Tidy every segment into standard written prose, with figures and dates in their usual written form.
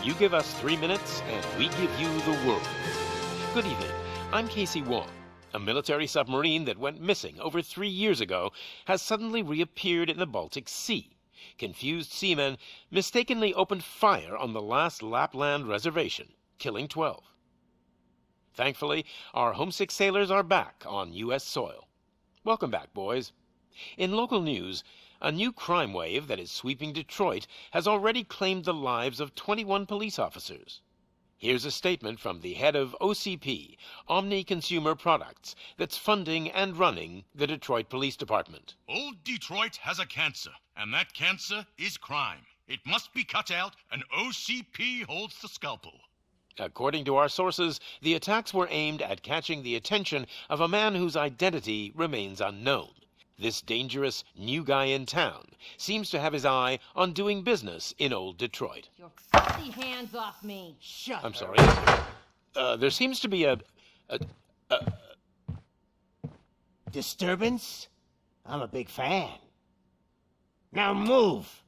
You give us 3 minutes, and we give you the world. Good evening. I'm Casey Wong. A military submarine that went missing over 3 years ago has suddenly reappeared in the Baltic Sea. Confused seamen mistakenly opened fire on the last Lapland reservation, killing 12. Thankfully, our homesick sailors are back on U.S. soil. Welcome back, boys. In local news, a new crime wave that is sweeping Detroit has already claimed the lives of 21 police officers. Here's a statement from the head of OCP, Omni Consumer Products, that's funding and running the Detroit Police Department. Old Detroit has a cancer, and that cancer is crime. It must be cut out, and OCP holds the scalpel. According to our sources, the attacks were aimed at catching the attention of a man whose identity remains unknown. This dangerous new guy in town seems to have his eye on doing business in old Detroit. Your filthy hands off me. Shut I'm sorry. There seems to be a disturbance? I'm a big fan. Now move!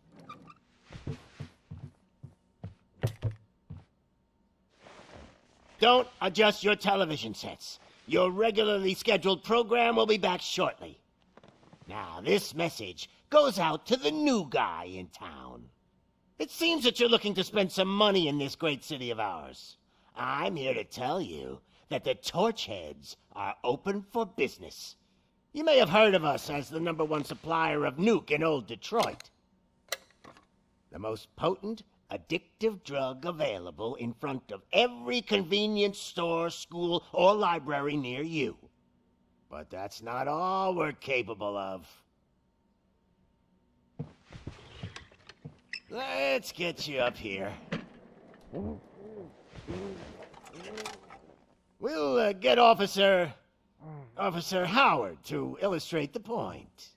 Don't adjust your television sets. Your regularly scheduled program will be back shortly. Now, this message goes out to the new guy in town. It seems that you're looking to spend some money in this great city of ours. I'm here to tell you that the Torchheads are open for business. You may have heard of us as the #1 supplier of nuke in old Detroit. The most potent, addictive drug available in front of every convenience store, school, or library near you. But that's not all we're capable of. Let's get you up here. We'll get Officer Howard to illustrate the point.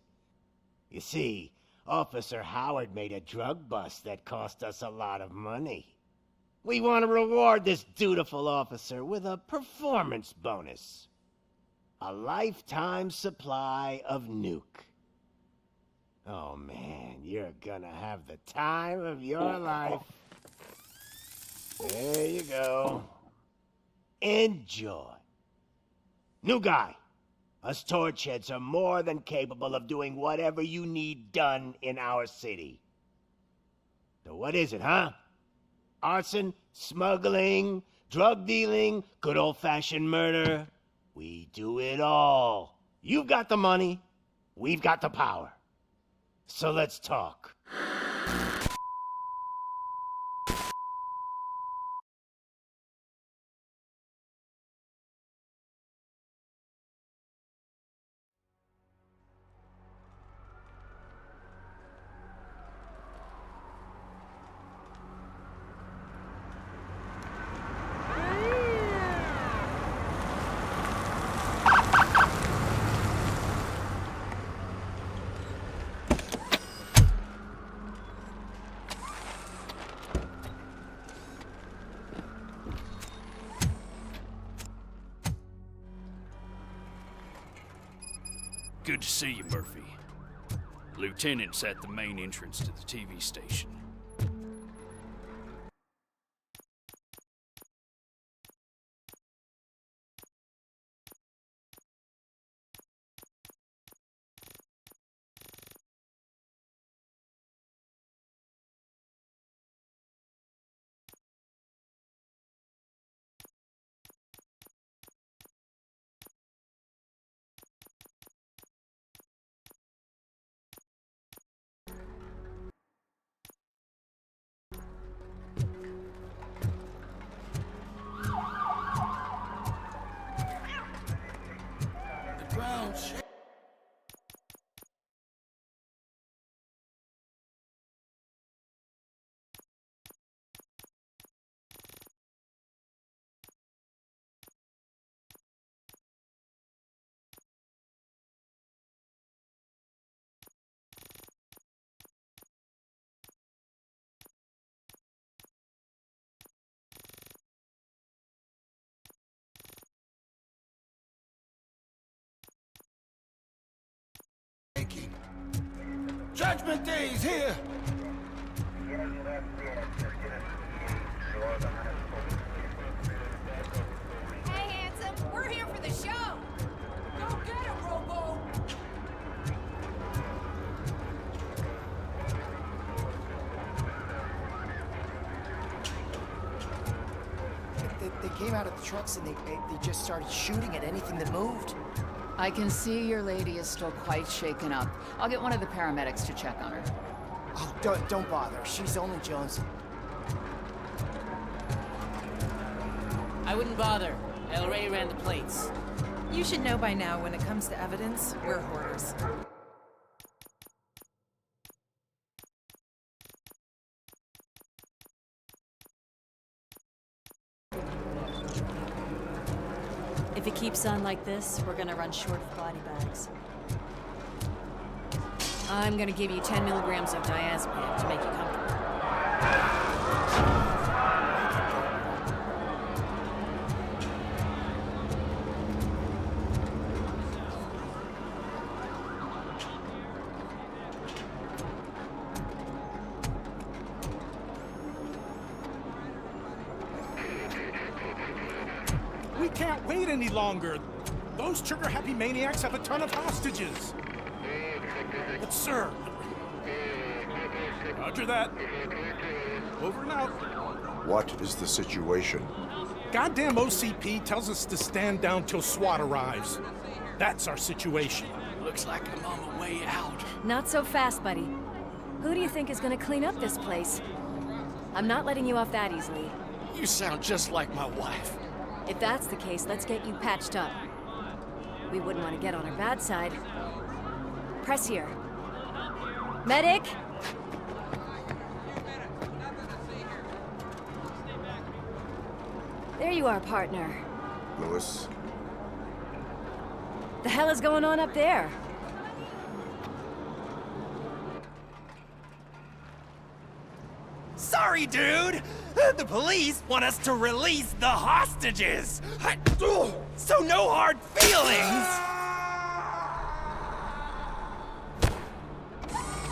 You see, Officer Howard made a drug bust that cost us a lot of money. We want to reward this dutiful officer with a performance bonus. A lifetime supply of nuke. Oh man, you're gonna have the time of your life. There you go. Enjoy. New guy, us Torchheads are more than capable of doing whatever you need done in our city. So what is it, huh? Arson, smuggling, drug dealing, good old-fashioned murder. We do it all. You've got the money, we've got the power. So let's talk. Good to see you, Murphy. Lieutenant's at the main entrance to the TV station. Judgment Day is here! They came out of the trucks and they just started shooting at anything that moved. I can see your lady is still quite shaken up. I'll get one of the paramedics to check on her. Oh, don't bother. She's only Jones. I wouldn't bother. I already ran the plates. You should know by now when it comes to evidence, we're hoarders. If it keeps on like this, we're gonna run short of body bags. I'm gonna give you 10 milligrams of diazepam to make you comfortable. We can't wait any longer. Those trigger-happy maniacs have a ton of hostages. But sir... Roger that. Over and out. What is the situation? Goddamn OCP tells us to stand down till SWAT arrives. That's our situation. Looks like I'm on the way out. Not so fast, buddy. Who do you think is gonna clean up this place? I'm not letting you off that easily. You sound just like my wife. If that's the case, let's get you patched up. We wouldn't want to get on her bad side. Press here. Medic! There you are, partner. Lewis? The hell is going on up there? Sorry, dude! The police want us to release the hostages! So no hard feelings!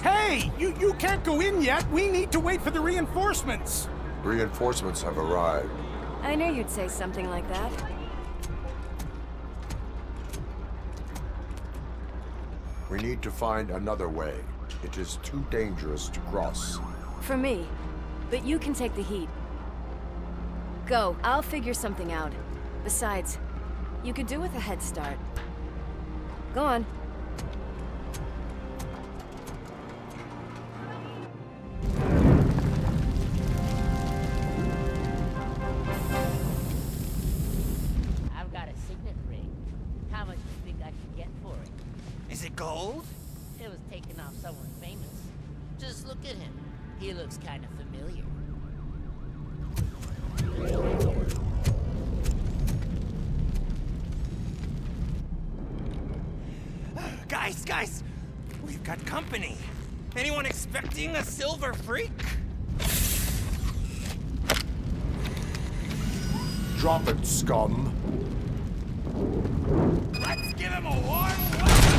Hey! You can't go in yet! We need to wait for the reinforcements! Reinforcements have arrived. I knew you'd say something like that. We need to find another way. It is too dangerous to cross. For me. But you can take the heat. Go, I'll figure something out. Besides, you could do with a head start. Go on. I've got a signet ring. How much do you think I can get for it? Is it gold? It was taken off someone famous. Just look at him. He looks kind of familiar. Guys! We've got company. Anyone expecting a silver freak? Drop it, scum. Let's give him a warm welcome!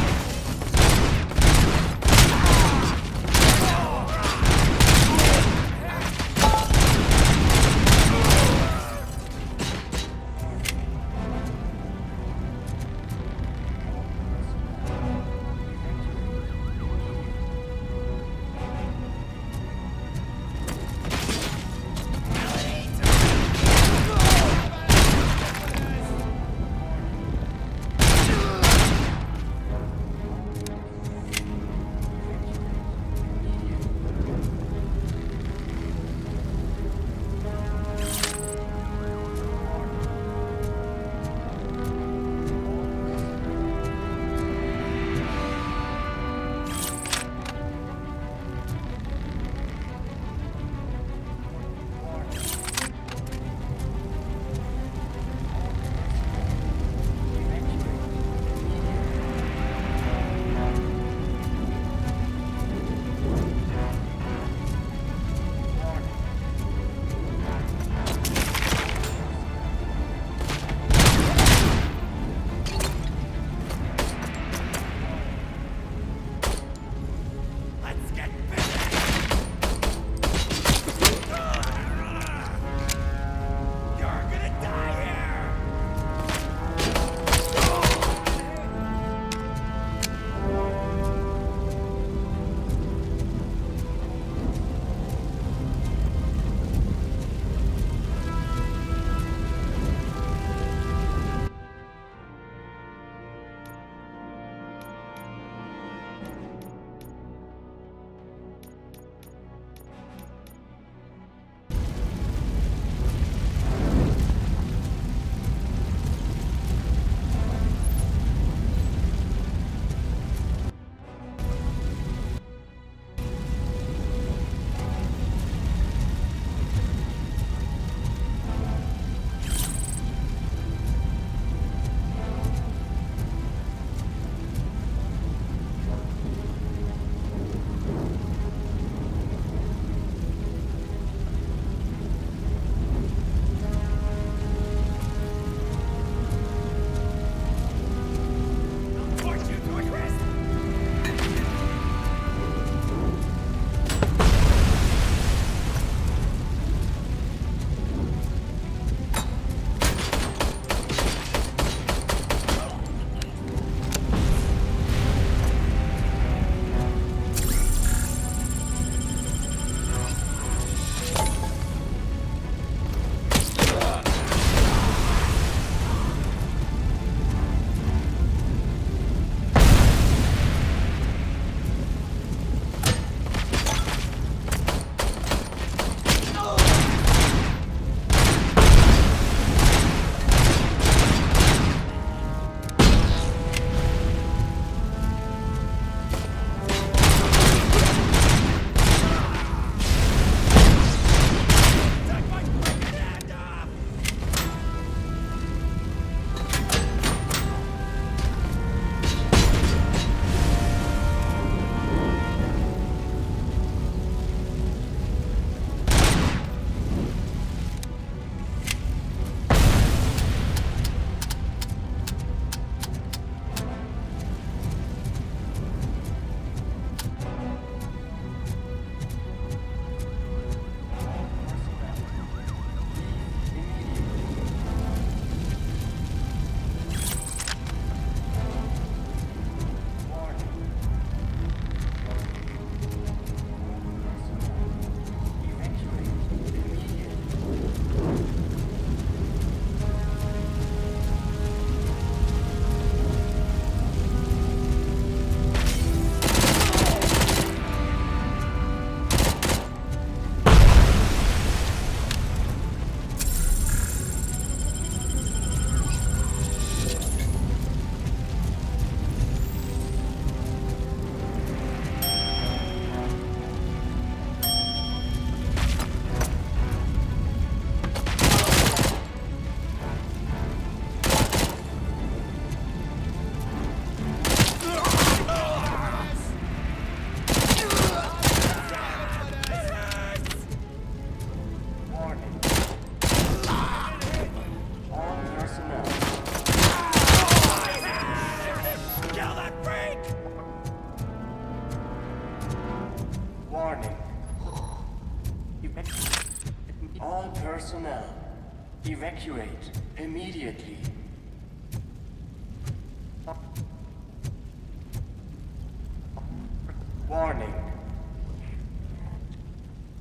All personnel, evacuate immediately. Warning.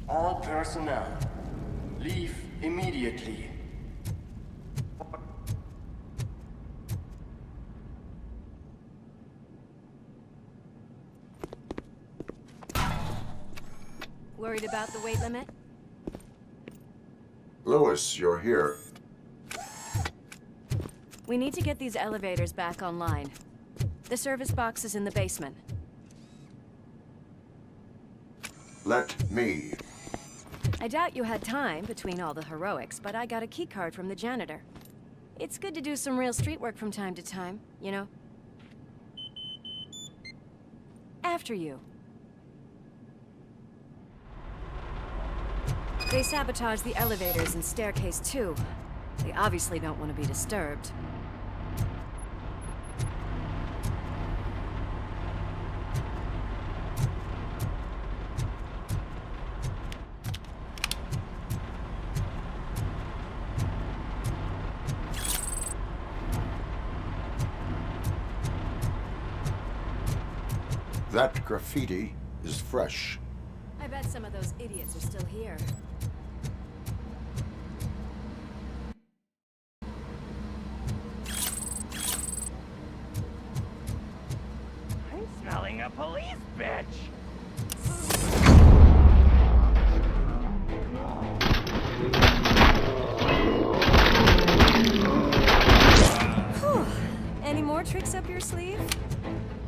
All personnel, leave immediately. Worried about the weight limit? Lewis, you're here. We need to get these elevators back online. The service box is in the basement. Let me. I doubt you had time between all the heroics, but I got a key card from the janitor. It's good to do some real street work from time to time, you know? After you. They sabotaged the elevators and staircase too. They obviously don't want to be disturbed. That graffiti is fresh. I bet some of those idiots are still here. I'm smelling a police bitch! Whew. Any more tricks up your sleeve?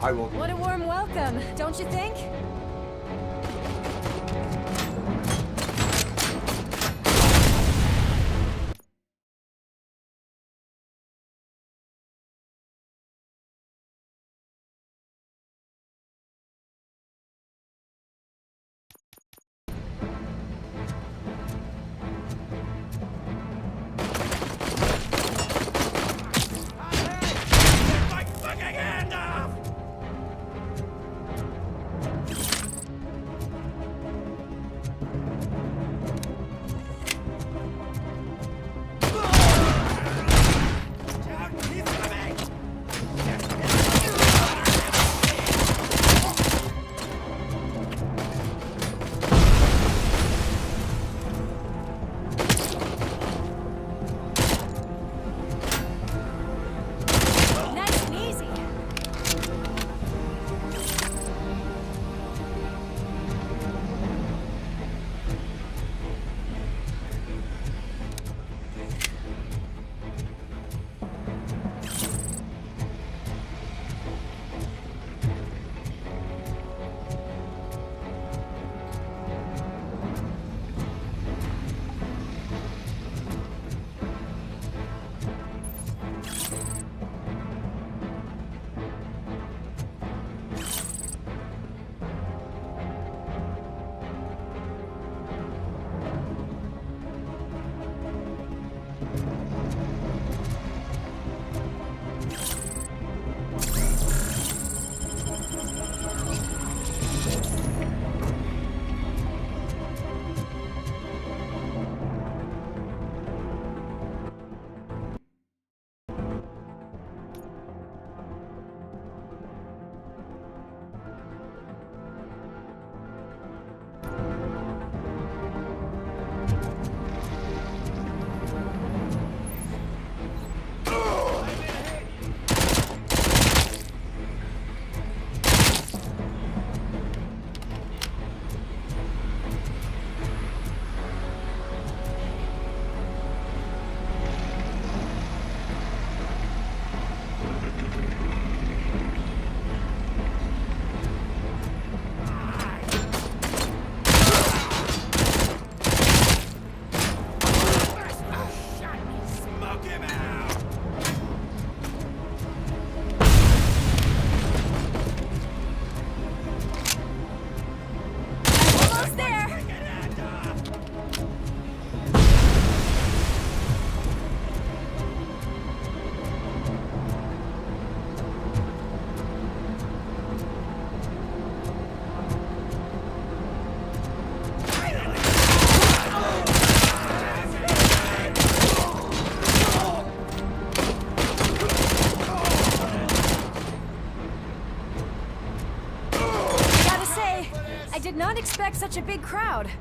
I will... What a warm welcome, don't you think? such a big crowd.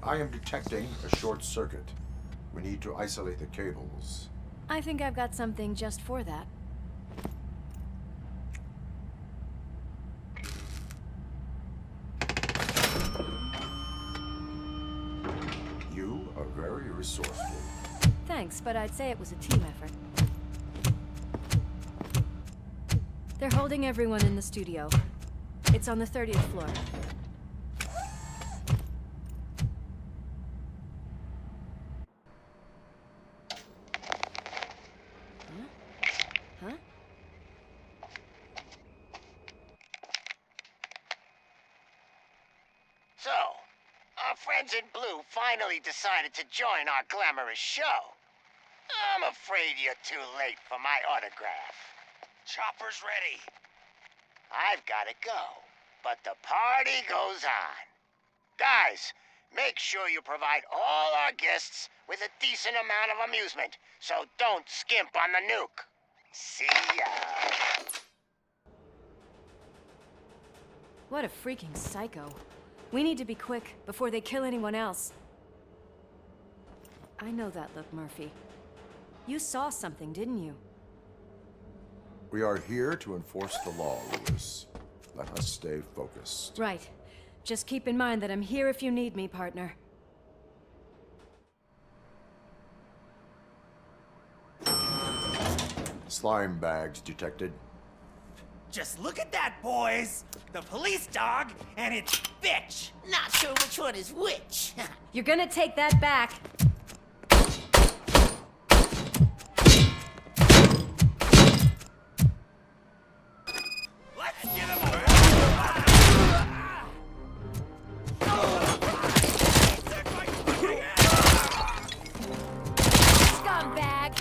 I am detecting a short circuit. We need to isolate the cables. I think I've got something just for that. You are very resourceful. Thanks, but I'd say it was a team effort. They're holding everyone in the studio. It's on the 30th floor. Huh? So, our friends in blue finally decided to join our glamorous show. I'm afraid you're too late for my autograph. Chopper's ready. I've got to go, but the party goes on. Guys, make sure you provide all our guests with a decent amount of amusement, so don't skimp on the nuke. See ya. What a freaking psycho. We need to be quick before they kill anyone else. I know that look, Murphy. You saw something, didn't you? We are here to enforce the law, Lewis. Let us stay focused. Right. Just keep in mind that I'm here if you need me, partner. Slime bags detected. Just look at that, boys! The police dog and its bitch! Not sure which one is which. You're gonna take that back. Let's get him a Scumbag!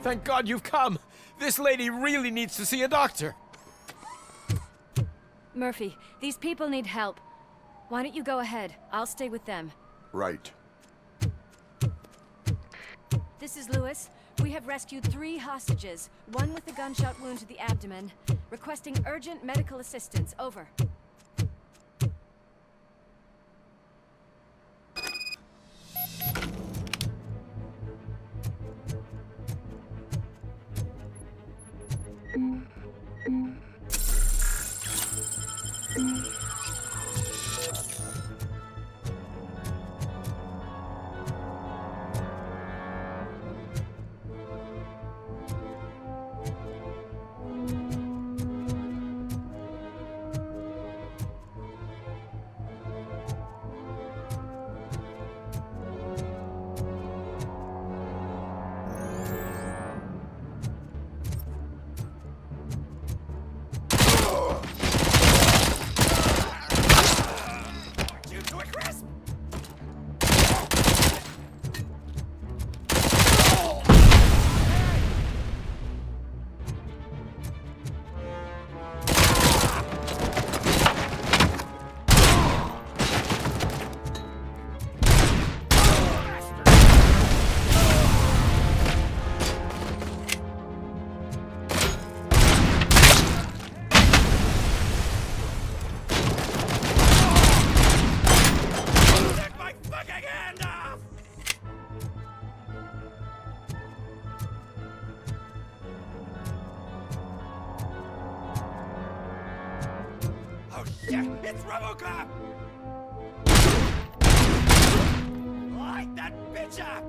Thank God you've come. This lady really needs to see a doctor. Murphy, these people need help. Why don't you go ahead? I'll stay with them. Right. This is Lewis. We have rescued 3 hostages, one with a gunshot wound to the abdomen. Requesting urgent medical assistance. Over. Oh shit! It's RoboCop! Light that bitch up!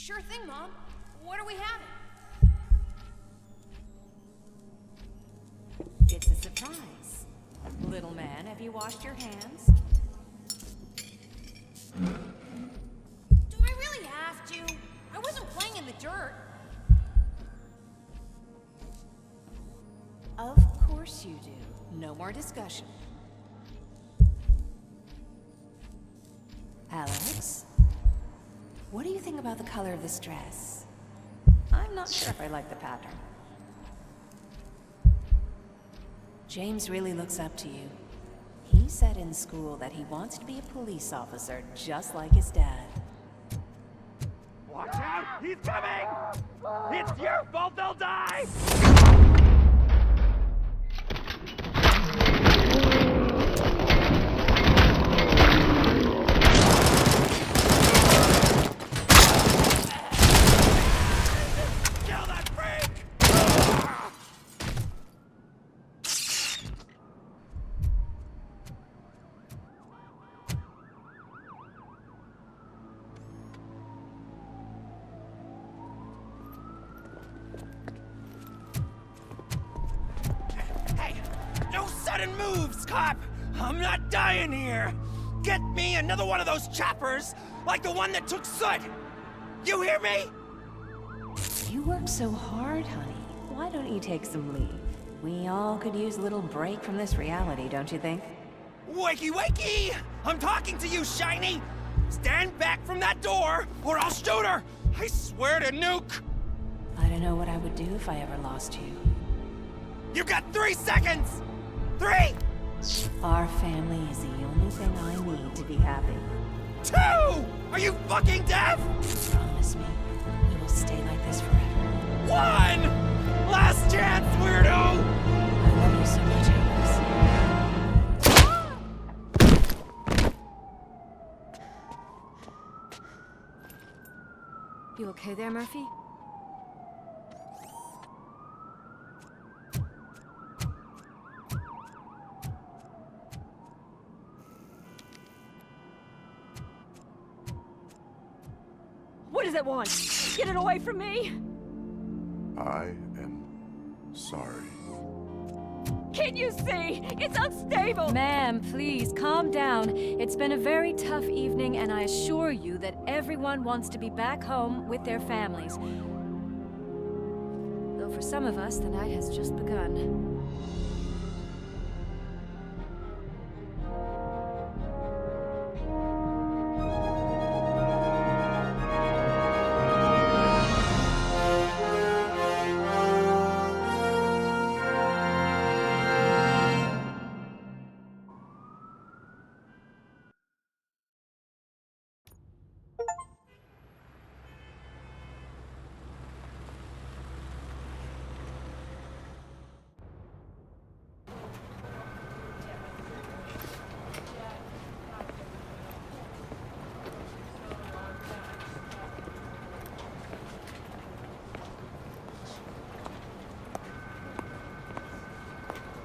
Sure thing, Mom. What are we having? It's a surprise. Little man, have you washed your hands? Do I really have to? I wasn't playing in the dirt. Of course you do. No more discussion. Alex, what do you think about the color of this dress? I'm not sure if I like the pattern. James really looks up to you. He said in school that he wants to be a police officer just like his dad. Watch out! He's coming! It's your fault they'll die! Kill that freak! Hey, no sudden moves, cop! I'm not dying here! Get me another one of those choppers, like the one that took Soot! You hear me? You work so hard, honey. Why don't you take some leave? We all could use a little break from this reality, don't you think? Wakey, wakey! I'm talking to you, Shiny! Stand back from that door, or I'll shoot her! I swear to nuke! I don't know what I would do if I ever lost you. You got 3 seconds! 3! Our family is the only thing I need to be happy. 2! Are you fucking deaf? Promise me, we will stay like this forever. 1! Last chance, weirdo! I love you so much, Alex. You okay there, Murphy? What does it want? Get it away from me! I am sorry. Can't you see? It's unstable! Ma'am, please, calm down. It's been a very tough evening, and I assure you that everyone wants to be back home with their families. Though for some of us, the night has just begun.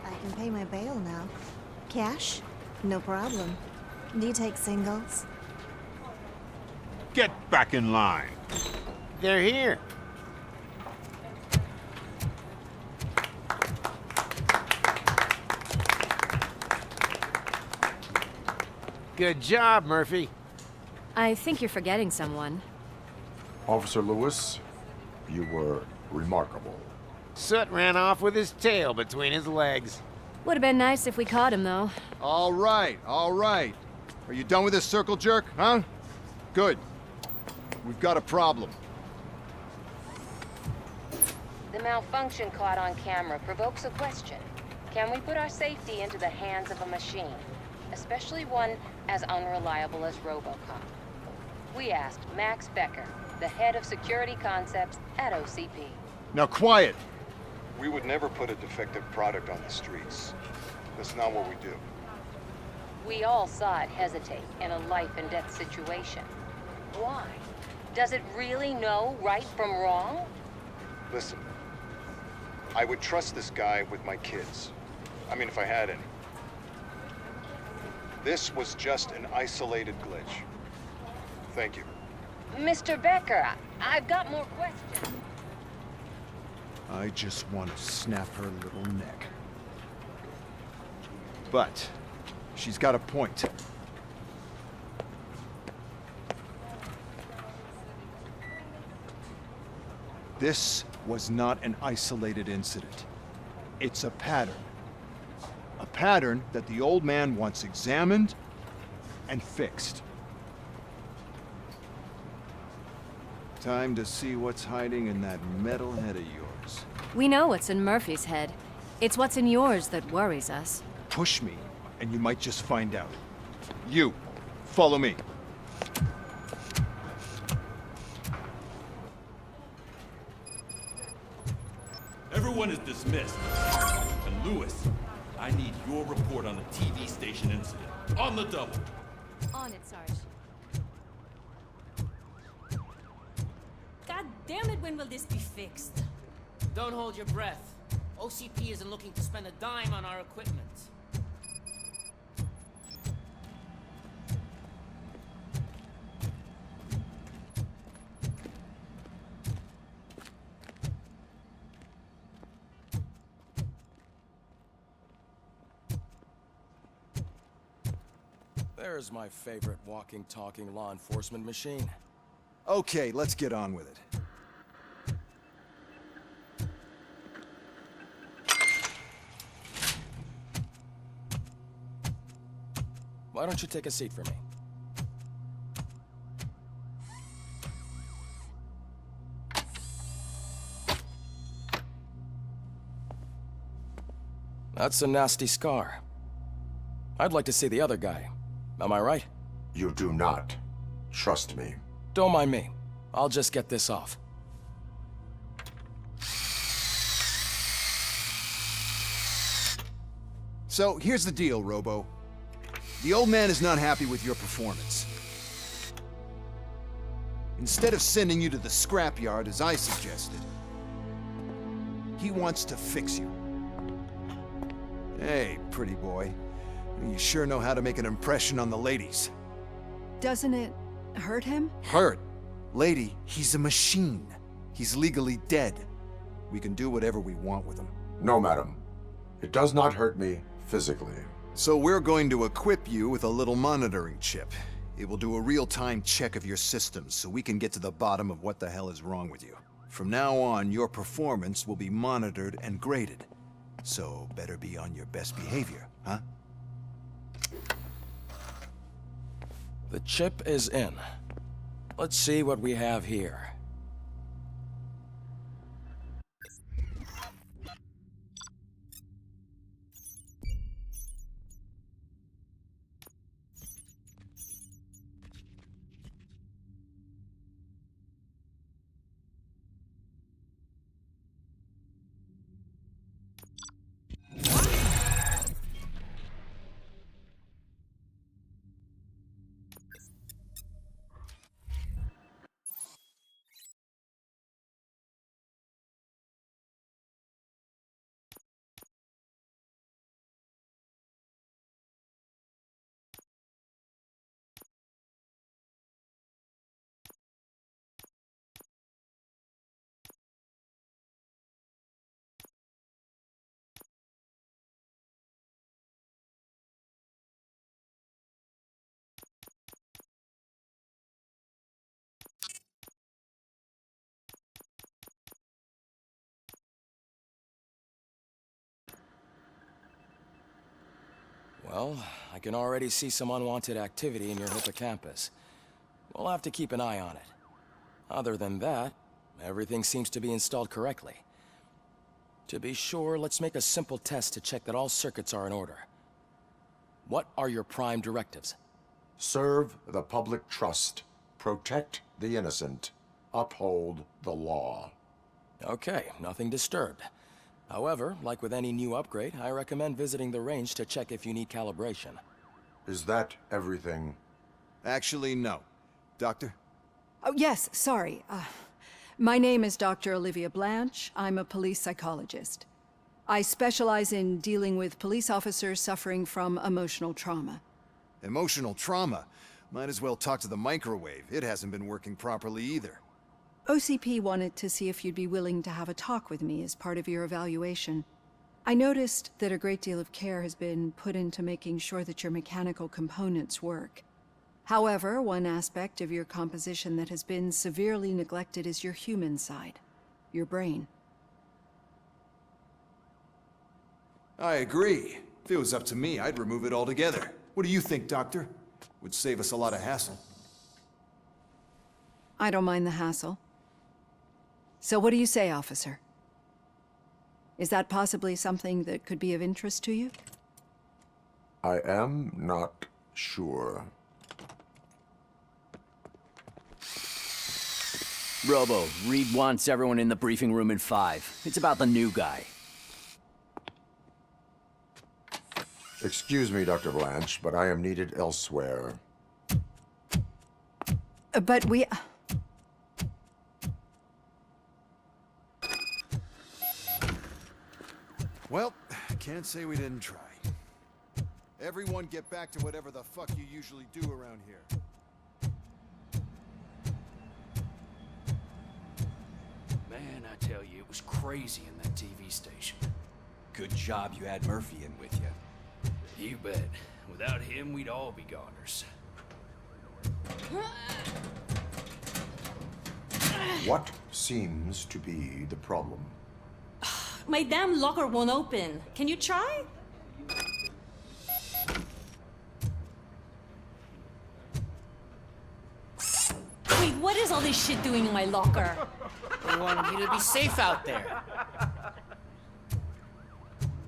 I can pay my bail now. Cash? No problem. Do you take singles? Get back in line. They're here. Good job, Murphy. I think you're forgetting someone. Officer Lewis, you were remarkable. Soot ran off with his tail between his legs. Would have been nice if we caught him, though. All right, all right. Are you done with this circle jerk, huh? Good. We've got a problem. The malfunction caught on camera provokes a question. Can we put our safety into the hands of a machine? Especially one as unreliable as RoboCop. We asked Max Becker, the head of security concepts at OCP. Now quiet! We would never put a defective product on the streets. That's not what we do. We all saw it hesitate in a life and death situation. Why? Does it really know right from wrong? Listen, I would trust this guy with my kids. I mean, if I had any. This was just an isolated glitch. Thank you. Mr. Becker, I've got more questions. I just want to snap her little neck. But she's got a point. This was not an isolated incident. It's a pattern. A pattern that the old man wants examined and fixed. Time to see what's hiding in that metal head of yours. We know what's in Murphy's head. It's what's in yours that worries us. Push me, and you might just find out. You, follow me. Everyone is dismissed. And Lewis, I need your report on the TV station incident. On the double. On it, Sarge. God damn it, when will this be fixed? Don't hold your breath. OCP isn't looking to spend a dime on our equipment. There's my favorite walking, talking law enforcement machine. Okay, let's get on with it. Why don't you take a seat for me? That's a nasty scar. I'd like to see the other guy. Am I right? You do not. Trust me. Don't mind me. I'll just get this off. So, here's the deal, Robo. The old man is not happy with your performance. Instead of sending you to the scrapyard, as I suggested, he wants to fix you. Hey, pretty boy. You sure know how to make an impression on the ladies. Doesn't it hurt him? Hurt? Lady, he's a machine. He's legally dead. We can do whatever we want with him. No, madam. It does not hurt me physically. So we're going to equip you with a little monitoring chip. It will do a real-time check of your systems so we can get to the bottom of what the hell is wrong with you. From now on, your performance will be monitored and graded. So better be on your best behavior, huh? The chip is in. Let's see what we have here. Well, I can already see some unwanted activity in your hippocampus. We'll have to keep an eye on it. Other than that, everything seems to be installed correctly. To be sure, let's make a simple test to check that all circuits are in order. What are your prime directives? Serve the public trust. Protect the innocent. Uphold the law. Okay, nothing disturbed. However, like with any new upgrade, I recommend visiting the range to check if you need calibration. Is that everything? Actually, no. Doctor? Oh, yes, sorry. My name is Dr. Olivia Blanche. I'm a police psychologist. I specialize in dealing with police officers suffering from emotional trauma. Emotional trauma? Might as well talk to the microwave. It hasn't been working properly either. OCP wanted to see if you'd be willing to have a talk with me as part of your evaluation. I noticed that a great deal of care has been put into making sure that your mechanical components work. However, one aspect of your composition that has been severely neglected is your human side, your brain. I agree. If it was up to me, I'd remove it altogether. What do you think, Doctor? Would save us a lot of hassle. I don't mind the hassle. So what do you say, officer? Is that possibly something that could be of interest to you? I am not sure. Robo, Reed wants everyone in the briefing room in 5. It's about the new guy. Excuse me, Dr. Blanche, but I am needed elsewhere. But we... Well, can't say we didn't try. Everyone get back to whatever the fuck you usually do around here. Man, I tell you, it was crazy in that TV station. Good job you had Murphy in with you. You bet. Without him, we'd all be goners. What seems to be the problem? My damn locker won't open. Can you try? Wait, what is all this shit doing in my locker? We wanted you to be safe out there.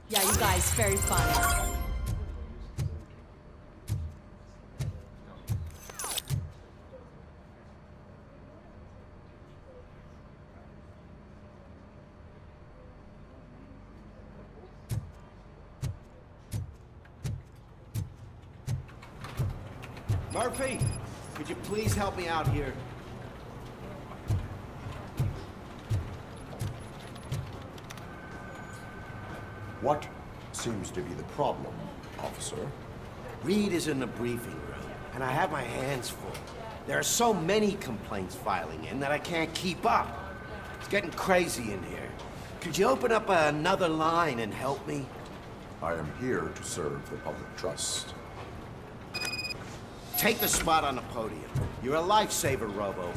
Yeah, you guys, very funny. Murphy, could you please help me out here? What seems to be the problem, officer? Reed is in the briefing room, and I have my hands full. There are so many complaints filing in that I can't keep up. It's getting crazy in here. Could you open up another line and help me? I am here to serve the public trust. Take the spot on the podium. You're a lifesaver, Robo.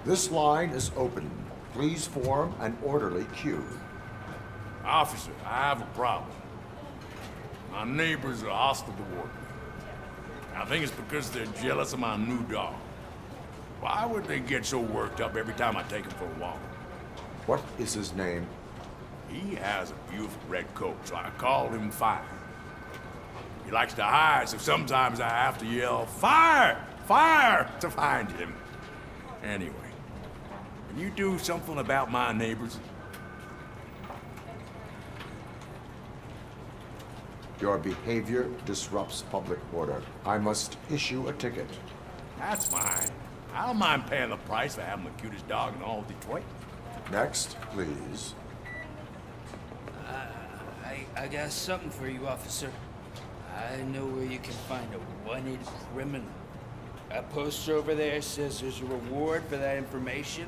This line is open. Please form an orderly queue. Officer, I have a problem. My neighbors are hostile toward me. I think it's because they're jealous of my new dog. Why would they get so worked up every time I take him for a walk? What is his name? He has a beautiful red coat, so I called him Fire. He likes to hide, so sometimes I have to yell, "Fire! Fire!" to find him. Anyway, can you do something about my neighbors? Your behavior disrupts public order. I must issue a ticket. That's fine. I don't mind paying the price for having the cutest dog in all of Detroit. Next, please. I got something for you, officer. I know where you can find a wanted criminal. That poster over there says there's a reward for that information,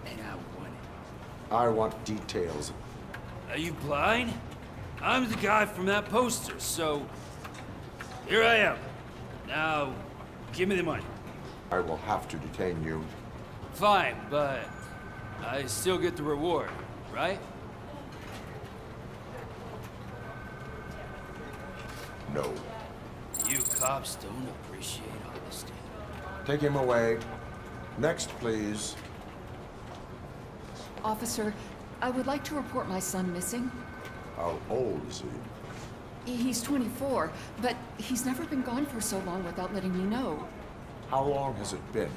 and I want it. I want details. Are you blind? I'm the guy from that poster, so here I am. Now, give me the money. I will have to detain you. Fine, but I still get the reward, right? No. You cops don't appreciate honesty. Take him away. Next, please. Officer, I would like to report my son missing. How old is he? He's 24, but he's never been gone for so long without letting me know. How long has it been?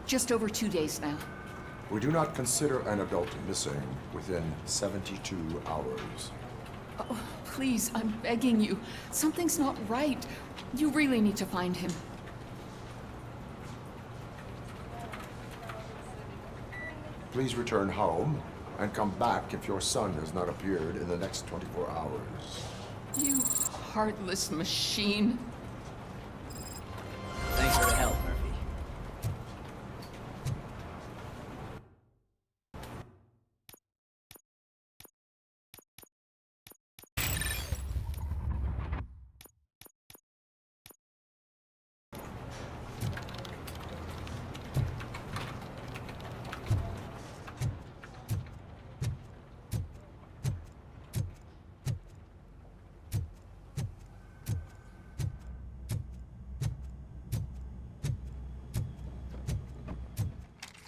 Just over 2 days now. We do not consider an adult missing within 72 hours. Oh, please, I'm begging you. Something's not right. You really need to find him. Please return home and come back if your son has not appeared in the next 24 hours. You heartless machine. Thanks for the help, Murphy.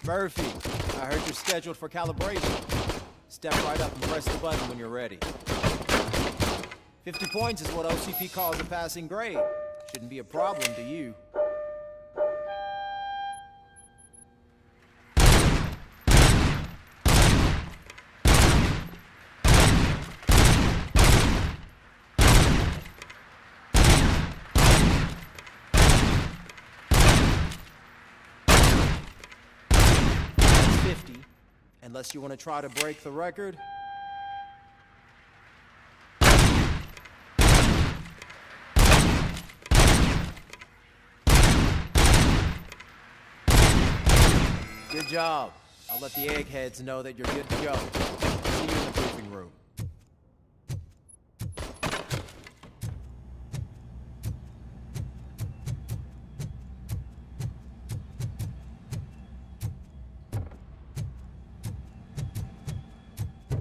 Murphy, I heard you're scheduled for calibration. Step right up and press the button when you're ready. 50 points is what OCP calls a passing grade. Shouldn't be a problem to you. Unless you want to try to break the record. Good job. I'll let the eggheads know that you're good to go. See you in the briefing room.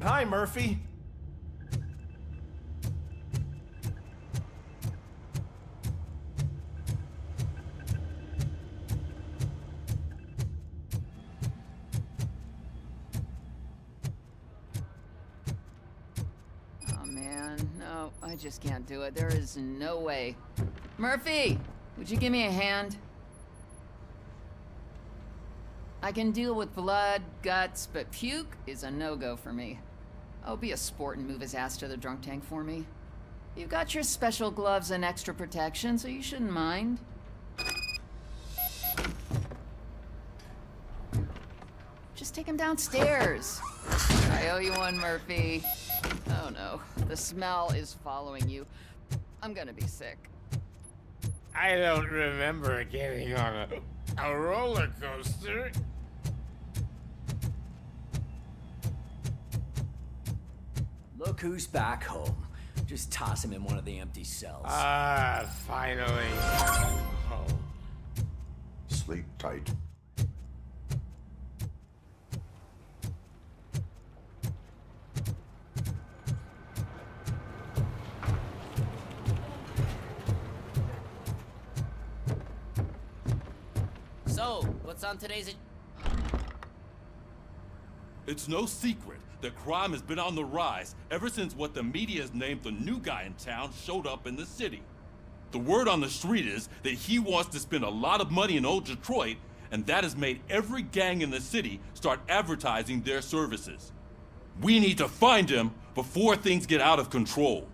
Hi, Murphy. Oh, man. No, I just can't do it. There is no way. Murphy, would you give me a hand? I can deal with blood, guts, but puke is a no-go for me. Oh, be a sport and move his ass to the drunk tank for me. You've got your special gloves and extra protection, so you shouldn't mind. Just take him downstairs. I owe you one, Murphy. Oh no, the smell is following you. I'm gonna be sick. I don't remember getting on a roller coaster. Look who's back home. Just toss him in one of the empty cells. Ah, finally. Oh. Sleep tight. So, what's on today's... It's no secret that crime has been on the rise ever since what the media has named the new guy in town showed up in the city. The word on the street is that he wants to spend a lot of money in old Detroit, and that has made every gang in the city start advertising their services. We need to find him before things get out of control.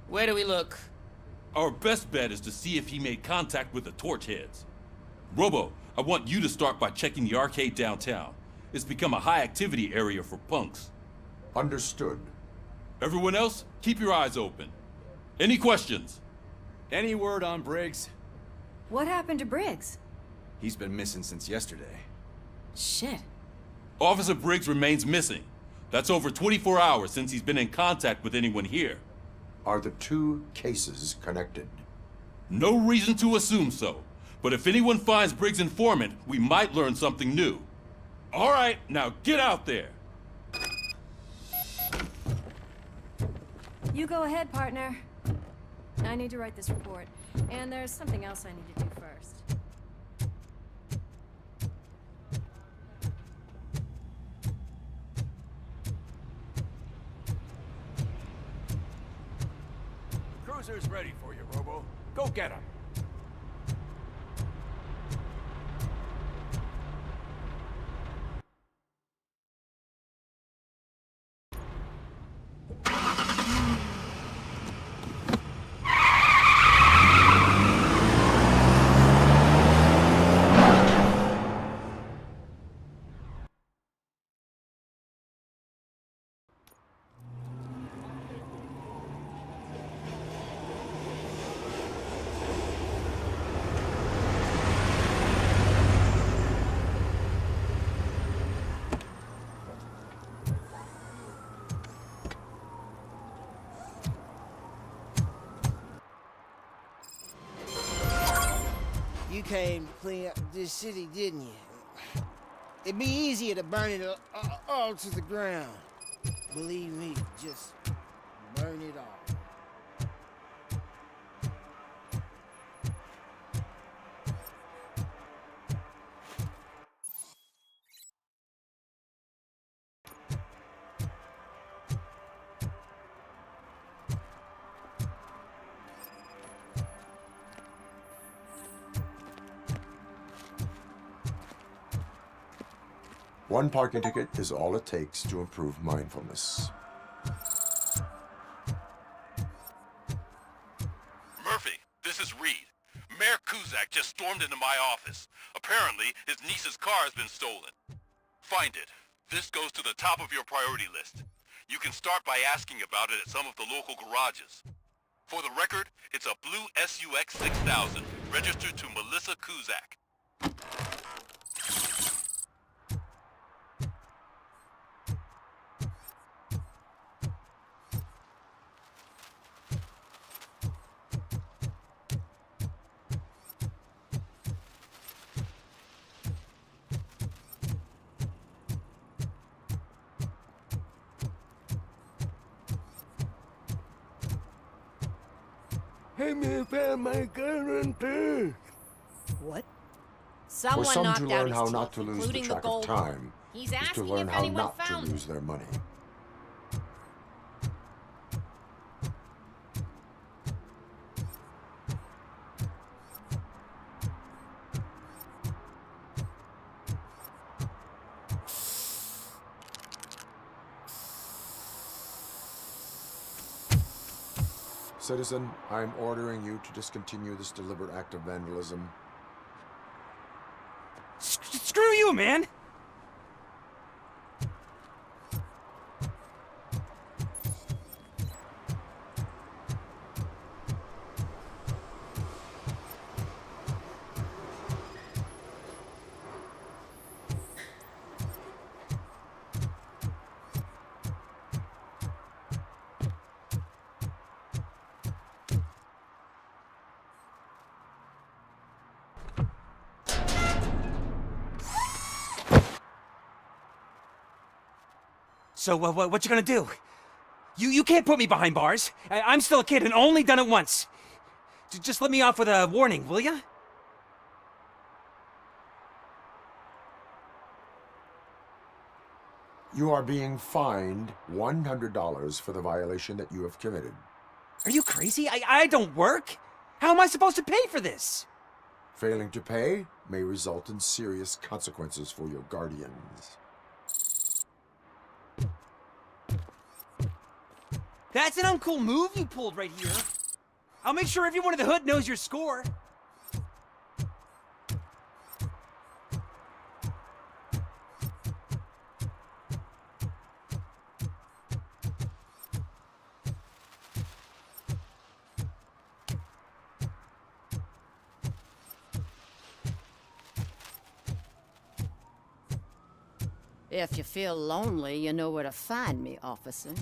Where do we look? Our best bet is to see if he made contact with the torch heads. Robo, I want you to start by checking the arcade downtown. It's become a high-activity area for punks. Understood. Everyone else, keep your eyes open. Any questions? Any word on Briggs? What happened to Briggs? He's been missing since yesterday. Shit. Officer Briggs remains missing. That's over 24 hours since he's been in contact with anyone here. Are the two cases connected? No reason to assume so. But if anyone finds Briggs' informant, we might learn something new. All right, now get out there. You go ahead, partner. I need to write this report. And there's something else I need to do first. Cruiser's ready for you, Robo. Go get him. You came to clean up this city, didn't you? It'd be easier to burn it all to the ground. Believe me, just burn it all. One parking ticket is all it takes to improve mindfulness. Murphy, this is Reed. Mayor Kuzak just stormed into my office. Apparently, his niece's car has been stolen. Find it. This goes to the top of your priority list. You can start by asking about it at some of the local garages. For the record, it's a blue SUX 6000, registered to Melissa Kuzak. Hey, man, found my gun and purse. What? For some to learn how not to lose the track of time He's is to asking learn if how anyone not to found lose their money. Citizen, I'm ordering you to discontinue this deliberate act of vandalism. Screw you, man! So, what you gonna do? You can't put me behind bars. I'm still a kid and only done it once. Just let me off with a warning, will ya? You are being fined $100 for the violation that you have committed. Are you crazy? I don't work. How am I supposed to pay for this? Failing to pay may result in serious consequences for your guardians. That's an uncool move you pulled right here. I'll make sure everyone in the hood knows your score. If you feel lonely, you know where to find me, officer.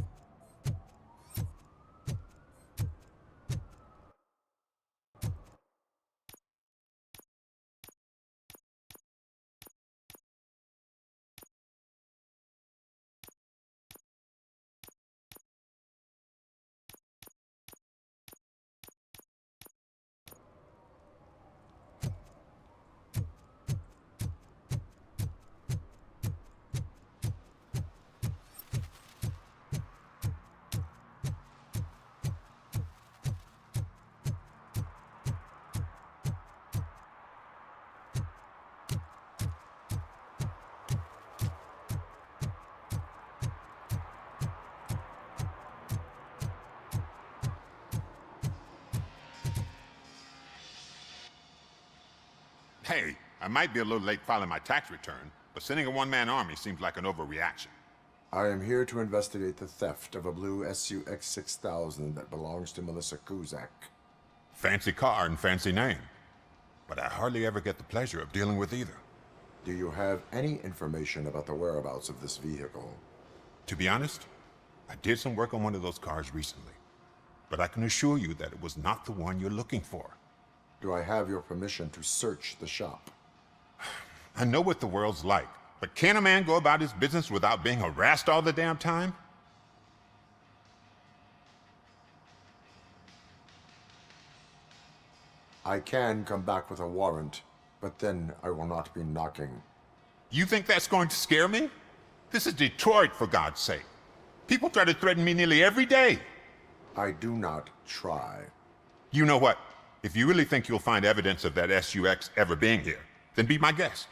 I might be a little late filing my tax return, but sending a one-man army seems like an overreaction. I am here to investigate the theft of a blue SUX 6000 that belongs to Melissa Kuzak. Fancy car and fancy name. But I hardly ever get the pleasure of dealing with either. Do you have any information about the whereabouts of this vehicle? To be honest, I did some work on one of those cars recently. But I can assure you that it was not the one you're looking for. Do I have your permission to search the shop? I know what the world's like, but can a man go about his business without being harassed all the damn time? I can come back with a warrant, but then I will not be knocking. You think that's going to scare me? This is Detroit, for God's sake. People try to threaten me nearly every day. I do not try. You know what? If you really think you'll find evidence of that SUX ever being here, then be my guest.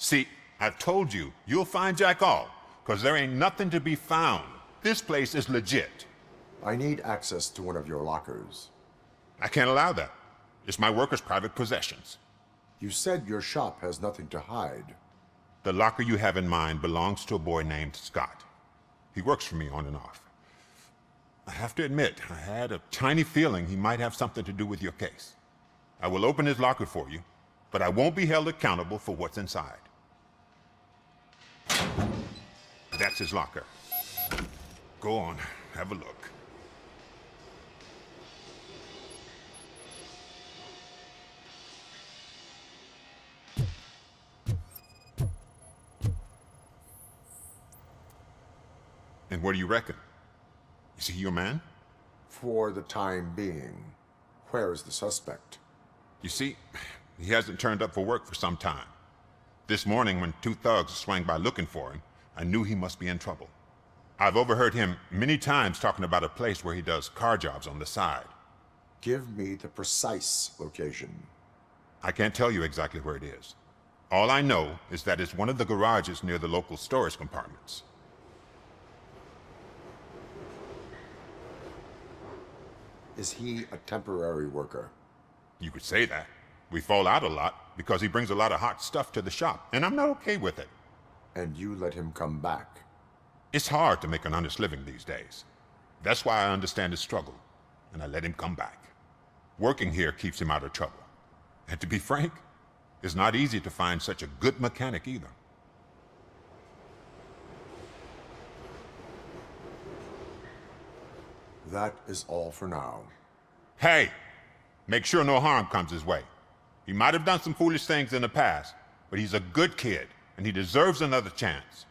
See, I've told you, you'll find Jack all, because there ain't nothing to be found. This place is legit. I need access to one of your lockers. I can't allow that. It's my workers' private possessions. You said your shop has nothing to hide. The locker you have in mind belongs to a boy named Scott. He works for me on and off. I have to admit, I had a tiny feeling he might have something to do with your case. I will open his locker for you, but I won't be held accountable for what's inside. That's his locker. Go on, have a look. And what do you reckon? Is he your man? For the time being. Where is the suspect? You see, he hasn't turned up for work for some time. This morning, when two thugs swang by looking for him, I knew he must be in trouble. I've overheard him many times talking about a place where he does car jobs on the side. Give me the precise location. I can't tell you exactly where it is. All I know is that it's one of the garages near the local storage compartments. Is he a temporary worker? You could say that. We fall out a lot because he brings a lot of hot stuff to the shop, and I'm not okay with it. And you let him come back? It's hard to make an honest living these days. That's why I understand his struggle, and I let him come back. Working here keeps him out of trouble. And to be frank, it's not easy to find such a good mechanic either. That is all for now. Hey, make sure no harm comes his way. He might have done some foolish things in the past, but he's a good kid, and he deserves another chance.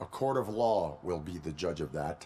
A court of law will be the judge of that.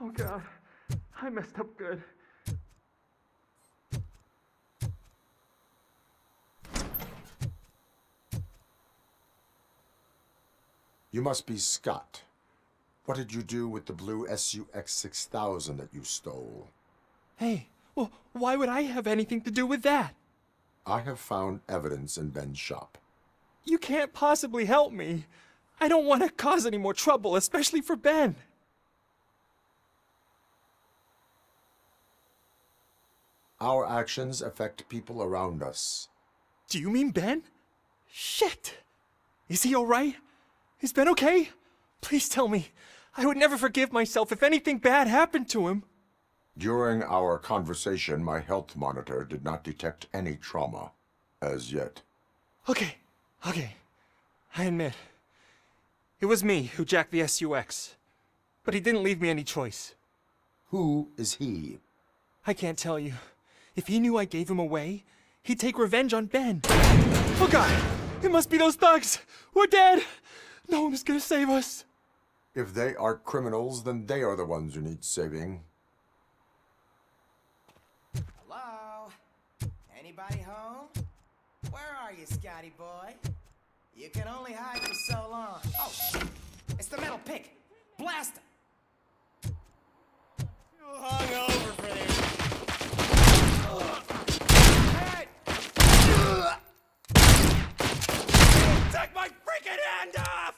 Oh God, I messed up good. You must be Scott. What did you do with the blue SUX 6000 that you stole? Hey, well, why would I have anything to do with that? I have found evidence in Ben's shop. You can't possibly help me. I don't want to cause any more trouble, especially for Ben. Our actions affect people around us. Do you mean Ben? Shit! Is he alright? Is Ben okay? Please tell me. I would never forgive myself if anything bad happened to him. During our conversation, my health monitor did not detect any trauma, as yet. Okay. I admit. It was me who jacked the SUX. But he didn't leave me any choice. Who is he? I can't tell you. If he knew I gave him away, he'd take revenge on Ben. Oh God! It must be those thugs! We're dead! No one is gonna save us. If they are criminals, then they are the ones who need saving. Hello? Anybody home? Where are you, Scotty boy? You can only hide for so long. Oh, shit! It's the metal pick! Blast him! You hung over for this. Hey! Take my freaking hand off!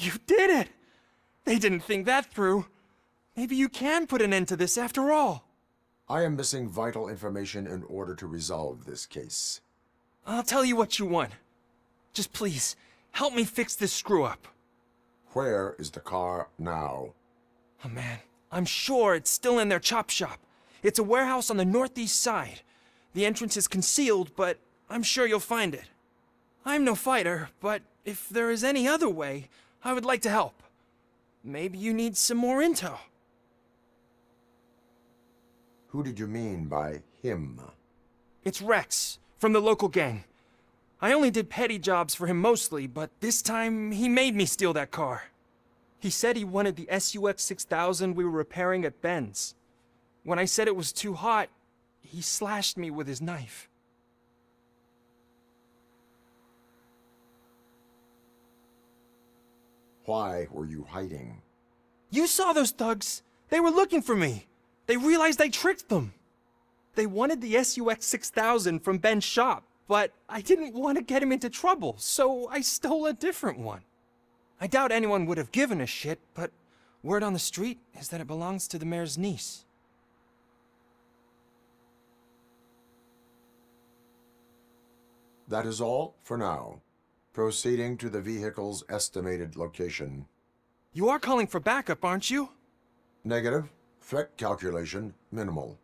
You did it! They didn't think that through. Maybe you can put an end to this after all. I am missing vital information in order to resolve this case. I'll tell you what you want. Just please, help me fix this screw-up. Where is the car now? Oh man, I'm sure it's still in their chop shop. It's a warehouse on the northeast side. The entrance is concealed, but I'm sure you'll find it. I'm no fighter, but if there is any other way, I would like to help. Maybe you need some more intel. Who did you mean by him? It's Rex, from the local gang. I only did petty jobs for him mostly, but this time he made me steal that car. He said he wanted the SUX 6000 we were repairing at Ben's. When I said it was too hot, he slashed me with his knife. Why were you hiding? You saw those thugs. They were looking for me. They realized I tricked them. They wanted the SUX 6000 from Ben's shop, but I didn't want to get him into trouble, so I stole a different one. I doubt anyone would have given a shit, but word on the street is that it belongs to the mayor's niece. That is all for now. Proceeding to the vehicle's estimated location. You are calling for backup, aren't you? Negative. Threat calculation minimal.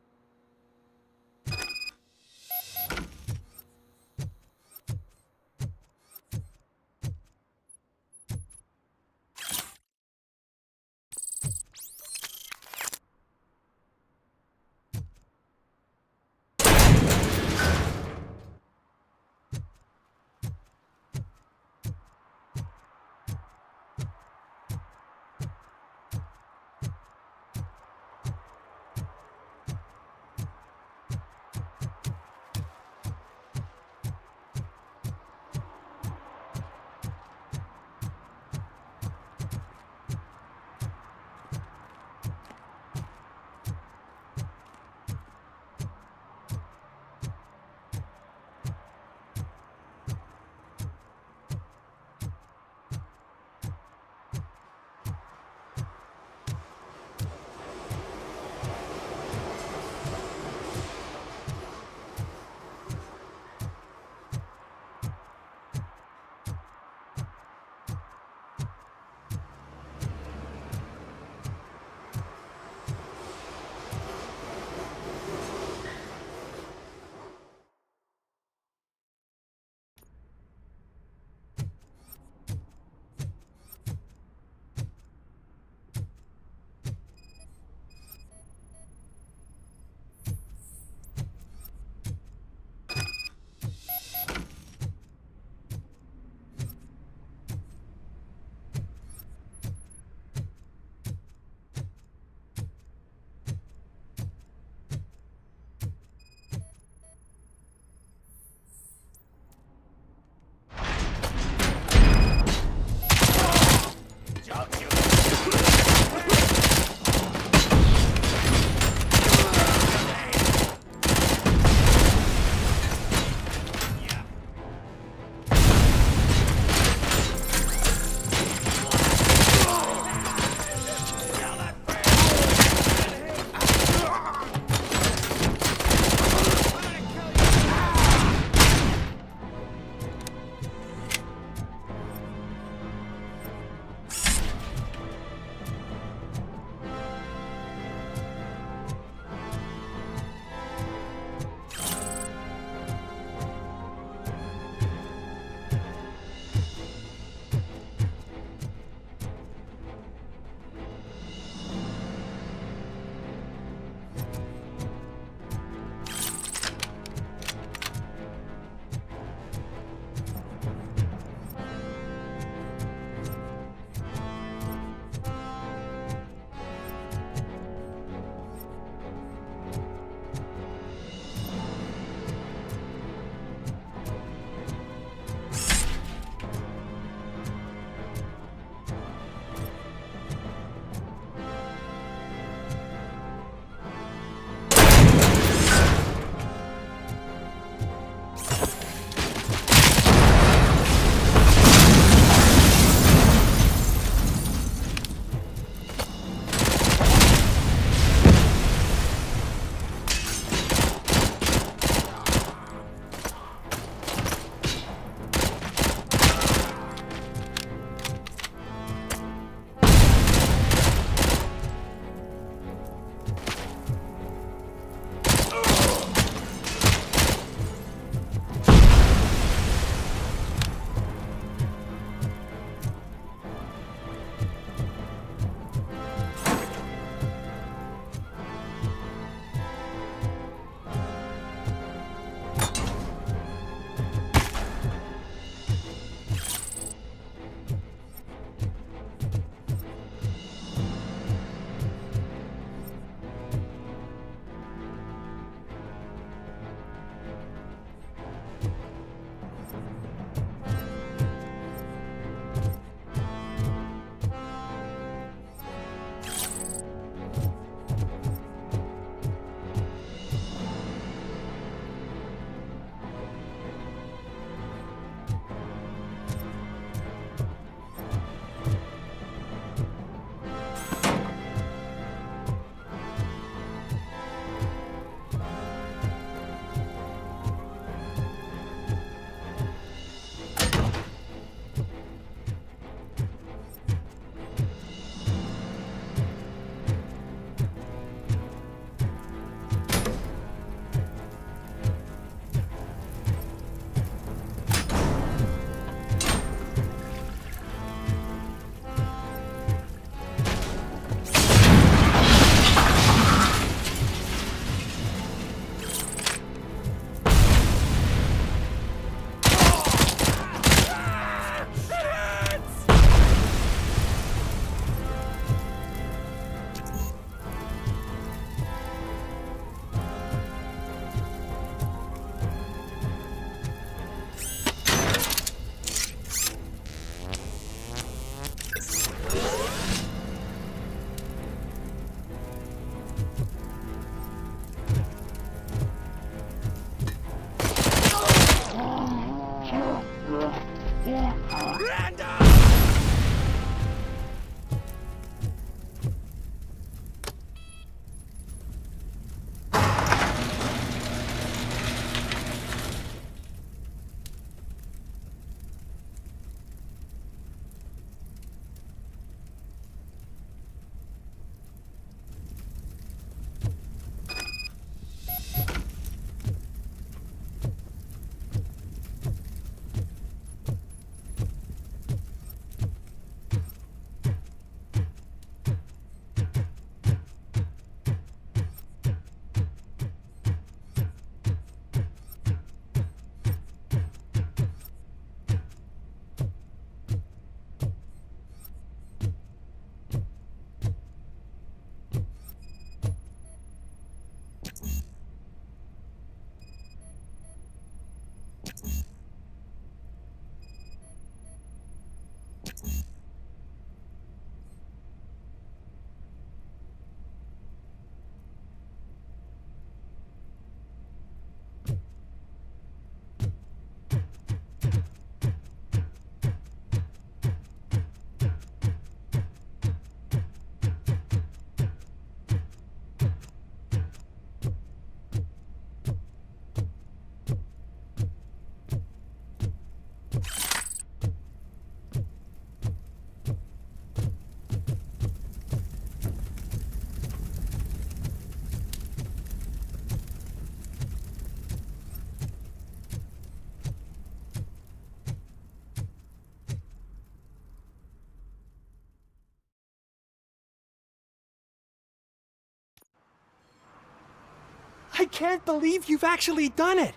can't believe you've actually done it!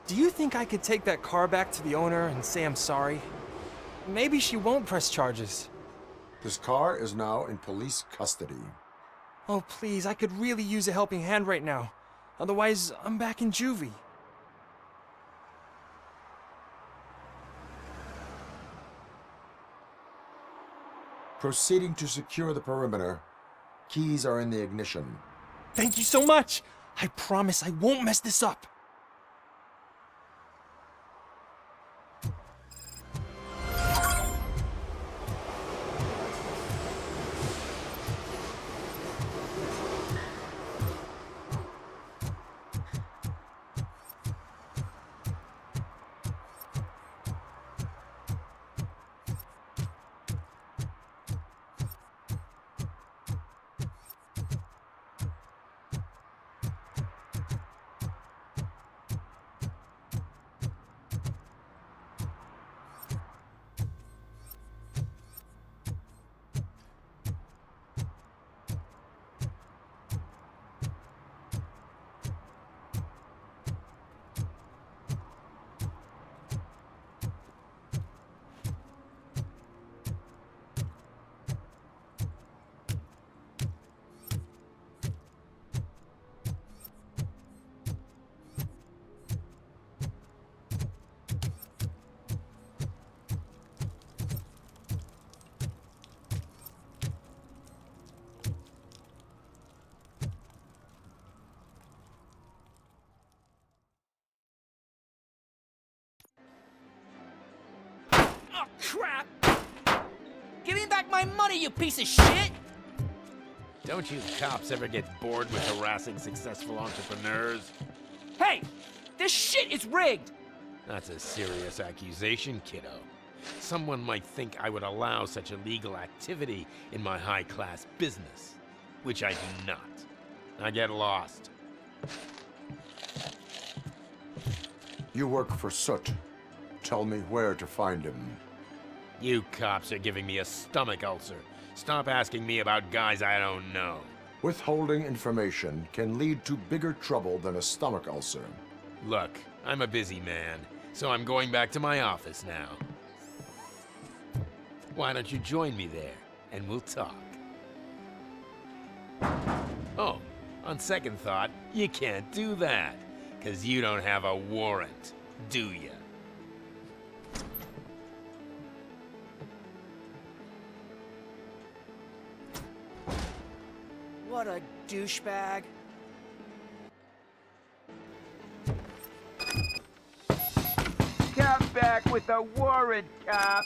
Do you think I could take that car back to the owner and say I'm sorry? Maybe she won't press charges. This car is now in police custody. Oh, please, I could really use a helping hand right now. Otherwise, I'm back in juvie. Proceeding to secure the perimeter. Keys are in the ignition. Thank you so much! I promise I won't mess this up. Crap! Give me back my money, you piece of shit! Don't you cops ever get bored with harassing successful entrepreneurs? Hey! This shit is rigged! That's a serious accusation, kiddo. Someone might think I would allow such illegal activity in my high-class business, which I do not. I get lost. You work for Soot. Tell me where to find him. You cops are giving me a stomach ulcer. Stop asking me about guys I don't know. Withholding information can lead to bigger trouble than a stomach ulcer. Look, I'm a busy man, so I'm going back to my office now. Why don't you join me there, and we'll talk. Oh, on second thought, you can't do that, 'cause you don't have a warrant, do ya? What a douchebag. Come back with a warrant, cop!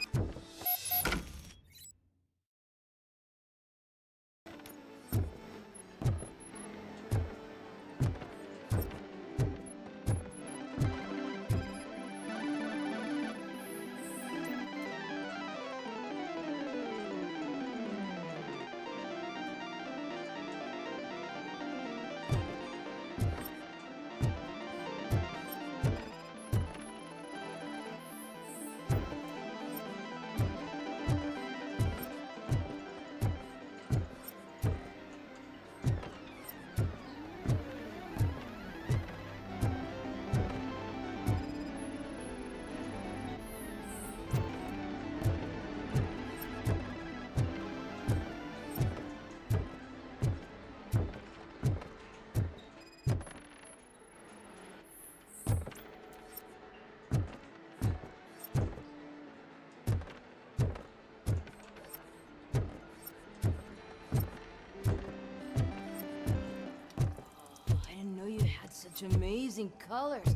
Such amazing colors.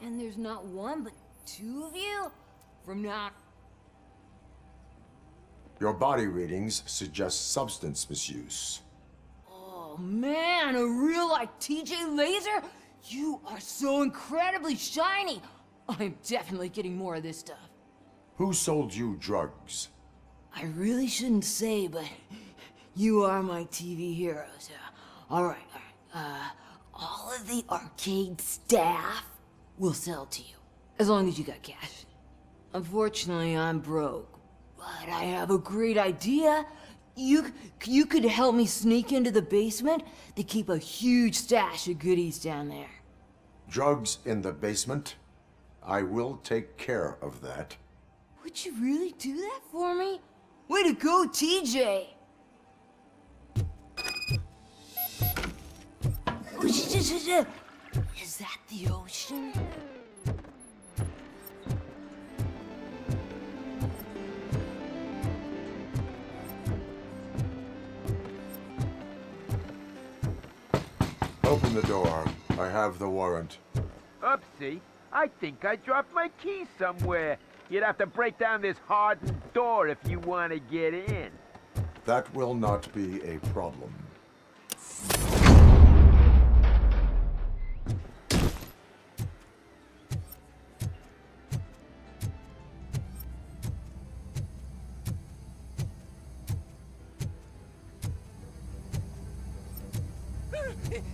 And there's not one, but two of you? From now... Your body readings suggest substance misuse. Oh man, a real like TJ Laser? You are so incredibly shiny. I'm definitely getting more of this stuff. Who sold you drugs? I really shouldn't say, but you are my TV heroes. All right. All of the arcade staff will sell to you, as long as you got cash. Unfortunately, I'm broke, but I have a great idea. You could help me sneak into the basement? They keep a huge stash of goodies down there. Drugs in the basement? I will take care of that. Would you really do that for me? Way to go, TJ! Is that the ocean? Open the door. I have the warrant. Oopsie. I think I dropped my keys somewhere. You'd have to break down this hardened door if you want to get in. That will not be a problem.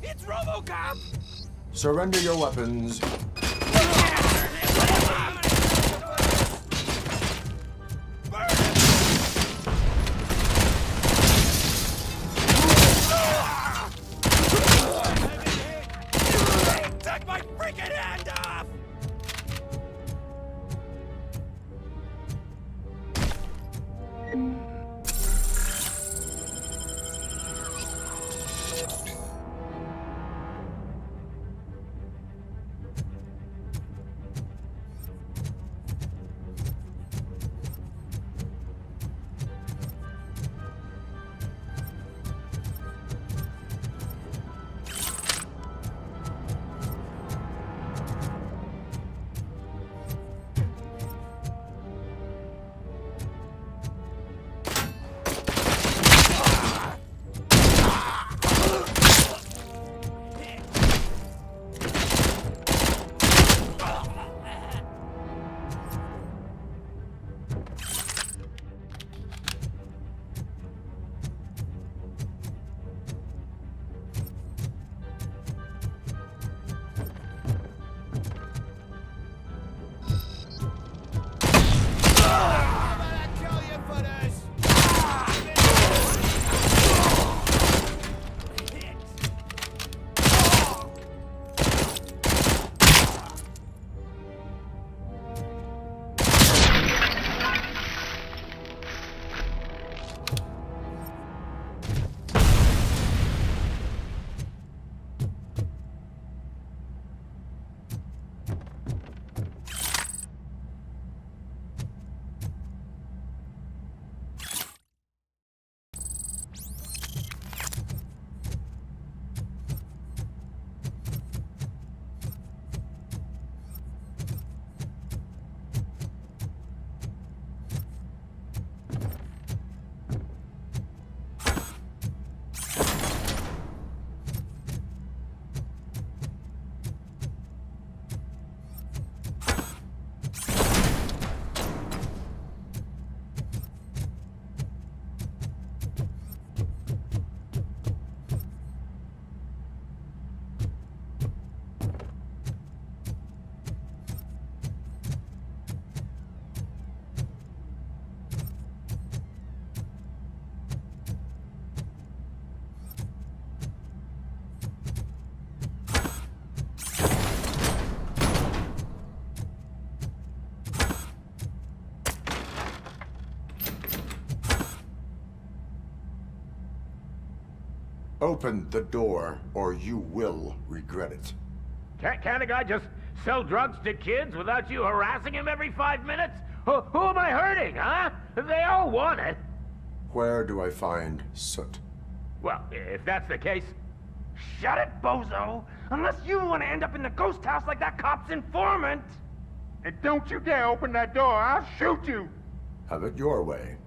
It's RoboCop! Surrender your weapons. Take my freaking hand off! Open the door, or you will regret it. Can't a guy just sell drugs to kids without you harassing him every 5 minutes? Who am I hurting, huh? They all want it. Where do I find soot? Well, if that's the case, shut it, bozo! Unless you want to end up in the ghost house like that cop's informant! And don't you dare open that door, I'll shoot you! Have it your way.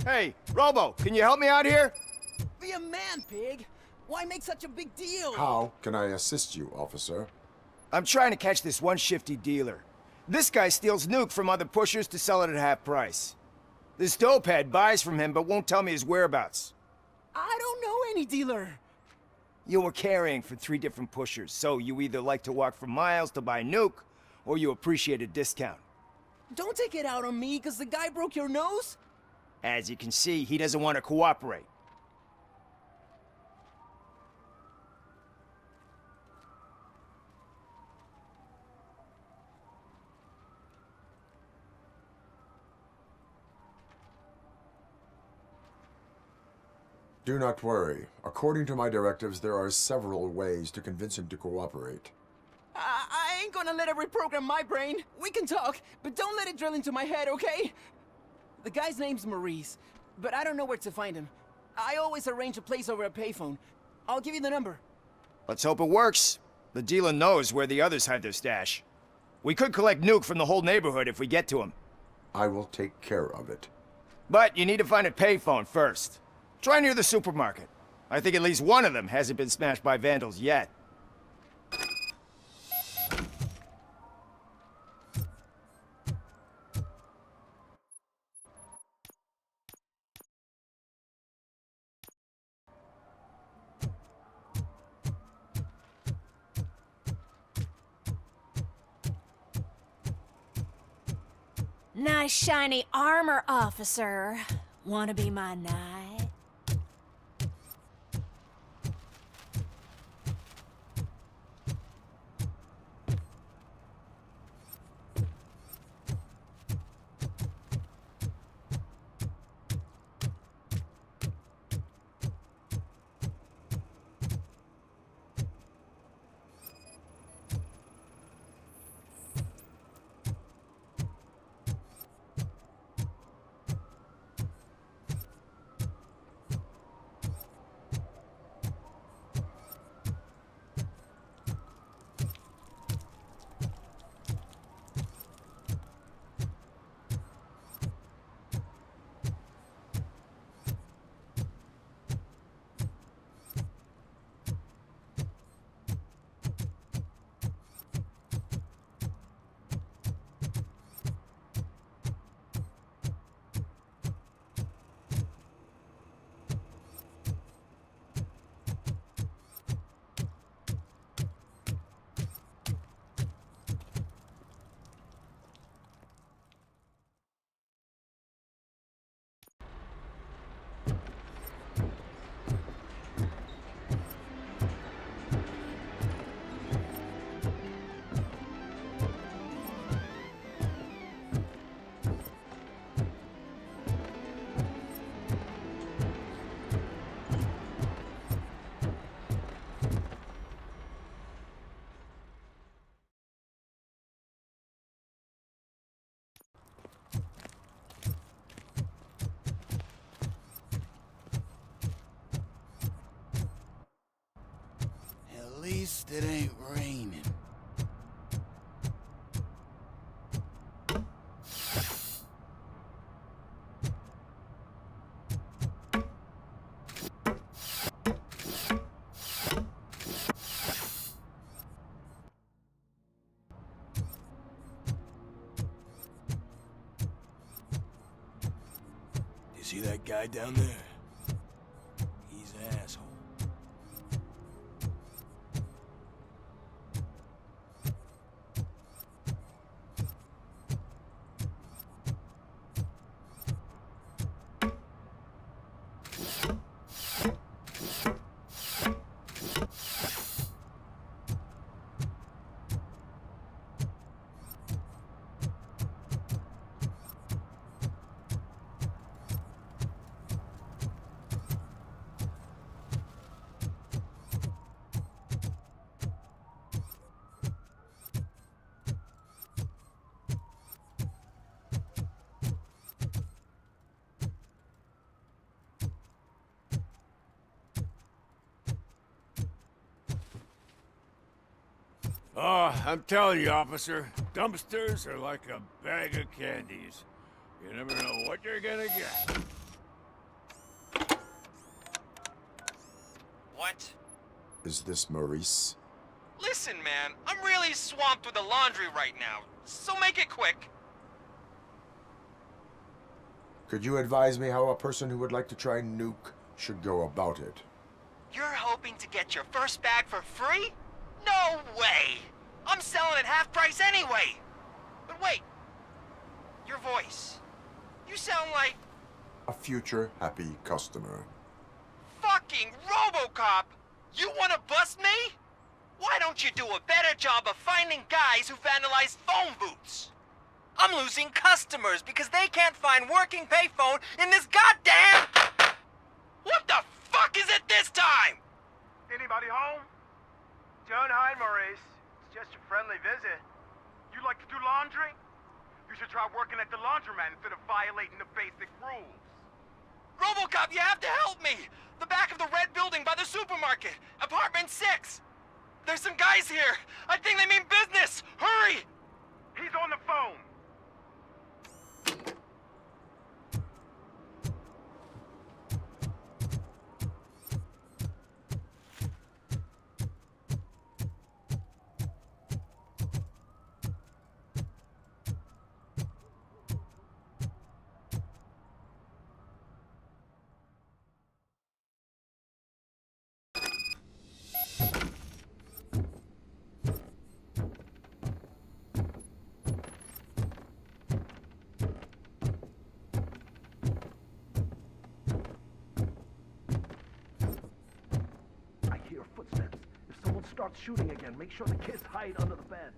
Hey, Robo, can you help me out here? Be a man, pig. Why make such a big deal? How can I assist you, officer? I'm trying to catch this one shifty dealer. This guy steals nuke from other pushers to sell it at half price. This dopehead buys from him but won't tell me his whereabouts. I don't know any dealer. You were carrying for 3 different pushers, so you either like to walk for miles to buy nuke, or you appreciate a discount. Don't take it out on me, because the guy broke your nose? As you can see, he doesn't want to cooperate. Do not worry. According to my directives, there are several ways to convince him to cooperate. I ain't gonna let it reprogram my brain. We can talk, but don't let it drill into my head, okay? The guy's name's Maurice, but I don't know where to find him. I always arrange a place over a payphone. I'll give you the number. Let's hope it works. The dealer knows where the others hide their stash. We could collect nuke from the whole neighborhood if we get to him. I will take care of it. But you need to find a payphone first. Try near the supermarket. I think at least one of them hasn't been smashed by vandals yet. Nice shiny armor, officer. Wanna be my knight? least it ain't raining. You see that guy down there? He's an asshole. Oh, I'm telling you, officer, dumpsters are like a bag of candies. You never know what you're gonna get. What? Is this Maurice? Listen, man, I'm really swamped with the laundry right now, so make it quick. Could you advise me how a person who would like to try nuke should go about it? You're hoping to get your first bag for free? No way! I'm selling at half price anyway! But wait, your voice. You sound like A future happy customer. fucking RoboCop! You wanna bust me? Why don't you do a better job of finding guys who vandalize phone booths? I'm losing customers because they can't find working payphone in this goddamn... What the fuck is it this time? Anybody home? Don't hide, Maurice. It's just a friendly visit. You like to do laundry? You should try working at the laundromat instead of violating the basic rules. RoboCop, you have to help me! The back of the red building by the supermarket, apartment 6. There's some guys here. I think they mean business. Hurry! He's on the phone. Footsteps. If someone starts shooting again, make sure the kids hide under the bed.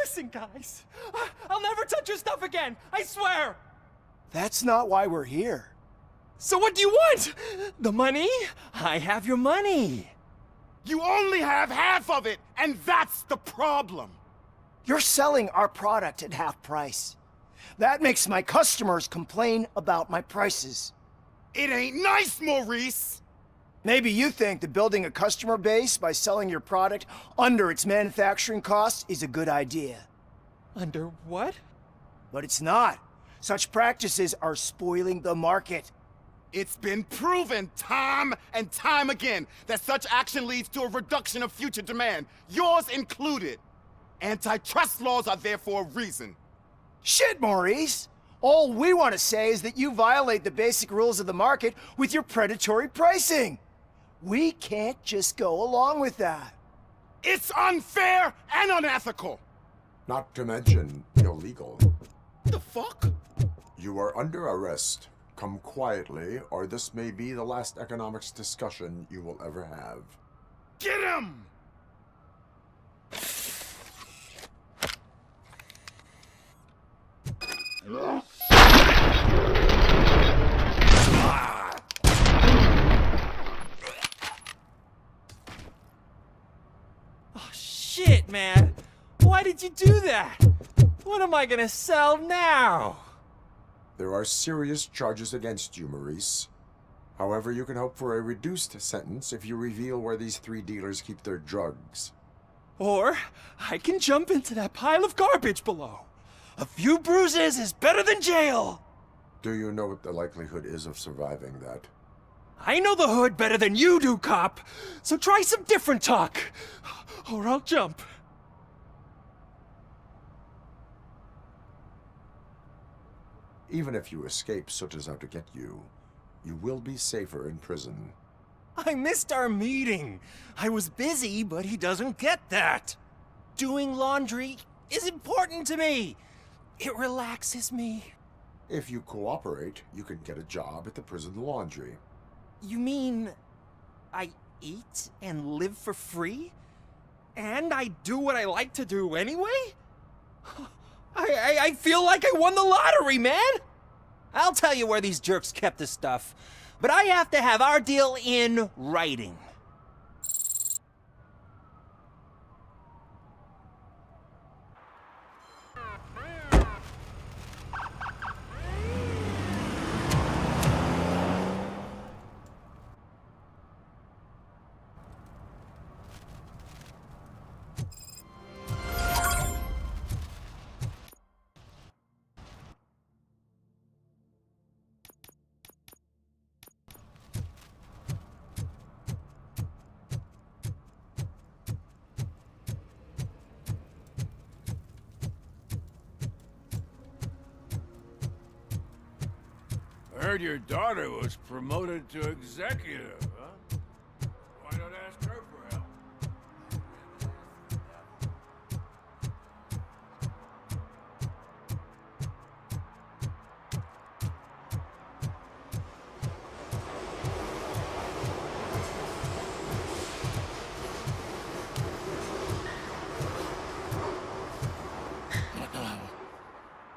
Listen, guys. I'll never touch your stuff again. I swear. That's not why we're here. So what do you want? The money? I have your money. You only have half of it, and that's the problem. You're selling our product at half price. That makes my customers complain about my prices. It ain't nice, Maurice! Maybe you think that building a customer base by selling your product under its manufacturing costs is a good idea. Under what? But it's not. Such practices are spoiling the market. It's been proven time and time again that such action leads to a reduction of future demand, yours included. Antitrust laws are there for a reason. Shit, Maurice! All we want to say is that you violate the basic rules of the market with your predatory pricing. We can't just go along with that. It's unfair and unethical! Not to mention illegal. The fuck? You are under arrest. Come quietly, or this may be the last economics discussion you will ever have. Get him! Oh, shit, man. Why did you do that? What am I gonna sell now? There are serious charges against you, Maurice. However, you can hope for a reduced sentence if you reveal where these 3 dealers keep their drugs. Or I can jump into that pile of garbage below. A few bruises is better than jail. Do you know what the likelihood is of surviving that? I know the hood better than you do, cop. So try some different talk, or I'll jump. Even if you escape Soot is out to get you, you will be safer in prison. I missed our meeting. I was busy, but he doesn't get that. Doing laundry is important to me. It relaxes me. If you cooperate, you can get a job at the prison laundry. You mean I eat and live for free? And I do what I like to do anyway? I feel like I won the lottery, man! I'll tell you where these jerks kept the stuff, but I have to have our deal in writing. I heard your daughter was promoted to executive, huh? Why not ask her for help?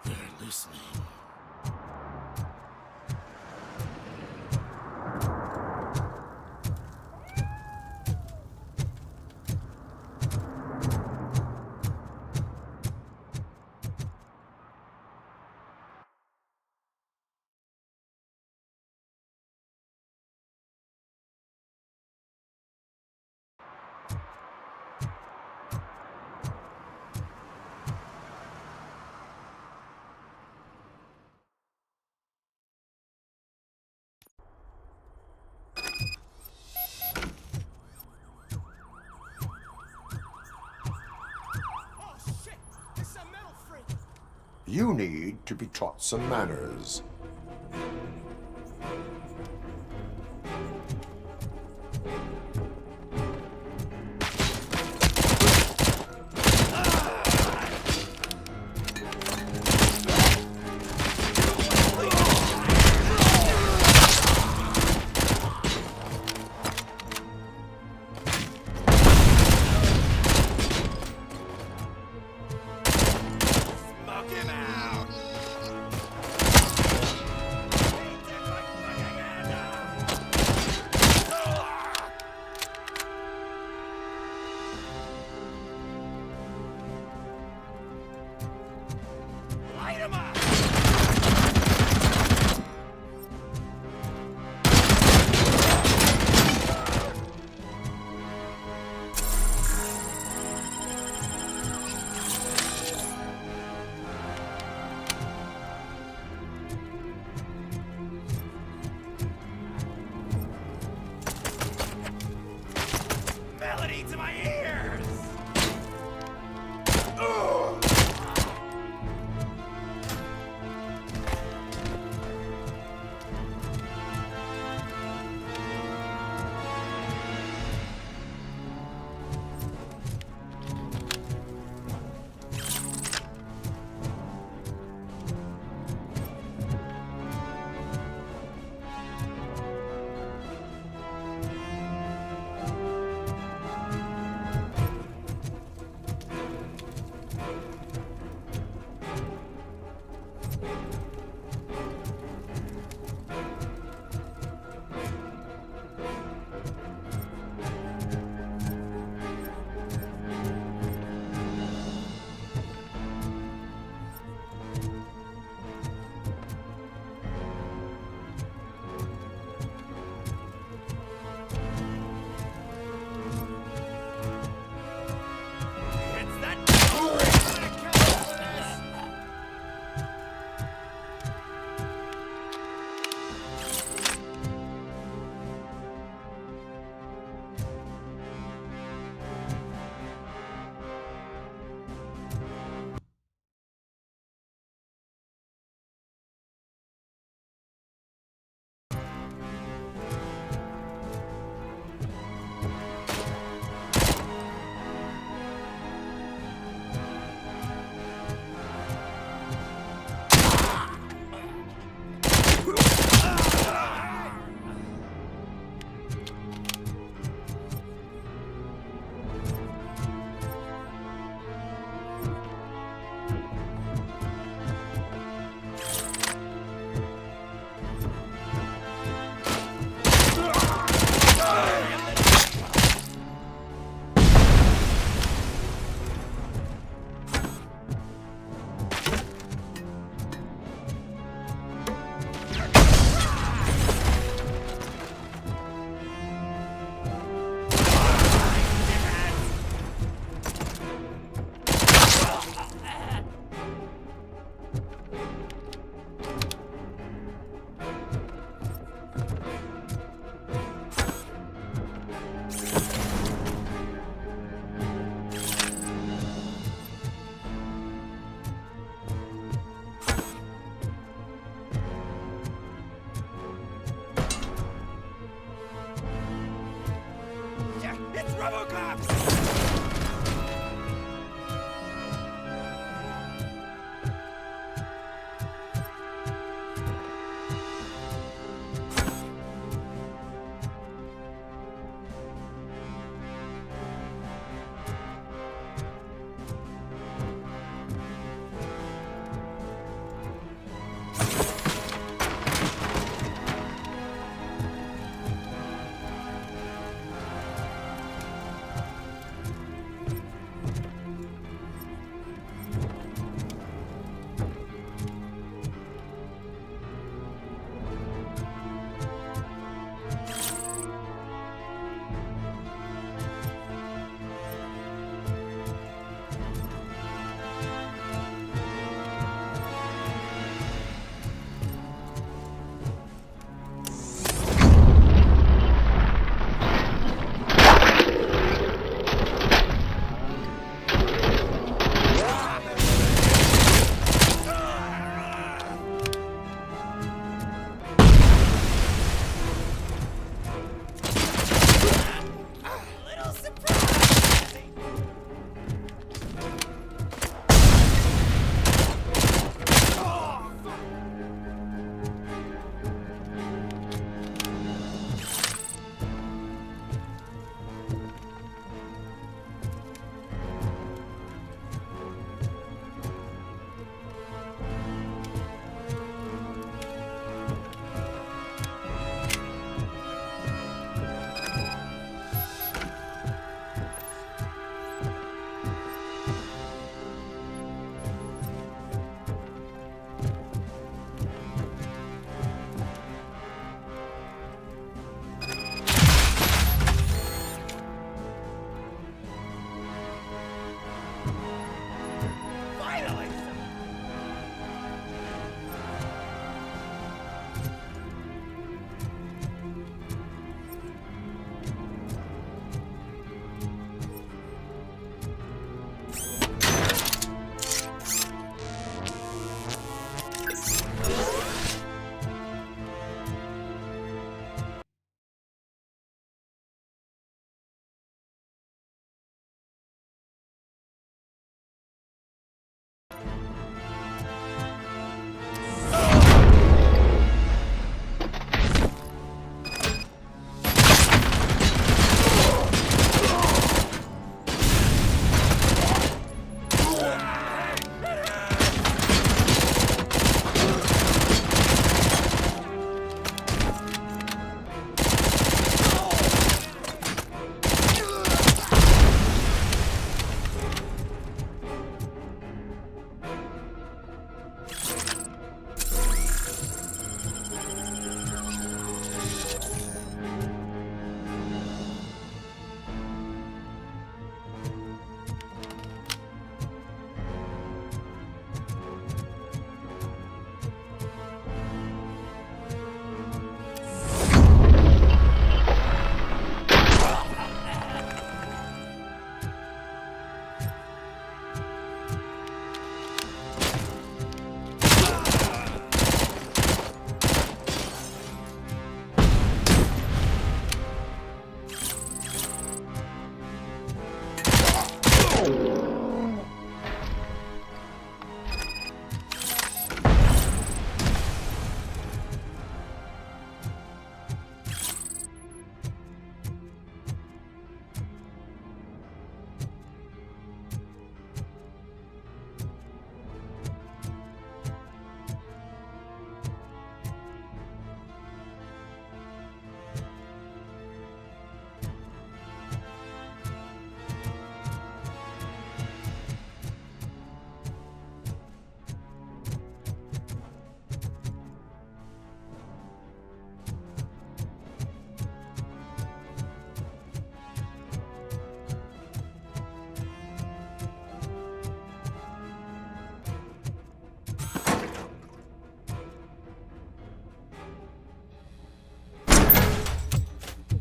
They're listening. You need to be taught some manners.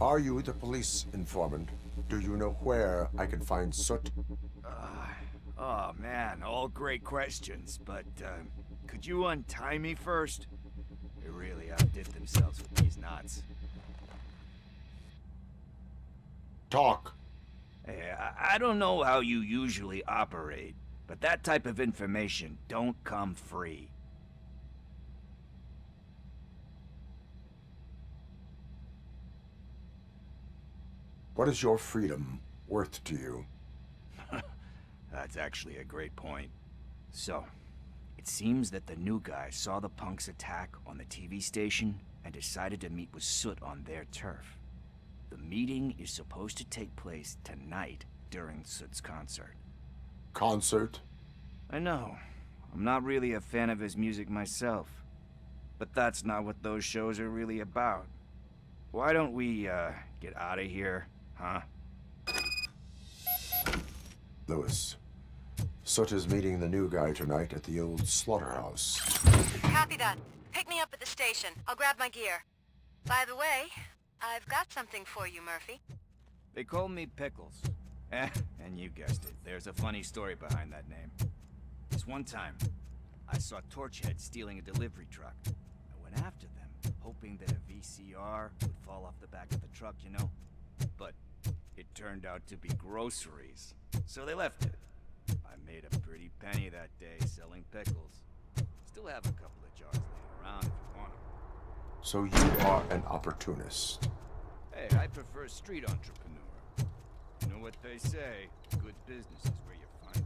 Are you the police informant? Do you know where I can find Soot? Oh man, all great questions, but could you untie me first? They really outdid themselves with these knots. Talk. Hey, I don't know how you usually operate, but that type of information don't come free. What is your freedom worth to you? That's actually a great point. So, it seems that the new guy saw the punks attack on the TV station and decided to meet with Soot on their turf. The meeting is supposed to take place tonight during Soot's concert. Concert? I know. I'm not really a fan of his music myself. But that's not what those shows are really about. Why don't we, get out of here, huh? Lewis, Soot is meeting the new guy tonight at the old slaughterhouse. Copy that. Pick me up at the station. I'll grab my gear. By the way, I've got something for you, Murphy. They call me Pickles. And you guessed it. There's a funny story behind that name. This one time, I saw Torchhead stealing a delivery truck. I went after them, hoping that a VCR would fall off the back of the truck, you know? But it turned out to be groceries. So they left it. I made a pretty penny that day selling pickles. Still have a couple of jars laying around if you want them. So you are an opportunist. Hey, I prefer street entrepreneur. You know what they say, good business is where you find it.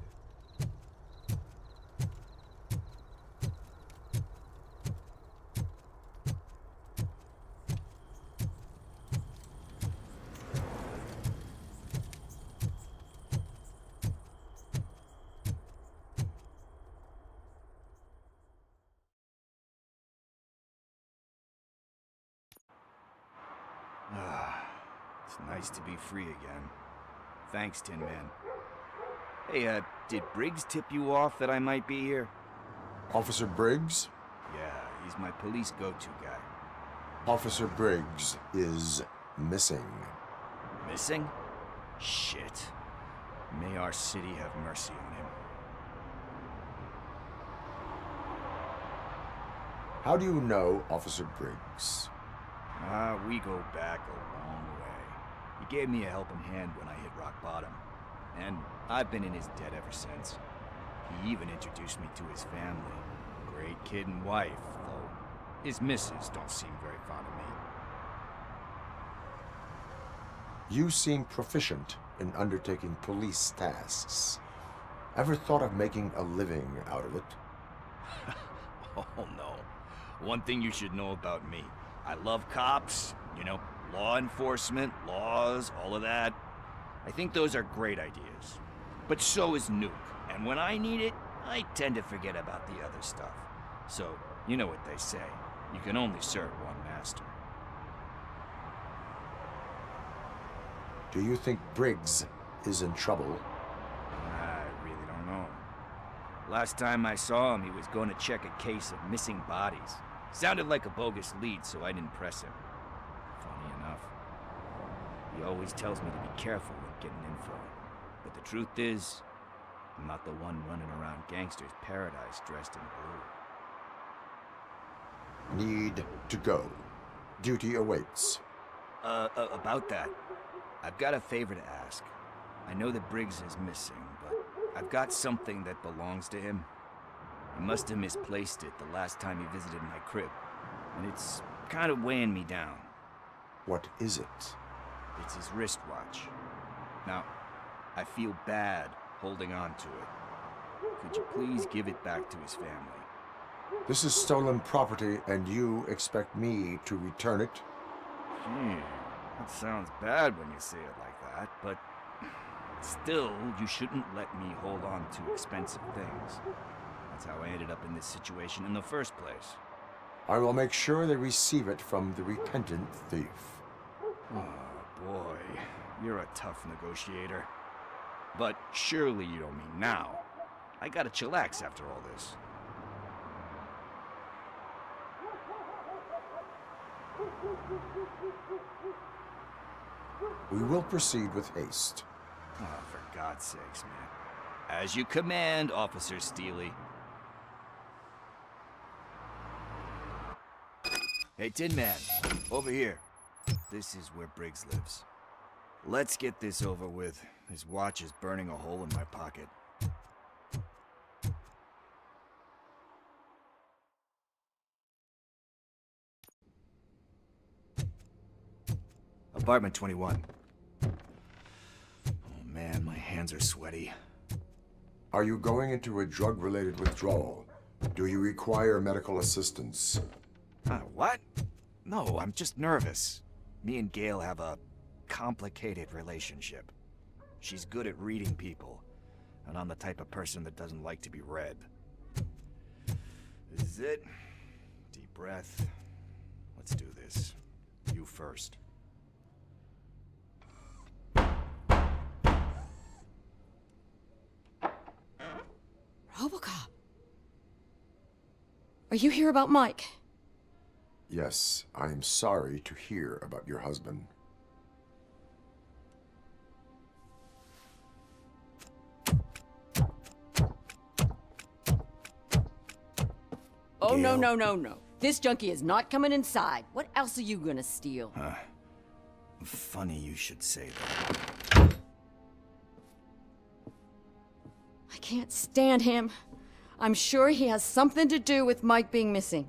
It's nice to be free again. Thanks, Tin Man. Hey, did Briggs tip you off that I might be here? Officer Briggs? Yeah, he's my police go-to guy. Officer Briggs is missing. Missing? Shit. May our city have mercy on him. How do you know Officer Briggs? We go back a long way. He gave me a helping hand when I hit rock bottom. And I've been in his debt ever since. He even introduced me to his family. Great kid and wife, though his missus don't seem very fond of me. You seem proficient in undertaking police tasks. Ever thought of making a living out of it? Oh no. One thing you should know about me. I love cops, you know, law enforcement, laws, all of that. I think those are great ideas. But so is Nuke. And when I need it, I tend to forget about the other stuff. So, you know what they say. You can only serve one master. Do you think Briggs is in trouble? I really don't know. Last time I saw him, he was going to check a case of missing bodies. Sounded like a bogus lead, so I didn't press him. Funny enough. He always tells me to be careful when getting info. But the truth is, I'm not the one running around gangster's paradise dressed in blue. Need to go. Duty awaits. About that. I've got a favor to ask. I know that Briggs is missing, I've got something that belongs to him. He must have misplaced it the last time he visited my crib, and it's kind of weighing me down. What is it? It's his wristwatch. Now, I feel bad holding on to it. Could you please give it back to his family? This is stolen property, and you expect me to return it? That sounds bad when you say it like that, but still, you shouldn't let me hold on to expensive things. That's how I ended up in this situation in the first place. I will make sure they receive it from the repentant thief. Oh, boy. You're a tough negotiator. But surely you don't mean now. I gotta chillax after all this. We will proceed with haste. Oh, for God's sakes, man. As you command, Officer Steely. Hey, Tin Man, over here. This is where Briggs lives. Let's get this over with. His watch is burning a hole in my pocket. Apartment 21. Oh man, my hands are sweaty. Are you going into a drug-related withdrawal? Do you require medical assistance? What? No, I'm just nervous. Me and Gail have a complicated relationship. She's good at reading people, and I'm the type of person that doesn't like to be read. This is it. Deep breath. Let's do this. You first. RoboCop. Are you here about Mike? Yes, I am sorry to hear about your husband. Oh, no, no, no, no. This junkie is not coming inside. What else are you gonna steal? Funny you should say that. I can't stand him. I'm sure he has something to do with Mike being missing.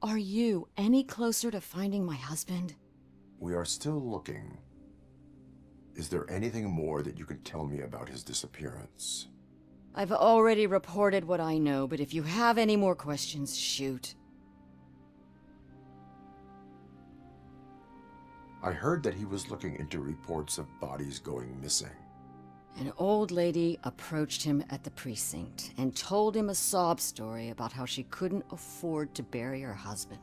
Are you any closer to finding my husband? We are still looking. Is there anything more that you can tell me about his disappearance? I've already reported what I know, but if you have any more questions, shoot. I heard that he was looking into reports of bodies going missing. An old lady approached him at the precinct and told him a sob story about how she couldn't afford to bury her husband.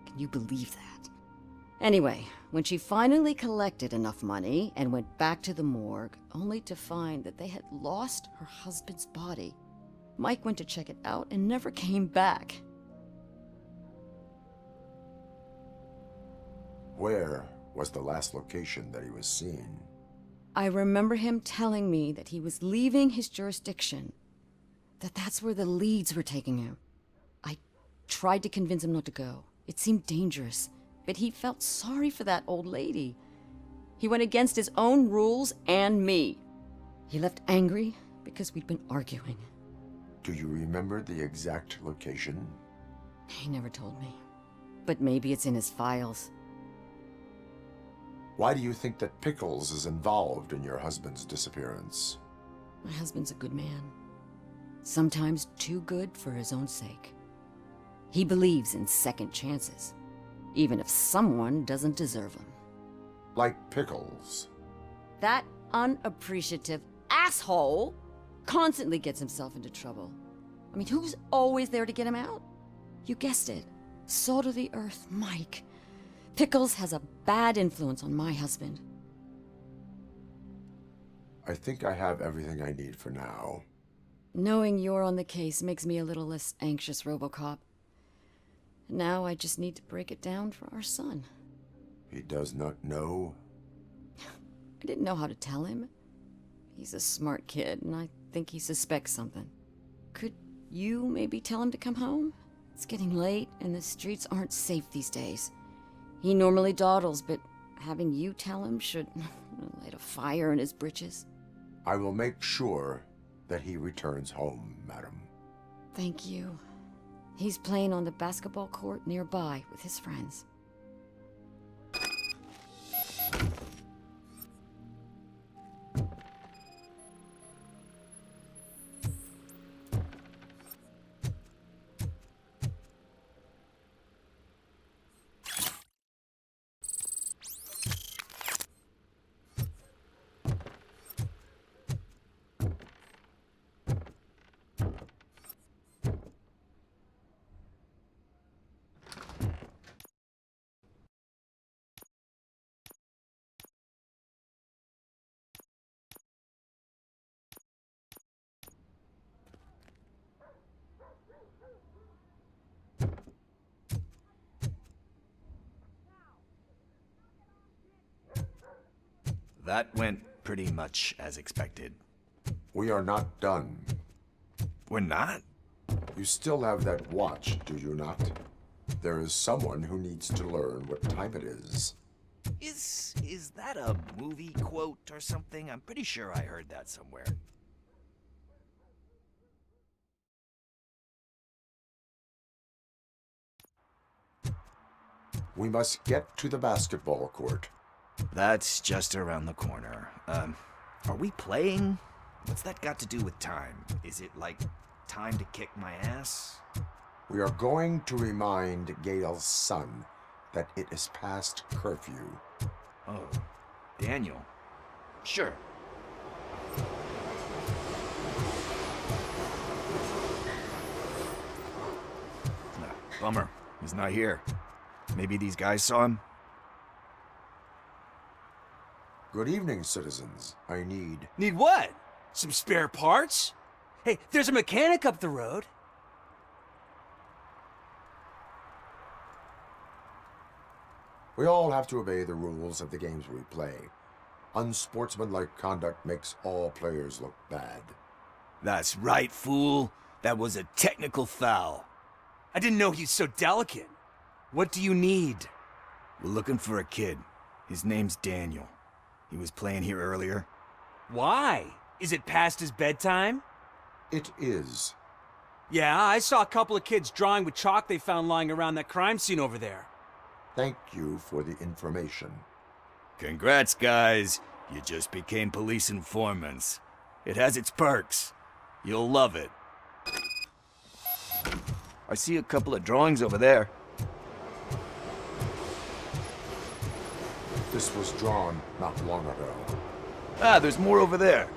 Can you believe that? Anyway, when she finally collected enough money and went back to the morgue, only to find that they had lost her husband's body, Mike went to check it out and never came back. Where was the last location that he was seen? I remember him telling me that he was leaving his jurisdiction, that's where the leads were taking him. I tried to convince him not to go. It seemed dangerous, but he felt sorry for that old lady. He went against his own rules and me. He left angry because we'd been arguing. Do you remember the exact location? He never told me, but maybe it's in his files. Why do you think that Pickles is involved in your husband's disappearance? My husband's a good man. Sometimes too good for his own sake. He believes in second chances, even if someone doesn't deserve them. Like Pickles? That unappreciative asshole constantly gets himself into trouble. I mean, who's always there to get him out? You guessed it. Salt of the earth, Mike. Pickles has a bad influence on my husband. I think I have everything I need for now. Knowing you're on the case makes me a little less anxious, RoboCop. Now I just need to break it down for our son. He does not know? I didn't know how to tell him. He's a smart kid, and I think he suspects something. Could you maybe tell him to come home? It's getting late, and the streets aren't safe these days. He normally dawdles, but having you tell him should Light a fire in his britches. I will make sure that he returns home, madam. Thank you. He's playing on the basketball court nearby with his friends. That went pretty much as expected. We are not done. We're not? You still have that watch, do you not? There is someone who needs to learn what time it is. Is that a movie quote or something? I'm pretty sure I heard that somewhere. We must get to the basketball court. That's just around the corner. Are we playing? What's that got to do with time? Is it like time to kick my ass? We are going to remind Gail's son that it is past curfew. Oh, Daniel. Sure. Bummer. He's not here. Maybe these guys saw him? Good evening, citizens. I need... Need what? Some spare parts? Hey, there's a mechanic up the road. We all have to obey the rules of the games we play. Unsportsmanlike conduct makes all players look bad. That's right, fool. That was a technical foul. I didn't know he's so delicate. What do you need? We're looking for a kid. His name's Daniel. He was playing here earlier. Why? Is it past his bedtime? It is. Yeah, I saw a couple of kids drawing with chalk they found lying around that crime scene over there. Thank you for the information. Congrats, guys. You just became police informants. It has its perks. You'll love it. I see a couple of drawings over there. This was drawn not long ago. Ah, there's more over there.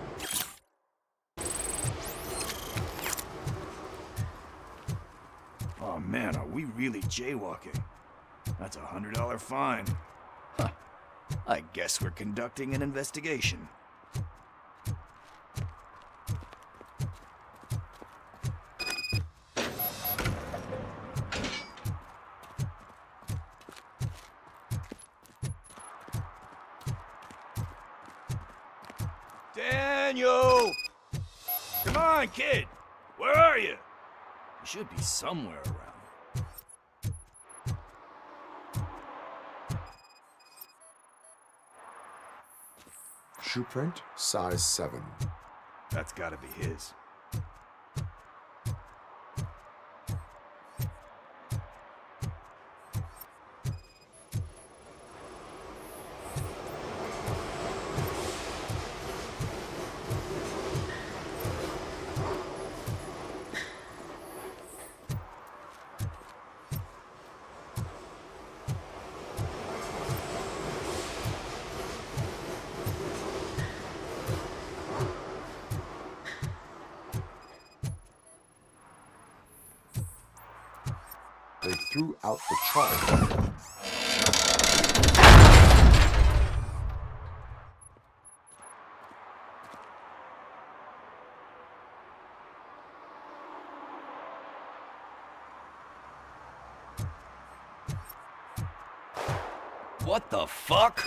Oh man, are we really jaywalking? That's a $100 fine. Huh. I guess we're conducting an investigation. Daniel! Come on, kid! Where are you? You should be somewhere around. Shoe print, size 7. That's gotta be his. They threw out the chalk. What the fuck?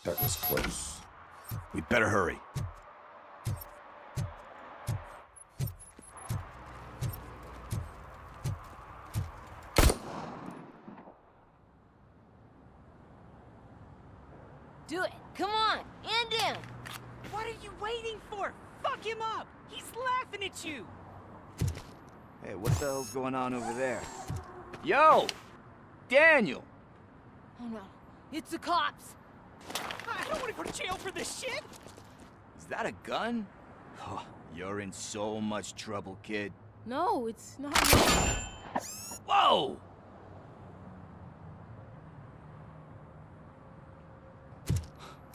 That was close. We better hurry. Do it. Come on. waiting for? Fuck him up! He's laughing at you! Hey, what the hell's going on over there? Yo! Daniel! Oh no, it's the cops. I don't want to go to jail for this shit! Is that a gun? Oh, you're in so much trouble, kid. No, it's not. Whoa!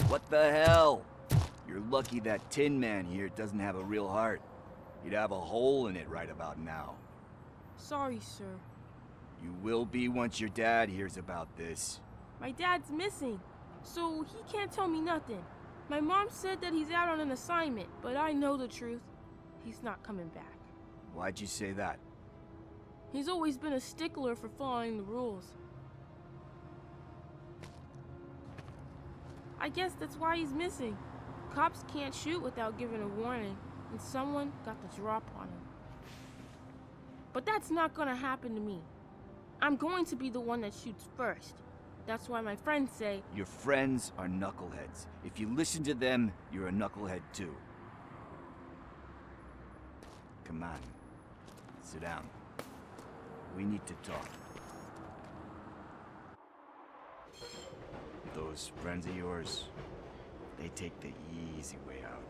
What the hell? You're lucky that Tin Man here doesn't have a real heart. He'd have a hole in it right about now. Sorry, sir. You will be once your dad hears about this. My dad's missing, so he can't tell me nothing. My mom said that he's out on an assignment, but I know the truth. He's not coming back. Why'd you say that? He's always been a stickler for following the rules. I guess that's why he's missing. Cops can't shoot without giving a warning, and someone got the drop on him. But that's not gonna happen to me. I'm going to be the one that shoots first. That's why my friends say... Your friends are knuckleheads. If you listen to them, you're a knucklehead too. Come on. Sit down. We need to talk. Those friends of yours, they take the easy way out.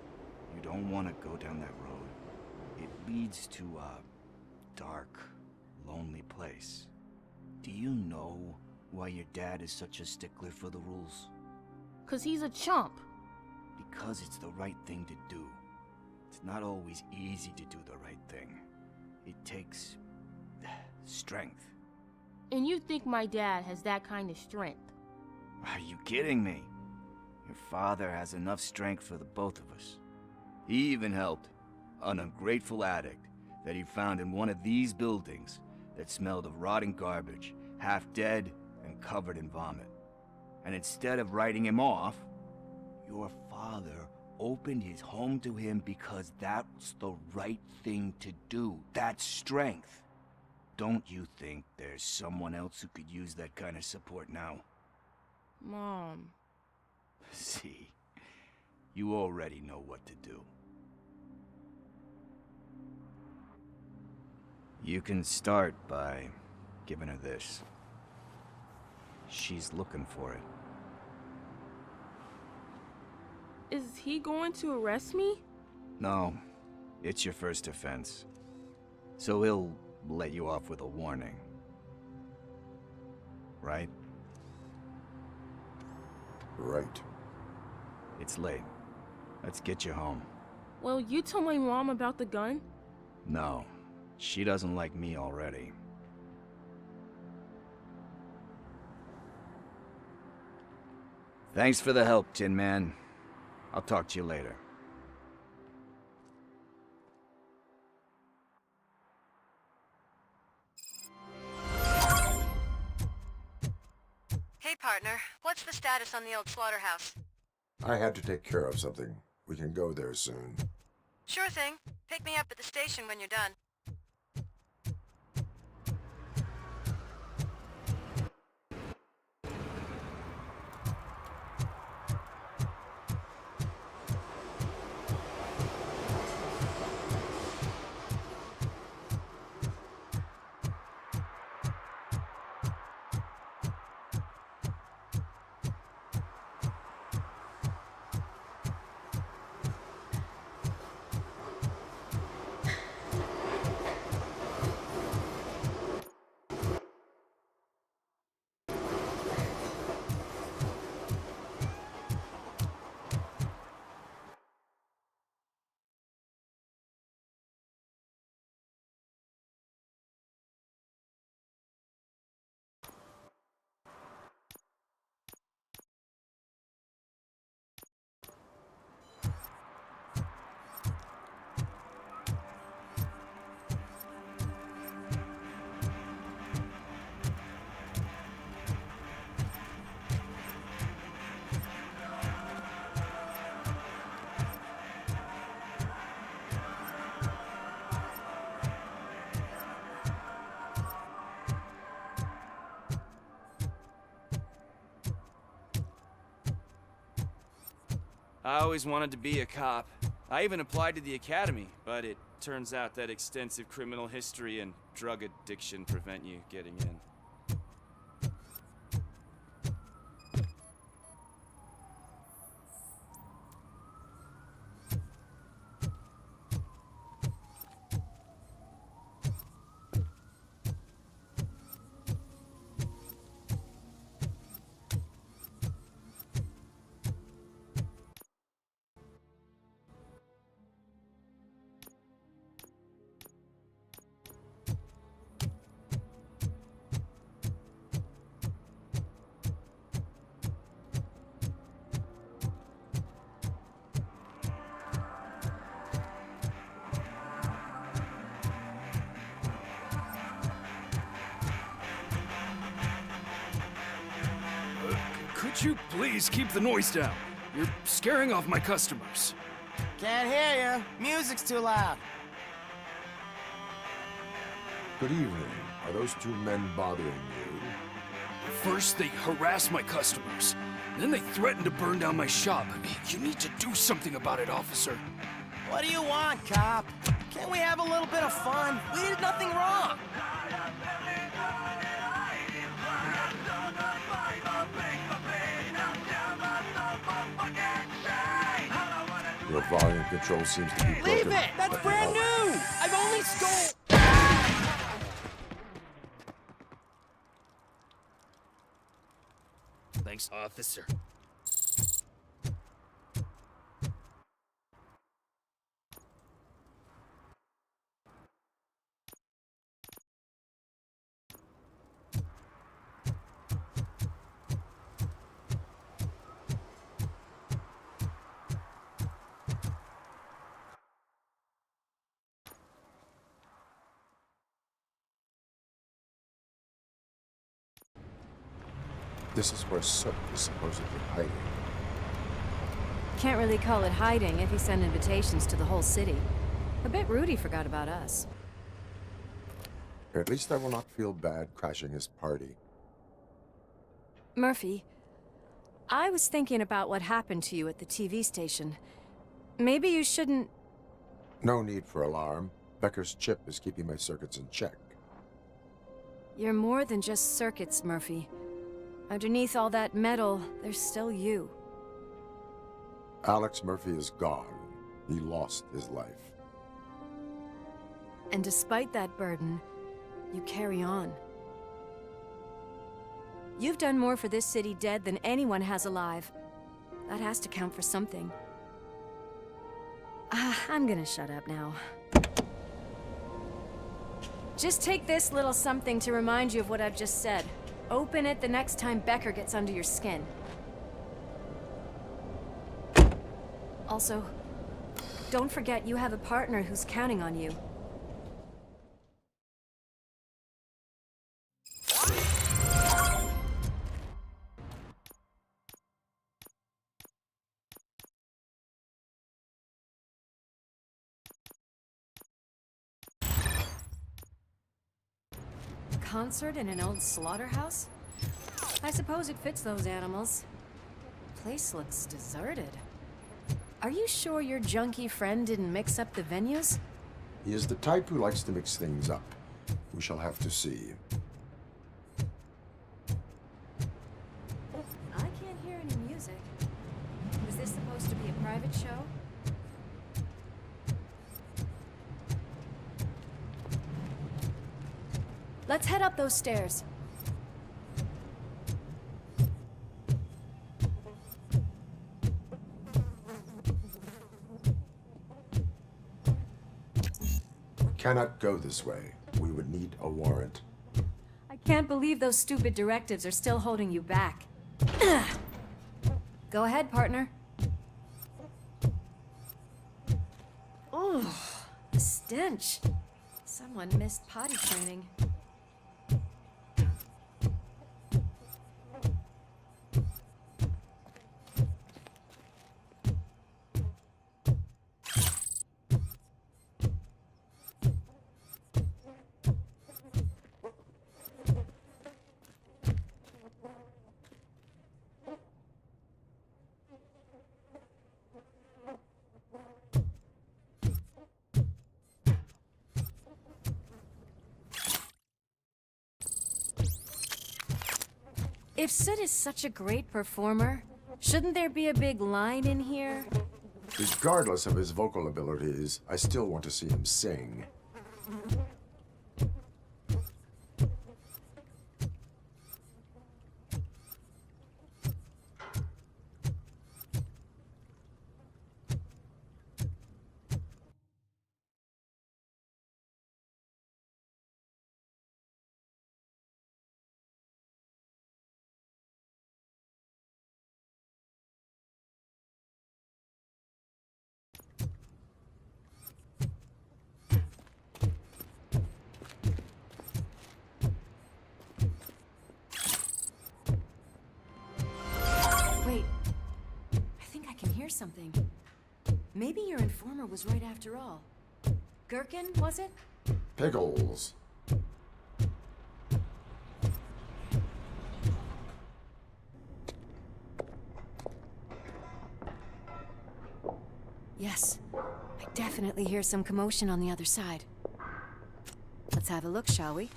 You don't want to go down that road. It leads to a dark, lonely place. Do you know why your dad is such a stickler for the rules? 'Cause he's a chump. Because it's the right thing to do. It's not always easy to do the right thing. It takes strength. And you think my dad has that kind of strength? Are you kidding me? Your father has enough strength for the both of us. He even helped an ungrateful addict that he found in one of these buildings that smelled of rotting garbage, half dead and covered in vomit. And instead of writing him off, your father opened his home to him because that's the right thing to do. That's strength. Don't you think there's someone else who could use that kind of support now? Mom. See, you already know what to do. You can start by giving her this. She's looking for it. Is he going to arrest me? No, it's your first offense. So he'll let you off with a warning. Right? Right. It's late. Let's get you home. Well, you told my mom about the gun? No, she doesn't like me already. Thanks for the help, Tin Man. I'll talk to you later. Hey, partner. What's the status on the old slaughterhouse? I had to take care of something. We can go there soon. Sure thing. Pick me up at the station when you're done. I always wanted to be a cop. I even applied to the academy, but it turns out that extensive criminal history and drug addiction prevent you getting in. Could you please keep the noise down? You're scaring off my customers. Can't hear you. Music's too loud. Good evening. Are those two men bothering you? First, they harass my customers. Then they threaten to burn down my shop. You need to do something about it, officer. What do you want, cop? Can't we have a little bit of fun? We did nothing wrong. Your volume control seems to be broken. Leave it! That's brand new! I've only stole... Thanks, officer. This is where Soot is supposedly hiding. Can't really call it hiding if you send invitations to the whole city. A bit rude he forgot about us. At least I will not feel bad crashing his party. Murphy, I was thinking about what happened to you at the TV station. Maybe you shouldn't... No need for alarm. Becker's chip is keeping my circuits in check. You're more than just circuits, Murphy. Underneath all that metal, there's still you. Alex Murphy is gone. He lost his life. And despite that burden, you carry on. You've done more for this city dead than anyone has alive. That has to count for something. I'm gonna shut up now. Just take this little something to remind you of what I've just said. Open it the next time Becker gets under your skin. Also, don't forget you have a partner who's counting on you. Concert in an old slaughterhouse? I suppose it fits those animals. Place looks deserted. Are you sure your junkie friend didn't mix up the venues? He is the type who likes to mix things up. We shall have to see. I can't hear any music. Was this supposed to be a private show? Let's head up those stairs. Cannot go this way. We would need a warrant. I can't believe those stupid directives are still holding you back. Go ahead, partner. Ooh, the stench. Someone missed potty training. If Soot is such a great performer, shouldn't there be a big line in here? Regardless of his vocal abilities, I still want to see him sing. Wait, I think I can hear something. Maybe your informer was right after all. Gherkin, was it? Pickles. Yes, I definitely hear some commotion on the other side. Let's have a look, shall we?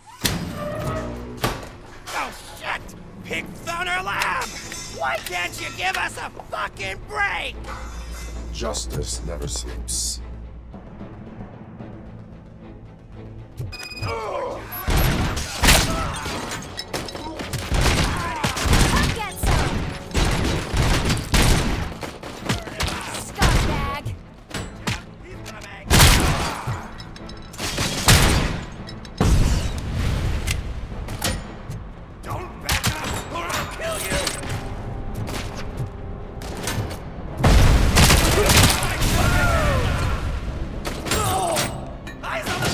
Oh, shit! Pig Thunder Lab! Why can't you give us a fucking break? Justice never sleeps. Get some! Scumbag! Don't back up or I'll kill you! Eyes on the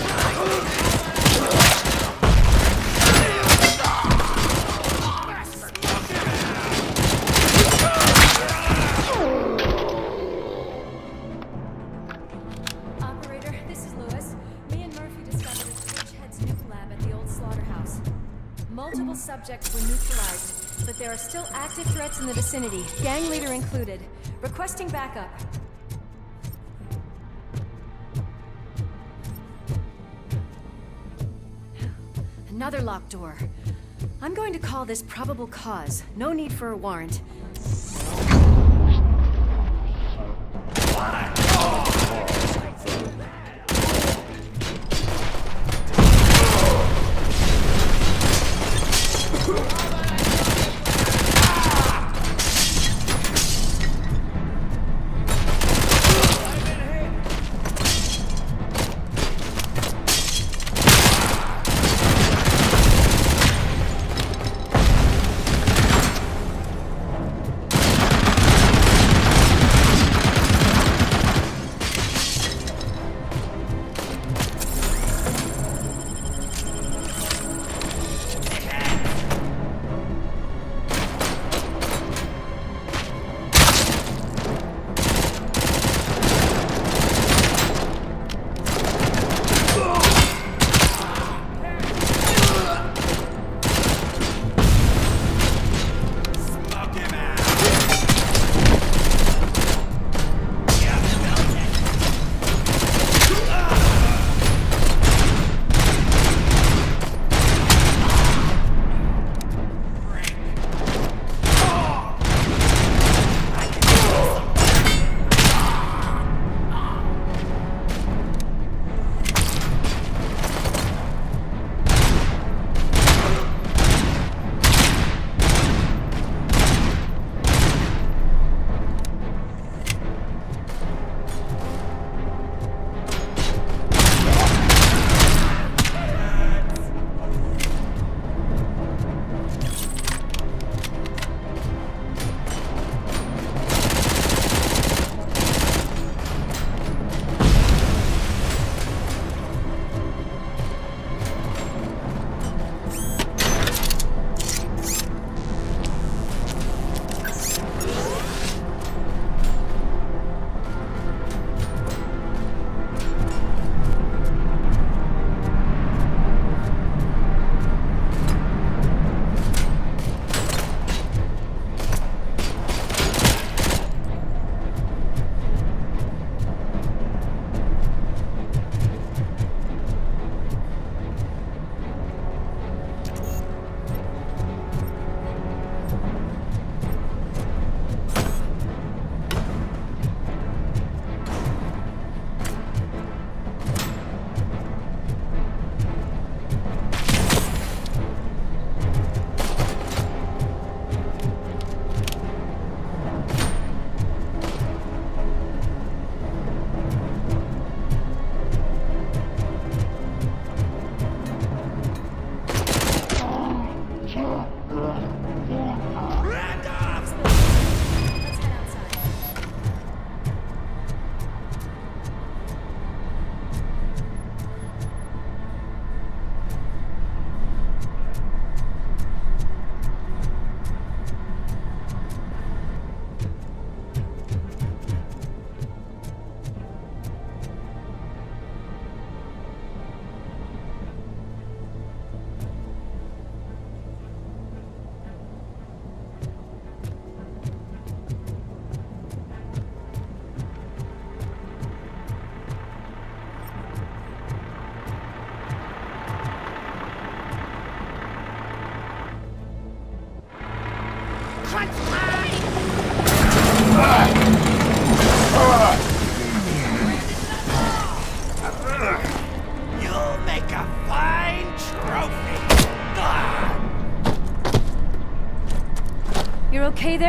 Operator, this is Lewis. Me and Murphy discovered a Switchhead's nuke lab at the old slaughterhouse. Multiple subjects were neutralized, but there are still active threats in the vicinity, gang leader included. Requesting backup. Another locked door. I'm going to call this probable cause. No need for a warrant.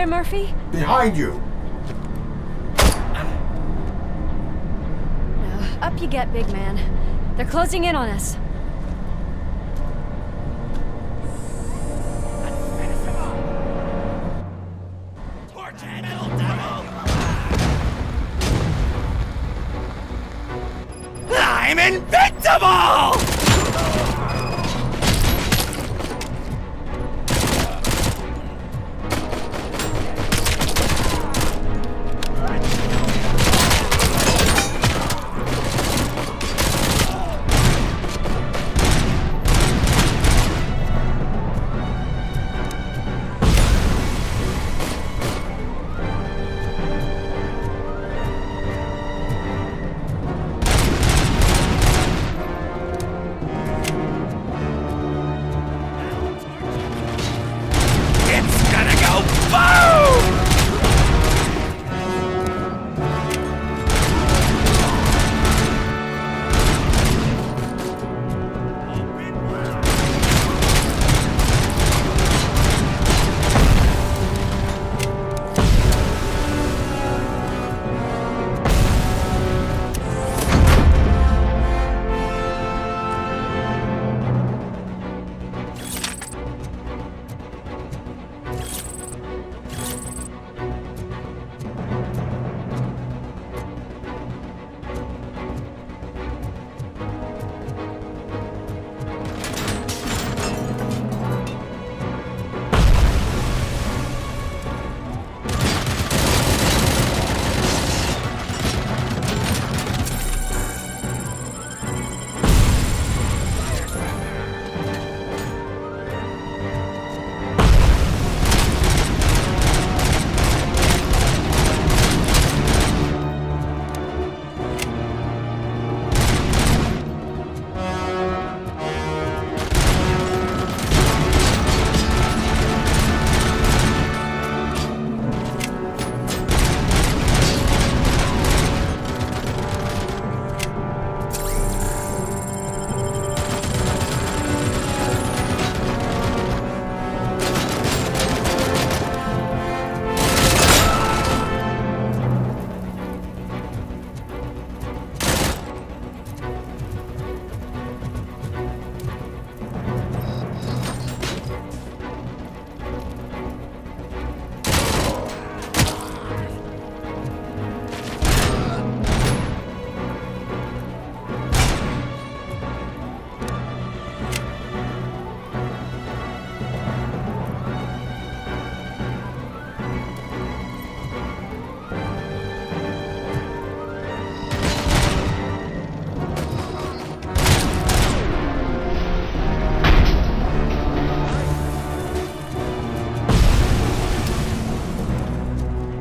there, Murphy? Behind you! Up you get, big man. They're closing in on us. I'm invincible!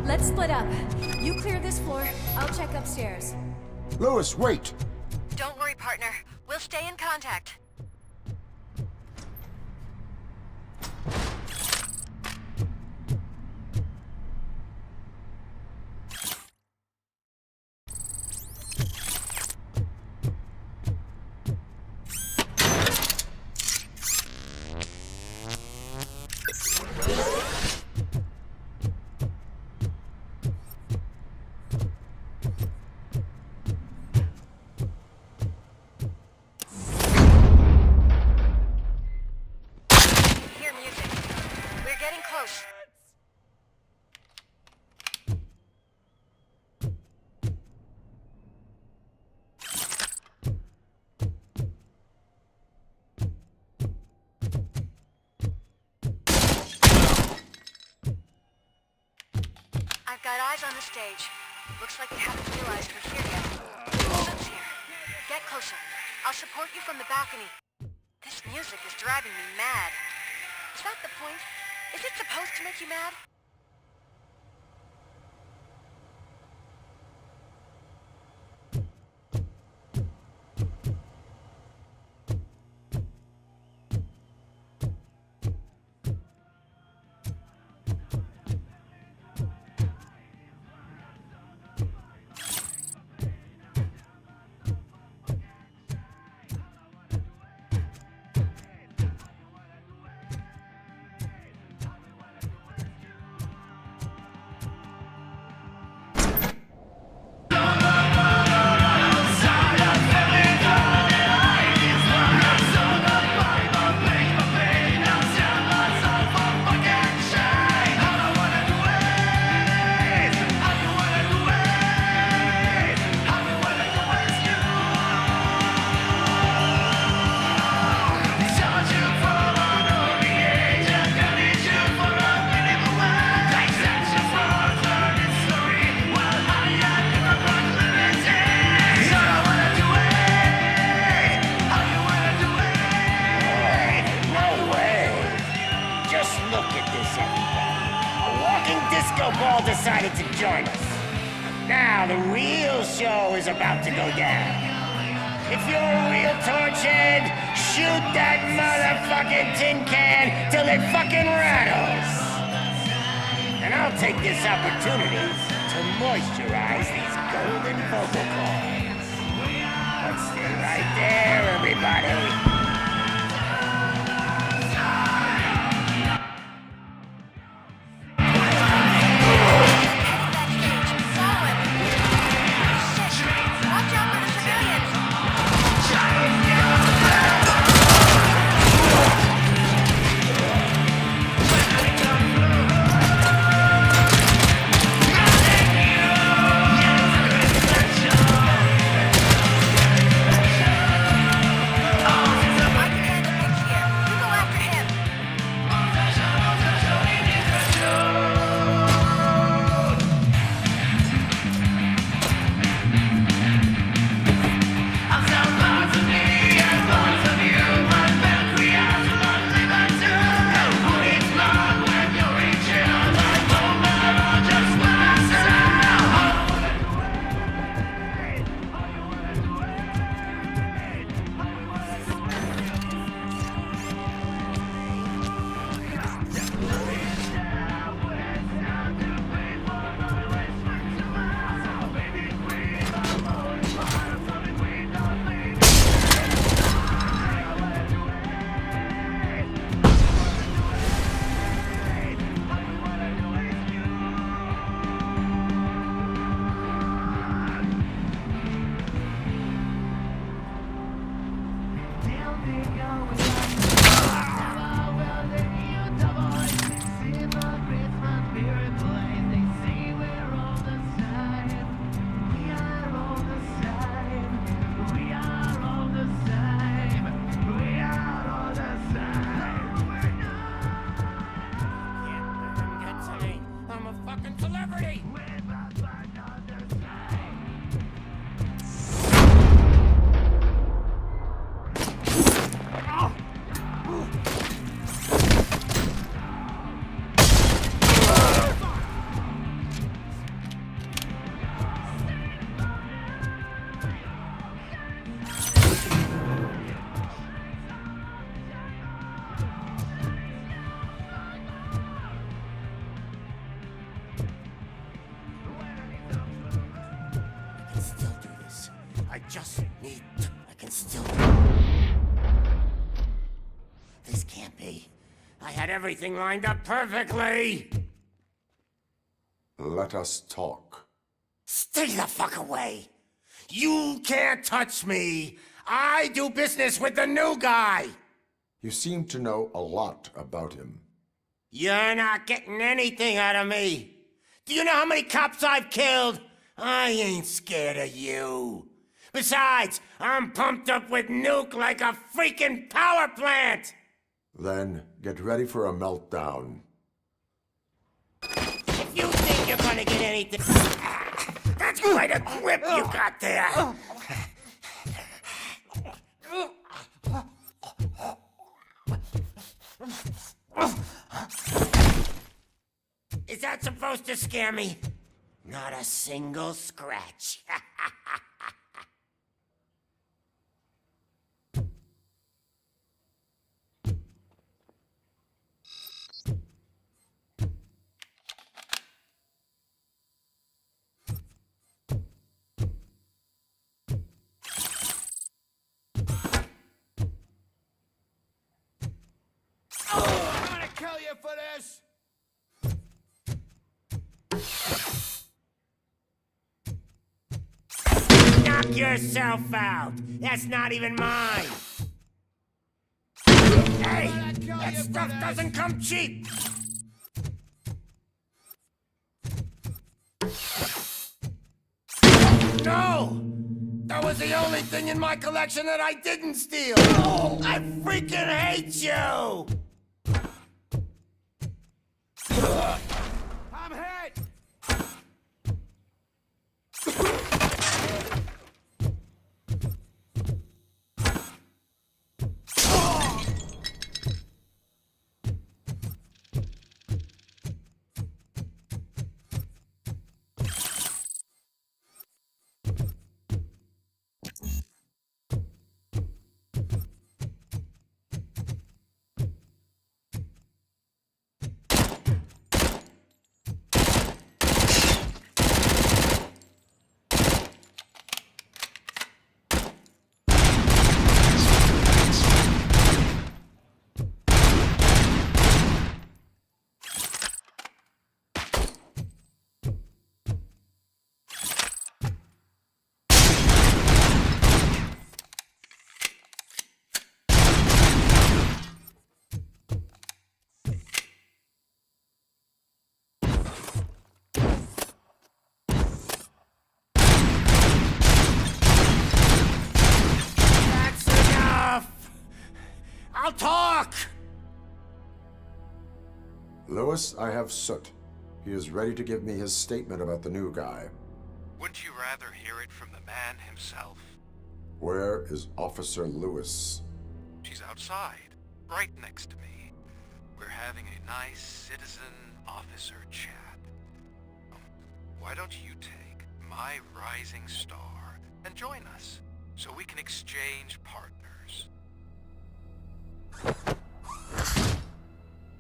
Let's split up. You clear this floor, I'll check upstairs. Lewis, wait! Don't worry, partner. We'll stay in contact. I've got eyes on the stage. Looks like they haven't realized we're here yet. Soup's here. Get closer. I'll support you from the balcony. This music is driving me mad. Is that the point? Is it supposed to make you mad? is about to go down. If you're a real torchhead, shoot that motherfucking tin can till it fucking rattles. And I'll take this opportunity to moisturize these golden vocal cords. But stay right there, everybody. I can still... This can't be. I had everything lined up perfectly! Let us talk. Stay the fuck away! You can't touch me! I do business with the new guy! You seem to know a lot about him. You're not getting anything out of me! Do you know how many cops I've killed? I ain't scared of you. Besides, I'm pumped up with nuke like a freaking power plant! Then get ready for a meltdown. If you think you're gonna get anything... That's quite a grip you got there! Is that supposed to scare me? Not a single scratch. I'm gonna kill you for this! Knock yourself out! That's not even mine! Hey! That stuff doesn't come cheap! No! That was the only thing in my collection that I didn't steal! I freaking hate you! I'm hit! I'll talk! Lewis, I have Soot. He is ready to give me his statement about the new guy. Wouldn't you rather hear it from the man himself? Where is Officer Lewis? She's outside, right next to me. We're having a nice citizen-officer chat. Why don't you take my rising star and join us, so we can exchange partners?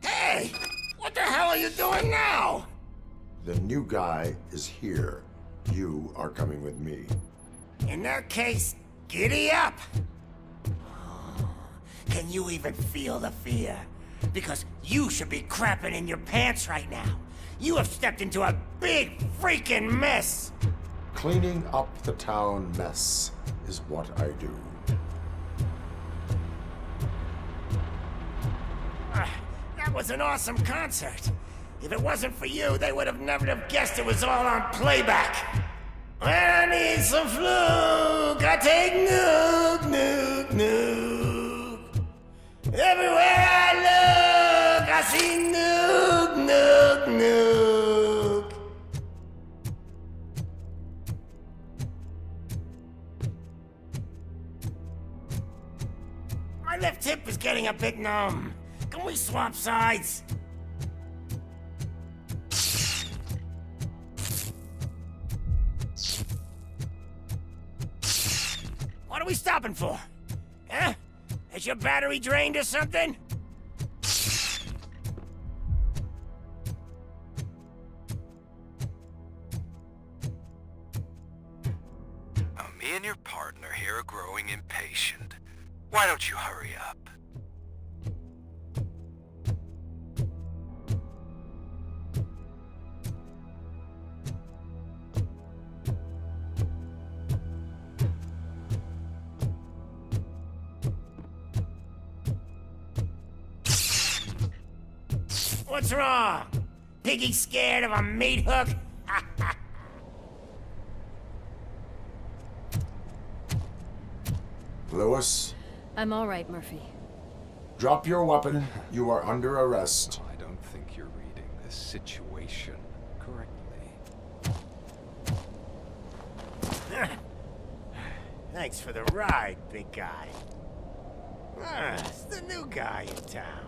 Hey! What the hell are you doing now? The new guy is here. You are coming with me. In that case, giddy up! Can you even feel the fear? Because you should be crapping in your pants right now. You have stepped into a big freaking mess! Cleaning up the town mess is what I do. That was an awesome concert. If it wasn't for you, they would have never have guessed it was all on playback. When I need some fluke, I take nuke, nuke, nuke. Everywhere I look, I see nuke, nuke, nuke. My left hip is getting a bit numb. Can we swap sides? What are we stopping for? Huh? Is your battery drained or something? Now, me and your partner here are growing impatient. Why don't you hurry up? What's wrong? Piggy scared of a meat hook? Lewis, I'm all right, Murphy. drop your weapon. You are under arrest. I don't think you're reading this situation correctly. Thanks for the ride, big guy. It's the new guy in town.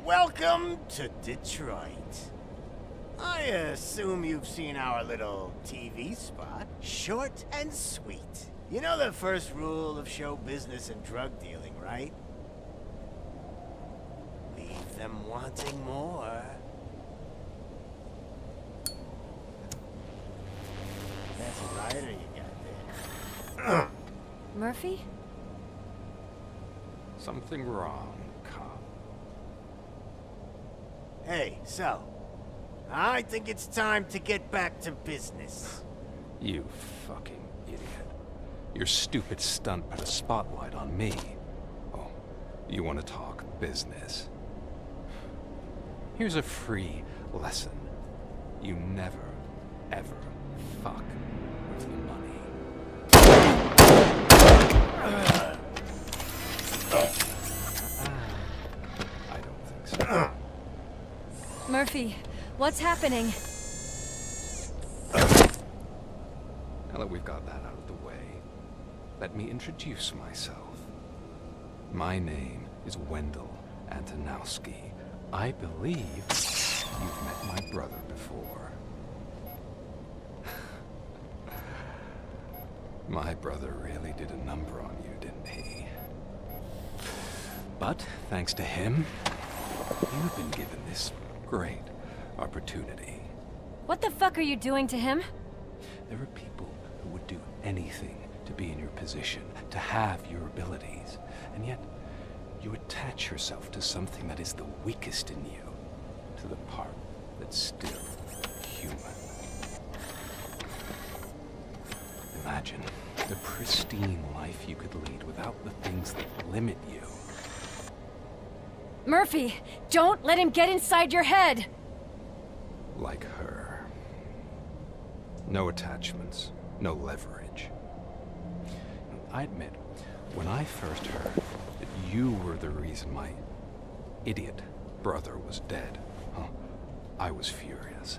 Welcome to Detroit. I assume you've seen our little TV spot. Short and sweet. You know the first rule of show business and drug dealing, right? Leave them wanting more. That's a rider you got there. Murphy? Something wrong, cop. Hey, so, I think it's time to get back to business. You fucking idiot. Your stupid stunt put a spotlight on me. Oh, you want to talk business? Here's a free lesson. You never, ever fuck with the money. I don't think so. Murphy, what's happening? Now that we've got that out of the way, let me introduce myself. My name is Wendell Antonowski. I believe you've met my brother before. My brother really did a number on you, didn't he? But thanks to him, you've been given this great opportunity. What the fuck are you doing to him? There are people who would do anything to be in your position, to have your abilities, and yet you attach yourself to something that is the weakest in you, to the part that's still human. Imagine the pristine life you could lead without the things that limit you. Murphy, don't let him get inside your head! Like her. No attachments, no leverage. I admit, When I first heard that you were the reason my idiot brother was dead, I was furious.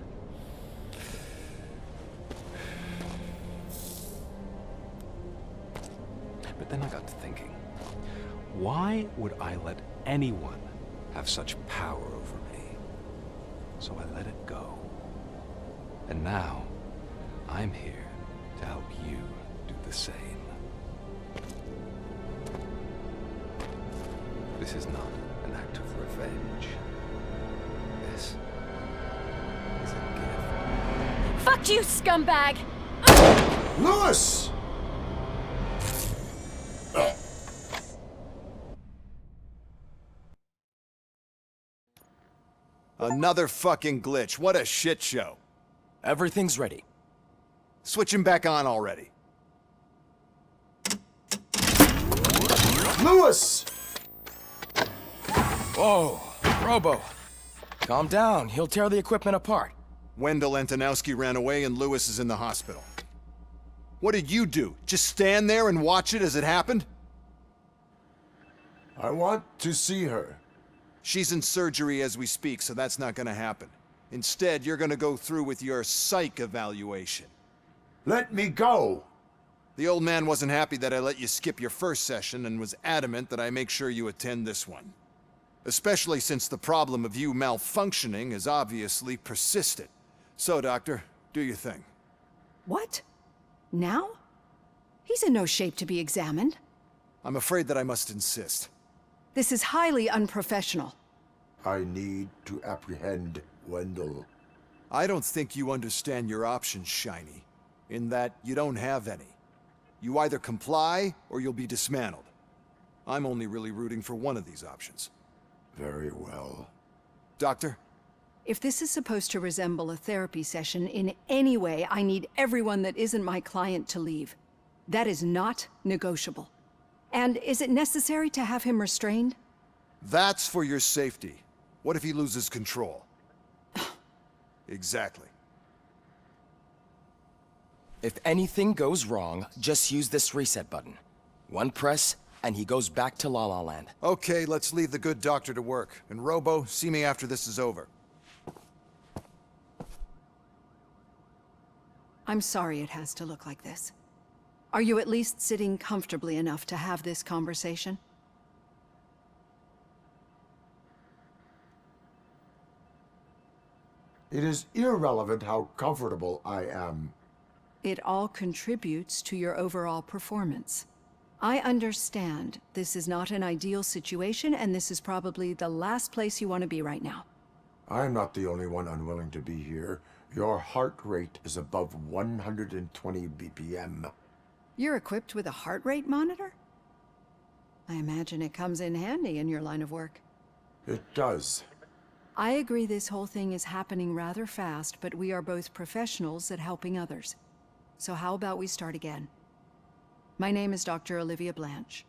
But then I got to thinking, why would I let anyone have such power over me? So I let it go. And now, I'm here to help you do the same. This is not an act of revenge. This is a gift. Fuck you, scumbag! Lewis! Another fucking glitch. What a shit show. Everything's ready. Switch him back on already. Lewis! Whoa, Robo. Calm down. He'll tear the equipment apart. Wendell Antonowski ran away and Lewis is in the hospital. What did you do? Just stand there and watch it as it happened? I want to see her. She's in surgery as we speak, so that's not gonna happen. Instead, you're gonna go through with your psych evaluation. Let me go! The old man wasn't happy that I let you skip your first session and was adamant that I make sure you attend this one. Especially since the problem of you malfunctioning is obviously persistent. So, Doctor, do your thing. What? Now? He's in no shape to be examined. I'm afraid that I must insist. This is highly unprofessional. I need to apprehend Wendell. I don't think you understand your options, Shiny. In that you don't have any. You either comply or you'll be dismantled. I'm only really rooting for one of these options. Very well. Doctor? If this is supposed to resemble a therapy session in any way, I need everyone that isn't my client to leave. That is not negotiable. And is it necessary to have him restrained? That's for your safety. What if he loses control? Exactly. If anything goes wrong, just use this reset button. One press, and he goes back to La La Land. Okay, let's leave the good doctor to work. And Robo, see me after this is over. I'm sorry it has to look like this. Are you at least sitting comfortably enough to have this conversation? It is irrelevant how comfortable I am. It all contributes to your overall performance. I understand this is not an ideal situation, and this is probably the last place you want to be right now. I'm not the only one unwilling to be here. Your heart rate is above 120 BPM. You're equipped with a heart rate monitor? I imagine it comes in handy in your line of work. It does. I agree this whole thing is happening rather fast, but we are both professionals at helping others. So how about we start again? My name is Dr. Olivia Blanche.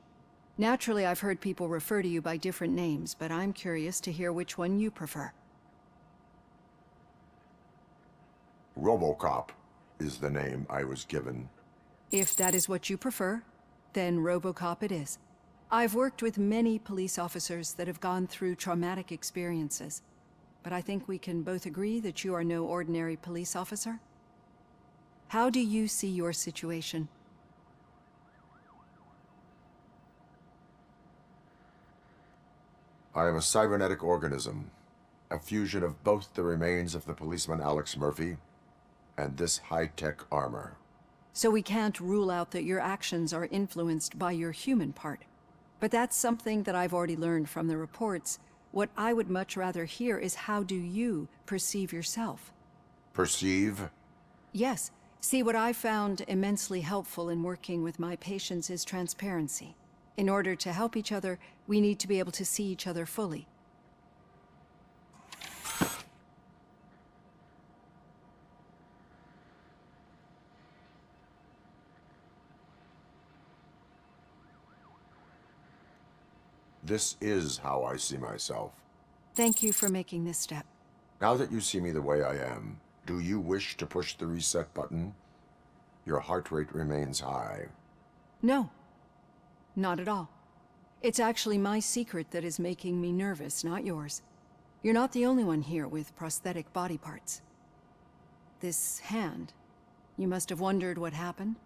Naturally, I've heard people refer to you by different names, but I'm curious to hear which one you prefer. RoboCop is the name I was given. If that is what you prefer, then RoboCop it is. I've worked with many police officers that have gone through traumatic experiences, but I think we can both agree that you are no ordinary police officer. How do you see your situation? I am a cybernetic organism, a fusion of both the remains of the policeman Alex Murphy and this high-tech armor. So we can't rule out that your actions are influenced by your human part. But that's something that I've already learned from the reports. What I would much rather hear is how do you perceive yourself? Perceive? Yes. See, what I found immensely helpful in working with my patients is transparency. In order to help each other, we need to be able to see each other fully. This is how I see myself. Thank you for making this step. Now that you see me the way I am, do you wish to push the reset button? Your heart rate remains high. No. Not at all. It's actually my secret that is making me nervous, not yours. You're not the only one here with prosthetic body parts. This hand, you must have wondered what happened.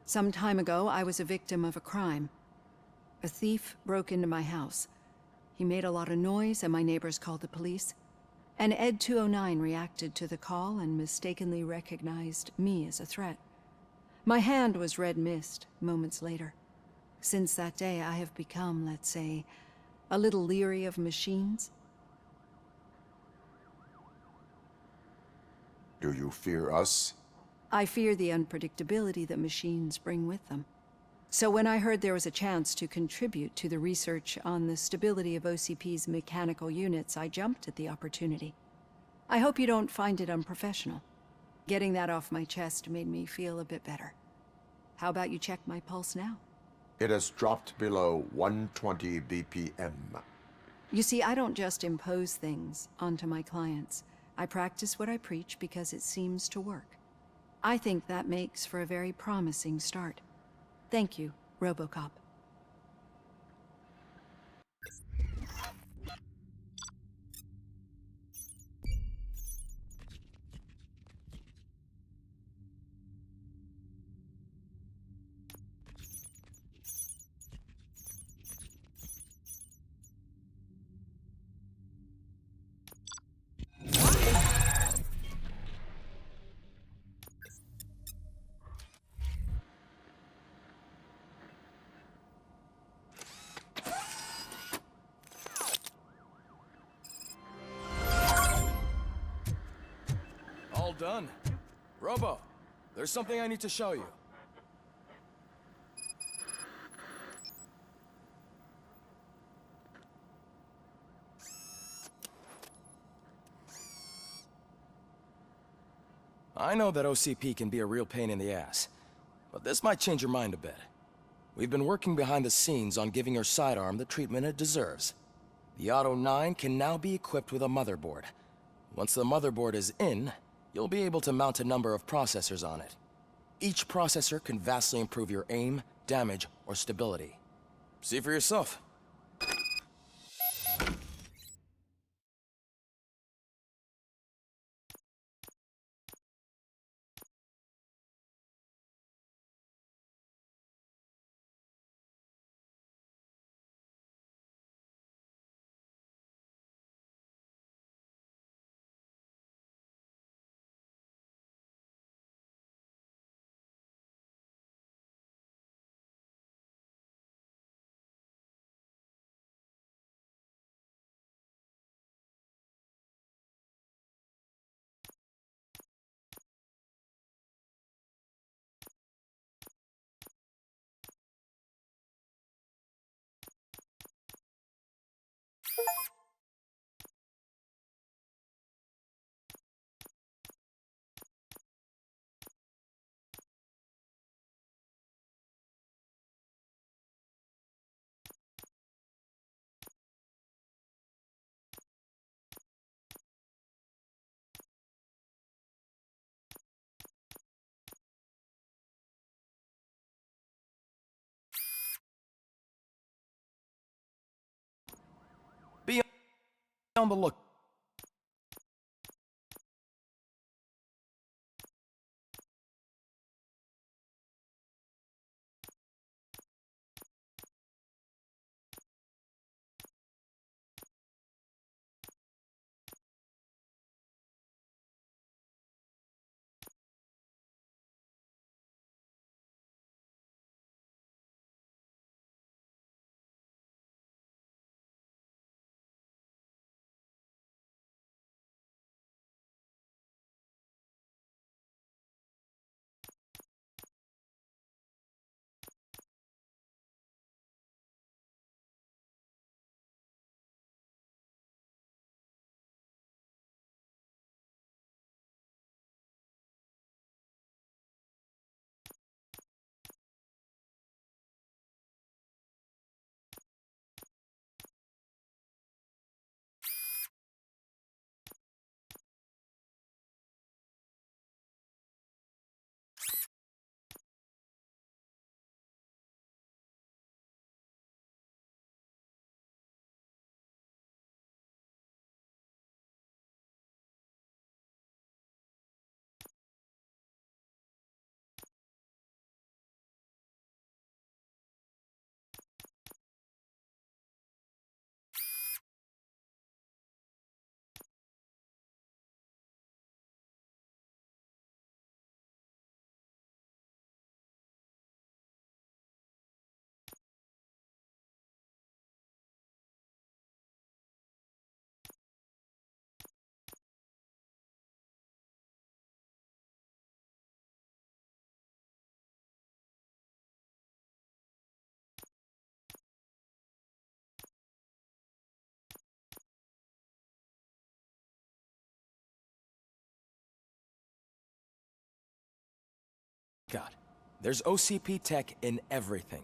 Some time ago, I was a victim of a crime. A thief broke into my house. He made a lot of noise and my neighbors called the police. And Ed 209 reacted to the call and mistakenly recognized me as a threat. My hand was red mist moments later. Since that day, I have become, let's say, a little leery of machines. Do you fear us? I fear the unpredictability that machines bring with them. So when I heard there was a chance to contribute to the research on the stability of OCP's mechanical units, I jumped at the opportunity. I hope you don't find it unprofessional. Getting that off my chest made me feel a bit better. How about you check my pulse now? It has dropped below 120 BPM. You see, I don't just impose things onto my clients. I practice what I preach because it seems to work. I think that makes for a very promising start. Thank you, RoboCop. All done. Robo, there's something I need to show you. I know that OCP can be a real pain in the ass, but this might change your mind a bit. We've been working behind the scenes on giving your sidearm the treatment it deserves. The Auto 9 can now be equipped with a motherboard. Once the motherboard is in, you'll be able to mount a number of processors on it. Each processor can vastly improve your aim, damage, or stability. See for yourself. Be on the look. God, there's OCP tech in everything.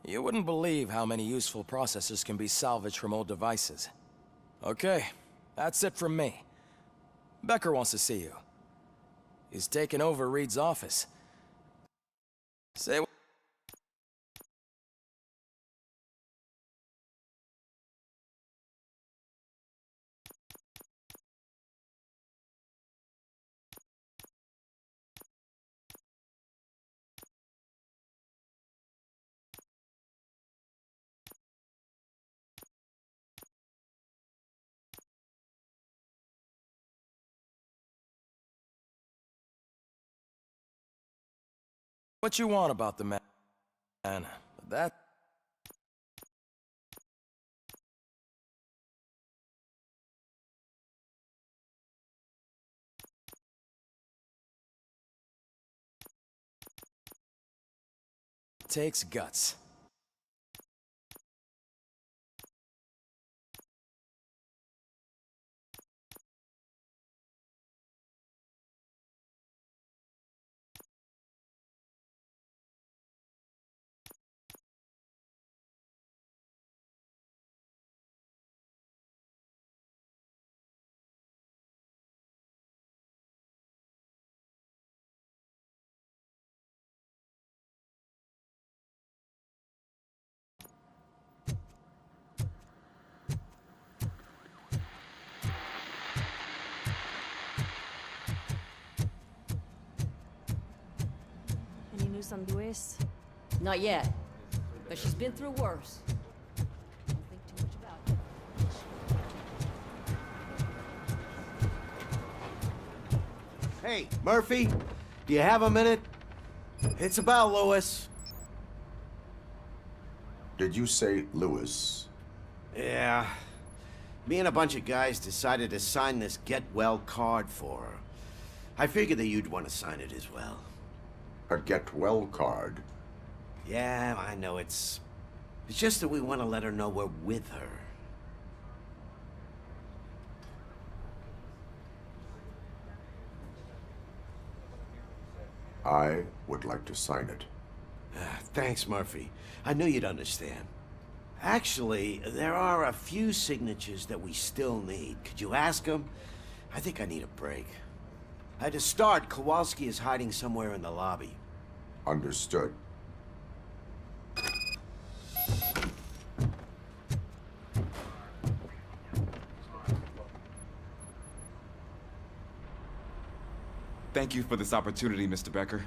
You wouldn't believe how many useful processors can be salvaged from old devices. Okay, that's it from me. Becker wants to see you. He's taken over Reed's office. Say what you want about the man. That... takes guts. Any news on Luis? Not yet, but she's been through worse. Don't think too much about it. Hey, Murphy, do you have a minute? It's about Lewis. Did you say Lewis? Yeah. Me and a bunch of guys decided to sign this get well card for her. I figured that you'd want to sign it as well. A get well card? Yeah, I know it's just that we want to let her know we're with her. I would like to sign it. Thanks, Murphy. I knew you'd understand. Actually, there are a few signatures that we still need. Could you ask them? I think I need a break. To start, Kowalski is hiding somewhere in the lobby. Understood. Thank you for this opportunity, Mr. Becker.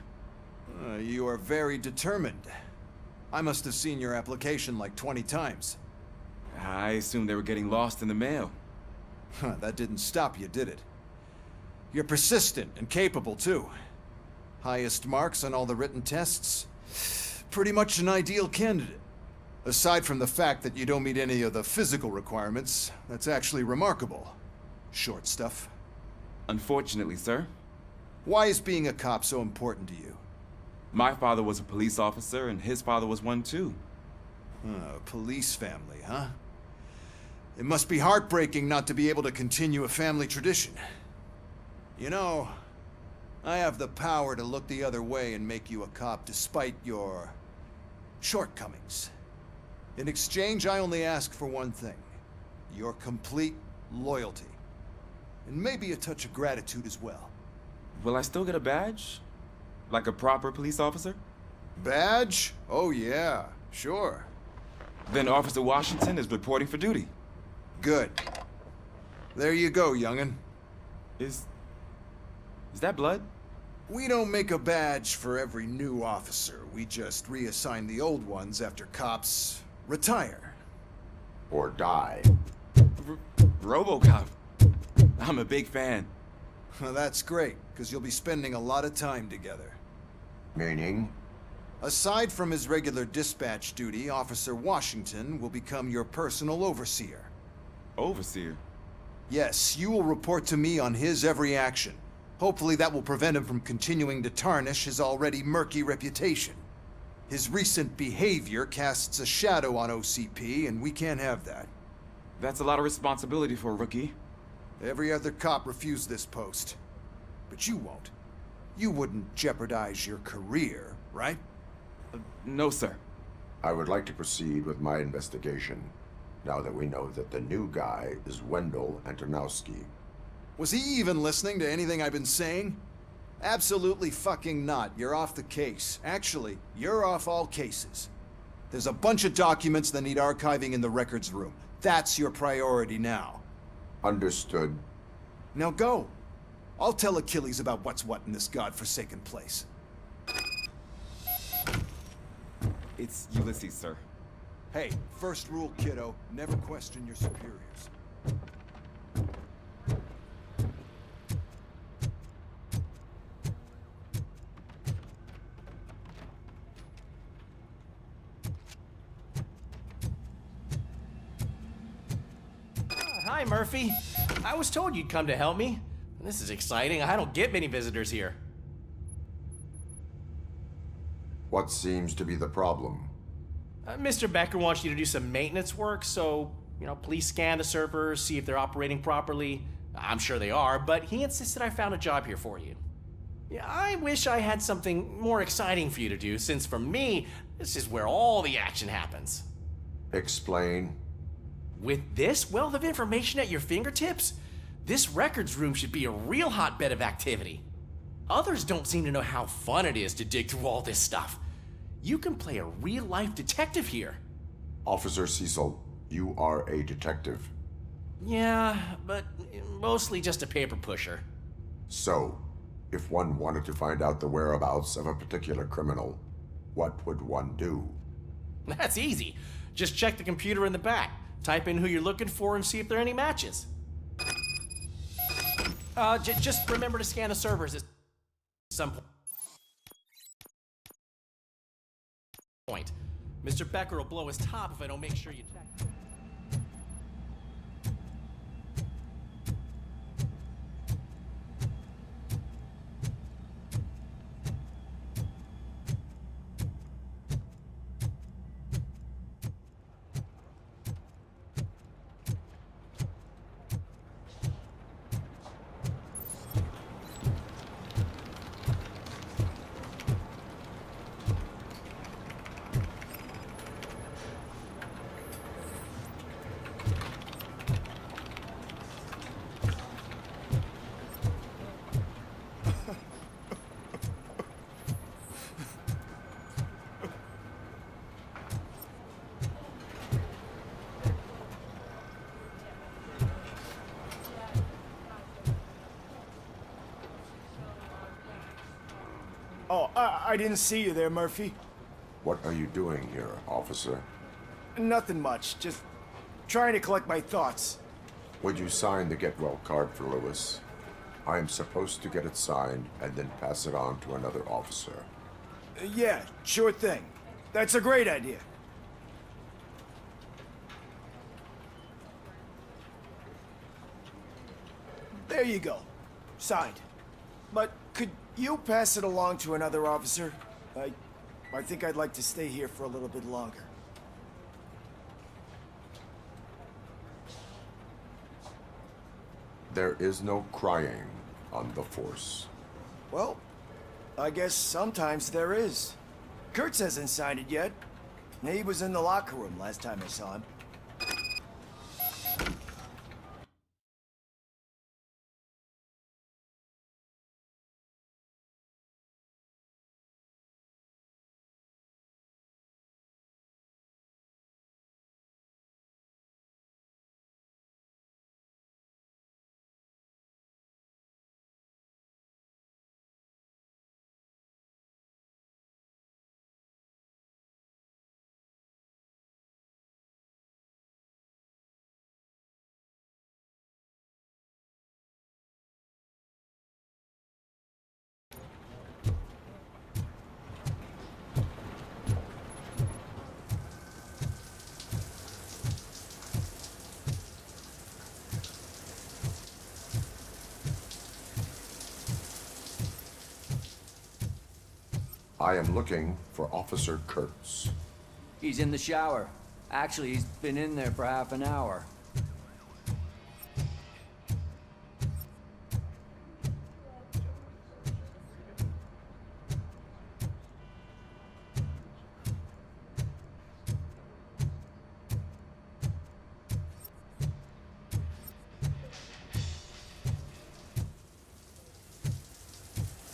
You are very determined. I must have seen your application like 20 times. I assumed they were getting lost in the mail. That didn't stop you, did it? You're persistent and capable, too. Highest marks on all the written tests. Pretty much an ideal candidate. Aside from the fact that you don't meet any of the physical requirements, that's actually remarkable. Short stuff. Unfortunately, sir. Why is being a cop so important to you? My father was a police officer, and his father was one, too. Police family, huh? It must be heartbreaking not to be able to continue a family tradition. You know, I have the power to look the other way and make you a cop despite your shortcomings. In exchange, I only ask for one thing. Your complete loyalty. And maybe a touch of gratitude as well. Will I still get a badge? Like a proper police officer? Badge? Oh yeah, sure. Then Officer Washington is reporting for duty. Good. There you go, young'un. Is that blood? We don't make a badge for every new officer. We just reassign the old ones after cops retire. Or die. RoboCop. I'm a big fan. That's great, because you'll be spending a lot of time together. Meaning? Aside from his regular dispatch duty, Officer Washington will become your personal overseer. Overseer? Yes, you will report to me on his every action. Hopefully that will prevent him from continuing to tarnish his already murky reputation. His recent behavior casts a shadow on OCP, and we can't have that. That's a lot of responsibility for a rookie. Every other cop refused this post. But you won't. You wouldn't jeopardize your career, right? No, sir. I would like to proceed with my investigation, now that we know that the new guy is Wendell Antonowski. Was he even listening to anything I've been saying? Absolutely fucking not. You're off the case. Actually, you're off all cases. There's a bunch of documents that need archiving in the records room. That's your priority now. Understood. Now go. I'll tell Achilles about what's what in this godforsaken place. It's Ulysses, sir. Hey, first rule, kiddo, never question your superiors. Hi, Murphy. I was told you'd come to help me. This is exciting. I don't get many visitors here. What seems to be the problem? Mr. Becker wants you to do some maintenance work, so, please scan the servers, see if they're operating properly. I'm sure they are, but he insisted I found a job here for you. Yeah, I wish I had something more exciting for you to do, since for me, this is where all the action happens. Explain. With this wealth of information at your fingertips, this records room should be a real hotbed of activity. Others don't seem to know how fun it is to dig through all this stuff. You can play a real-life detective here. Officer Cecil, you are a detective. Yeah, but mostly just a paper pusher. So, if one wanted to find out the whereabouts of a particular criminal, what would one do? That's easy. Just check the computer in the back. Type in who you're looking for and see if there are any matches. Just remember to scan the servers at some point. Mr. Becker will blow his top if I don't make sure you check. Oh, I didn't see you there, Murphy. What are you doing here, officer? Nothing much, just trying to collect my thoughts. Would you sign the get well card for Lewis? I am supposed to get it signed and then pass it on to another officer. Yeah, sure thing. That's a great idea. There you go. Signed. But could you pass it along to another officer? I think I'd like to stay here for a little bit longer. There is no crying on the force. Well, I guess sometimes there is. Kurtz hasn't signed it yet. He was in the locker room last time I saw him. I am looking for Officer Kurtz. He's in the shower. Actually, he's been in there for half an hour.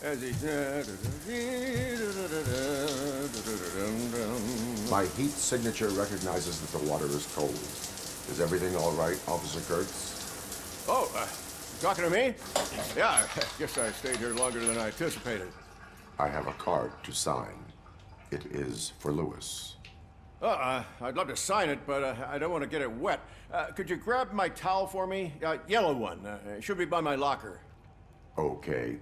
As he... My heat signature recognizes that the water is cold. Is everything all right, Officer Kurtz? Oh, talking to me? Yeah, I guess I stayed here longer than I anticipated. I have a card to sign. It is for Lewis. I'd love to sign it, but I don't want to get it wet. Could you grab my towel for me? Yellow one. It should be by my locker. Okay.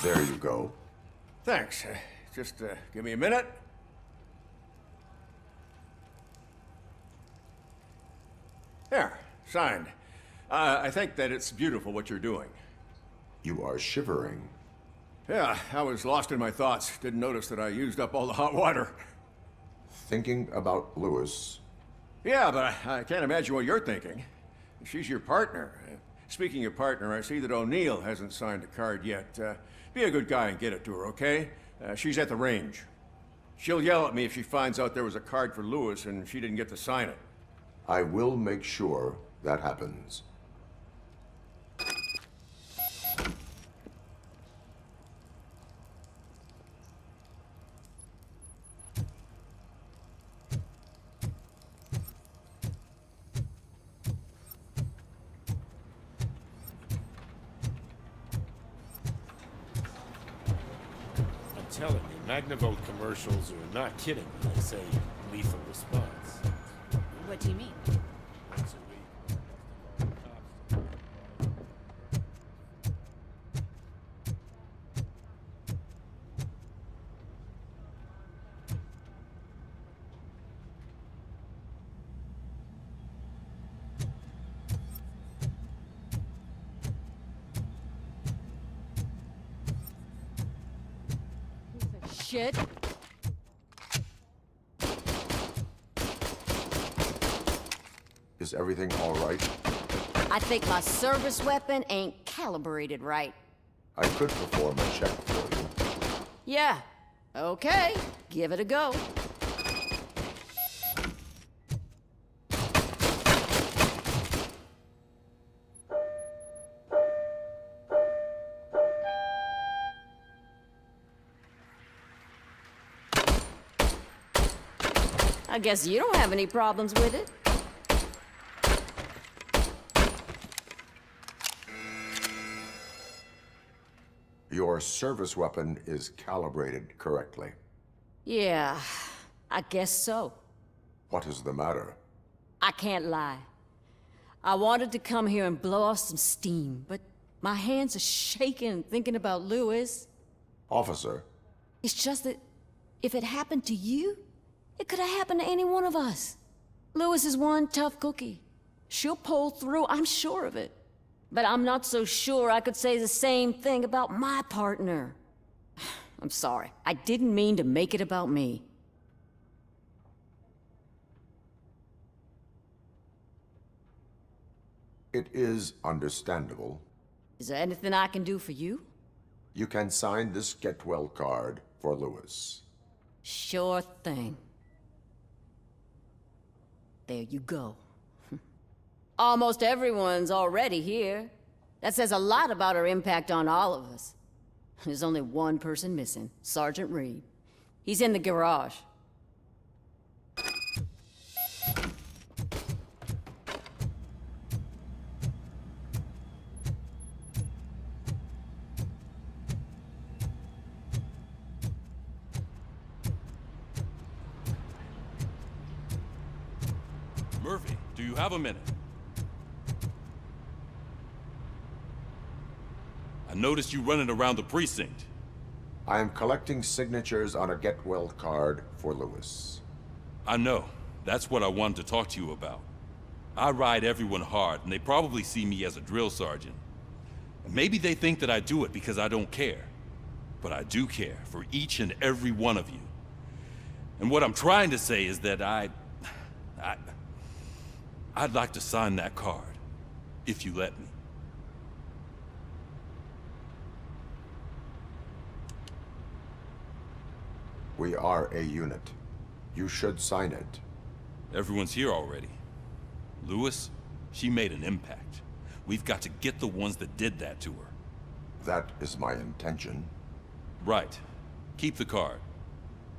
There you go. Thanks. Just give me a minute. There, signed. I think that it's beautiful what you're doing. You are shivering. Yeah, I was lost in my thoughts. Didn't notice that I used up all the hot water. Thinking about Lewis. Yeah, but I can't imagine what you're thinking. She's your partner. Speaking of partner, I see that O'Neill hasn't signed a card yet. Be a good guy and get it to her, okay? She's at the range. She'll yell at me if she finds out there was a card for Lewis and she didn't get to sign it. I will make sure that happens. Telling you, Magnavolt commercials are not kidding when they say lethal response. What do you mean? Once a week. Shit. Is everything all right? I think my service weapon ain't calibrated right. I could perform a check for you. Yeah. Okay. Give it a go. I guess you don't have any problems with it. Your service weapon is calibrated correctly. Yeah, I guess so. What is the matter? I can't lie. I wanted to come here and blow off some steam, but my hands are shaking thinking about Lewis. Officer. It's just that if it happened to you, it could have happened to any one of us. Lewis is one tough cookie. She'll pull through, I'm sure of it. But I'm not so sure I could say the same thing about my partner. I'm sorry. I didn't mean to make it about me. It is understandable. Is there anything I can do for you? You can sign this get well card for Lewis. Sure thing. There you go. Almost everyone's already here. That says a lot about her impact on all of us. There's only one person missing, Sergeant Reed. He's in the garage. Murphy, do you have a minute? I noticed you running around the precinct. I am collecting signatures on a get well card for Lewis. I know. That's what I wanted to talk to you about. I ride everyone hard, and they probably see me as a drill sergeant. Maybe they think that I do it because I don't care. But I do care for each and every one of you. And what I'm trying to say is that I'd like to sign that card, if you let me. We are a unit. You should sign it. Everyone's here already. Lewis, she made an impact. We've got to get the ones that did that to her. That is my intention. Right. Keep the card.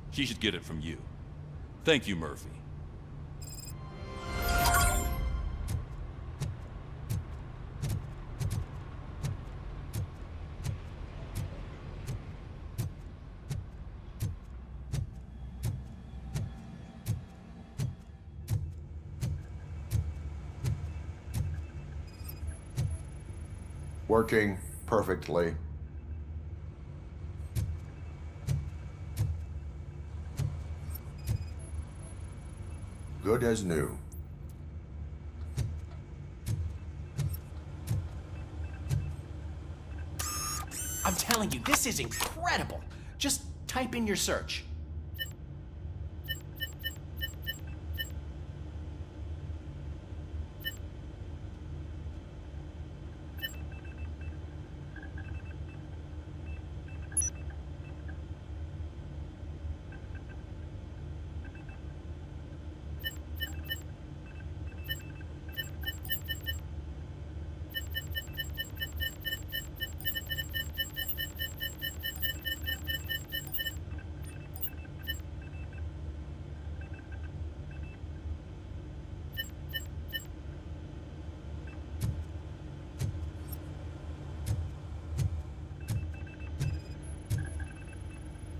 She should get it from you. Thank you, Murphy. Working perfectly. Good as new. I'm telling you, this is incredible. Just type in your search.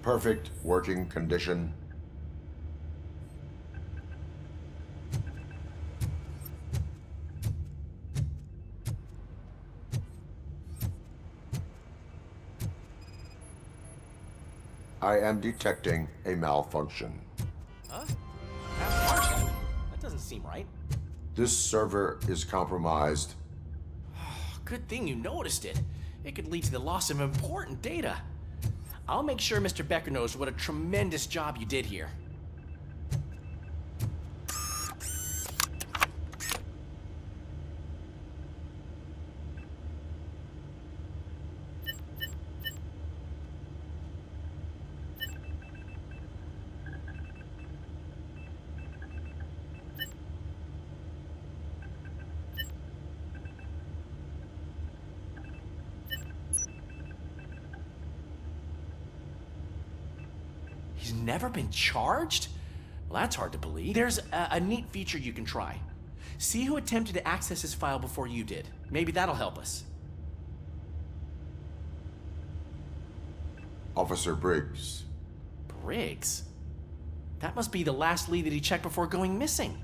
Perfect working condition. I am detecting a malfunction. Huh? Malfunction? That doesn't seem right. This server is compromised. Good thing you noticed it. It could lead to the loss of important data. I'll make sure Mr. Becker knows what a tremendous job you did here. He's never been charged? Well, that's hard to believe. There's a neat feature you can try. See who attempted to access his file before you did. Maybe that'll help us. Officer Briggs. Briggs? That must be the last lead that he checked before going missing.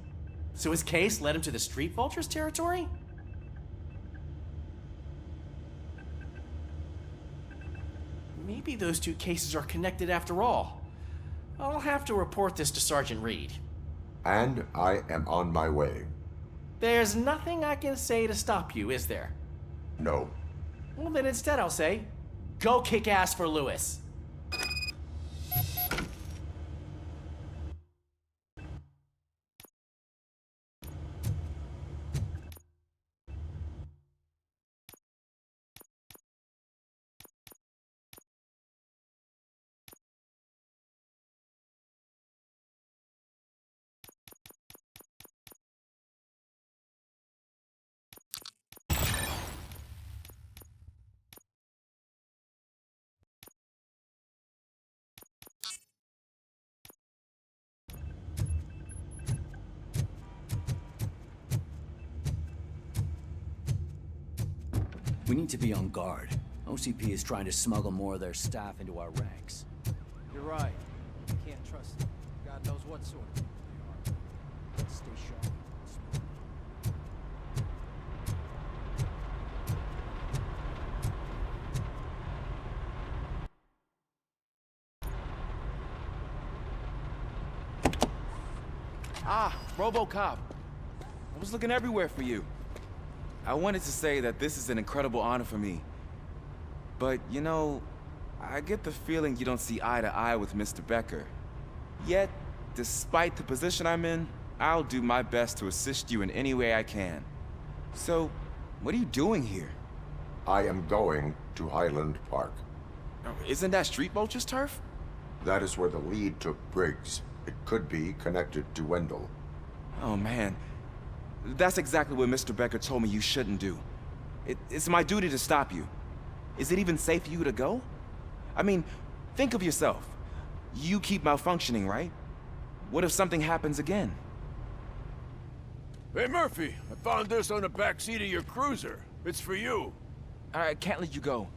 So his case led him to the Street Vultures territory? Maybe those two cases are connected after all. I'll have to report this to Sergeant Reed. And I am on my way. There's nothing I can say to stop you, is there? No. Well, then instead I'll say, go kick ass for Lewis. We need to be on guard. OCP is trying to smuggle more of their staff into our ranks. You're right. You can't trust them. God knows what sort of people they are. Let's stay sharp. Ah, RoboCop. I was looking everywhere for you. I wanted to say that this is an incredible honor for me. But, you know, I get the feeling you don't see eye to eye with Mr. Becker. Yet, despite the position I'm in, I'll do my best to assist you in any way I can. So, what are you doing here? I am going to Highland Park. Isn't that Street Vulture's turf? That is where the lead took Briggs. It could be connected to Wendell. Oh, man. That's exactly what Mr. Becker told me you shouldn't do. It's my duty to stop you. Is it even safe for you to go? I mean, think of yourself. You keep malfunctioning, right? What if something happens again? Hey, Murphy, I found this on the back seat of your cruiser. It's for you. I can't let you go.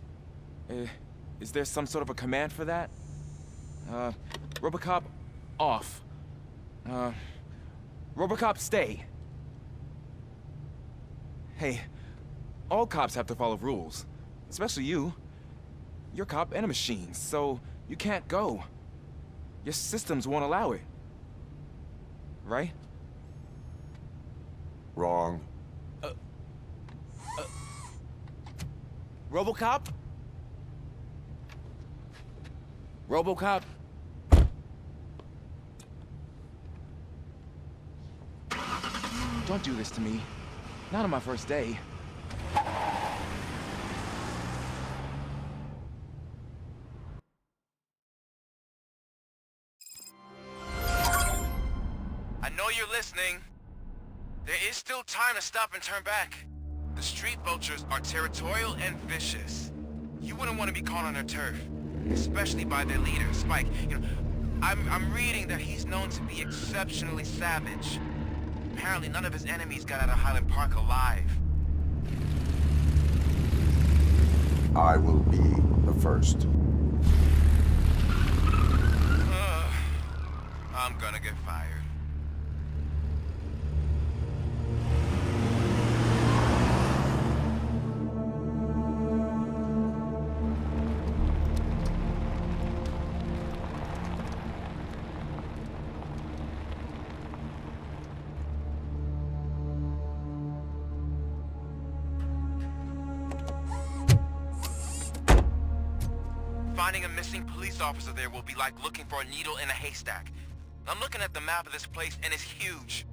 Is there some sort of a command for that? RoboCop, off. RoboCop, stay. Hey, all cops have to follow rules. Especially you. You're a cop and a machine, so you can't go. Your systems won't allow it. Right? Wrong. RoboCop? RoboCop? Don't do this to me. Not on my first day. I know you're listening. There is still time to stop and turn back. The street vultures are territorial and vicious. You wouldn't want to be caught on their turf, especially by their leader, Spike. You know, I'm reading that he's known to be exceptionally savage. Apparently none of his enemies got out of Highland Park alive. I will be the first. I'm gonna get fired. Finding a missing police officer there will be like looking for a needle in a haystack. I'm looking at the map of this place and it's huge.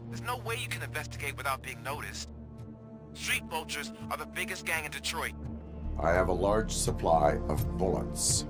There's no way you can investigate without being noticed. Street vultures are the biggest gang in Detroit. I have a large supply of bullets.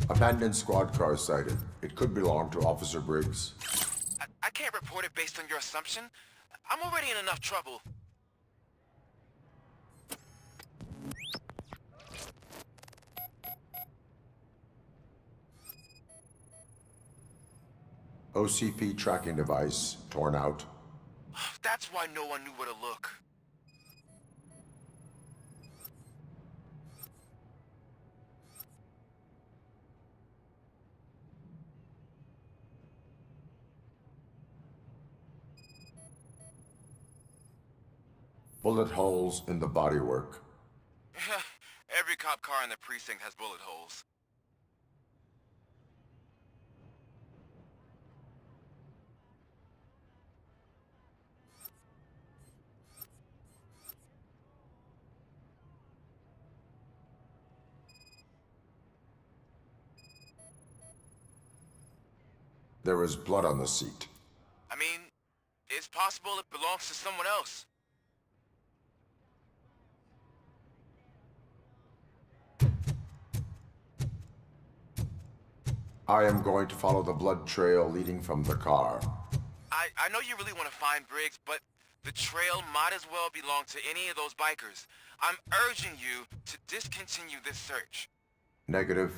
Abandoned squad car sighted. It could belong to Officer Briggs. I can't report it based on your assumption. I'm already in enough trouble. OCP tracking device torn out. That's why no one knew where to look. Bullet holes in the bodywork. Every cop car in the precinct has bullet holes. There is blood on the seat. I mean, it's possible it belongs to someone else. I am going to follow the blood trail leading from the car. I know you really want to find Briggs, but the trail might as well belong to any of those bikers. I'm urging you to discontinue this search. Negative.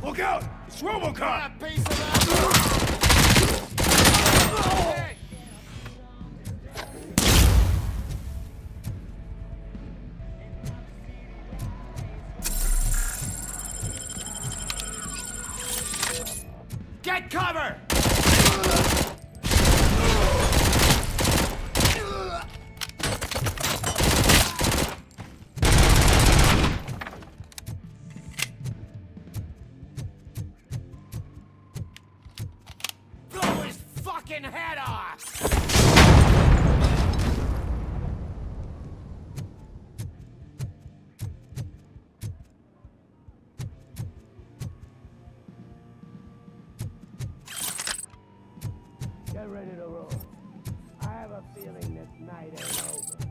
Look out! It's RoboCop! Get cover! fucking head off! Get ready to roll. I have a feeling this night ain't over.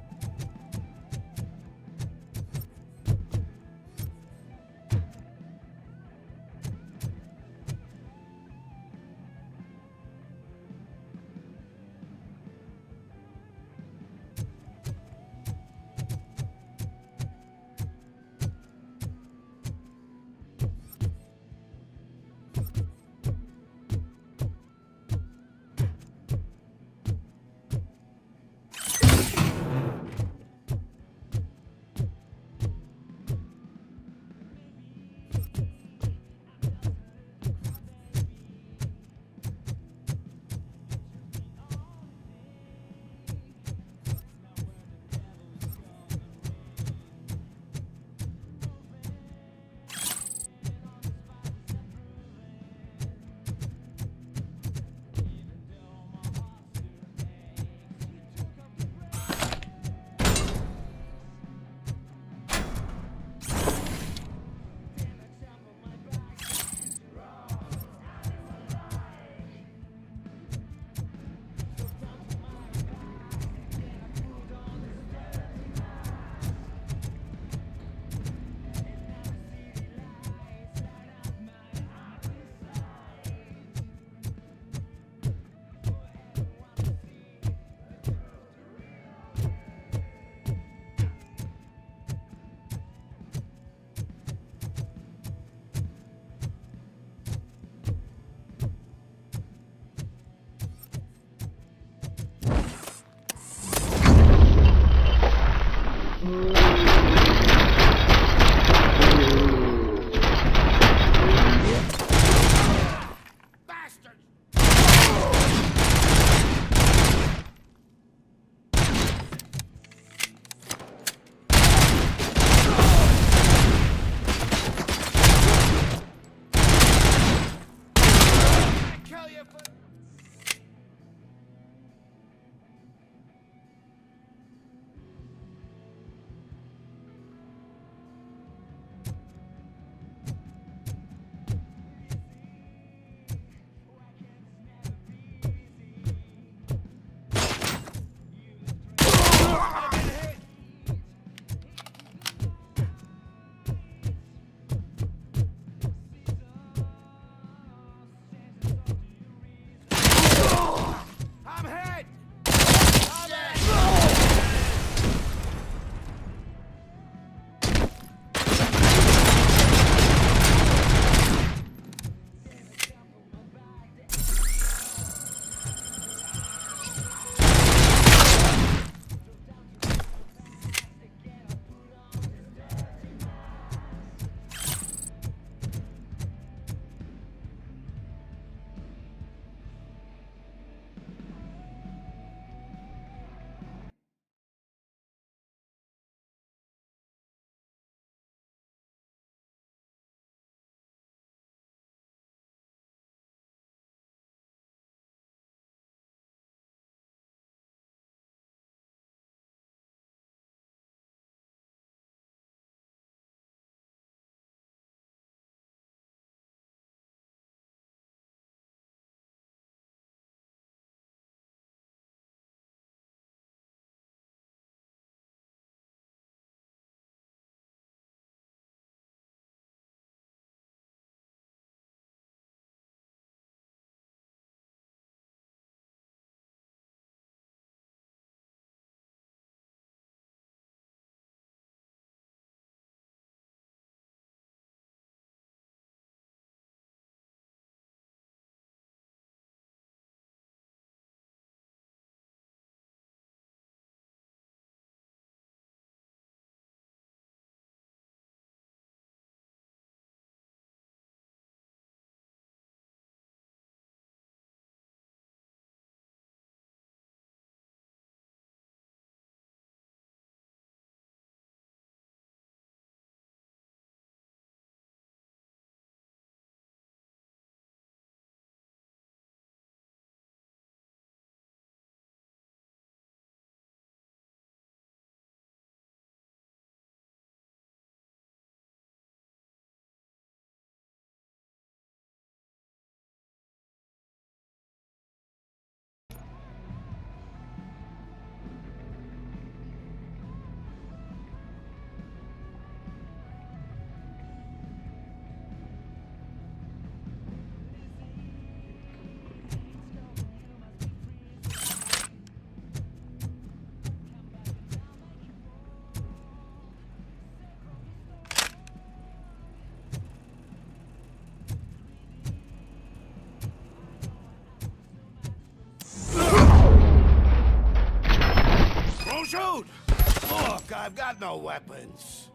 I've got no weapons.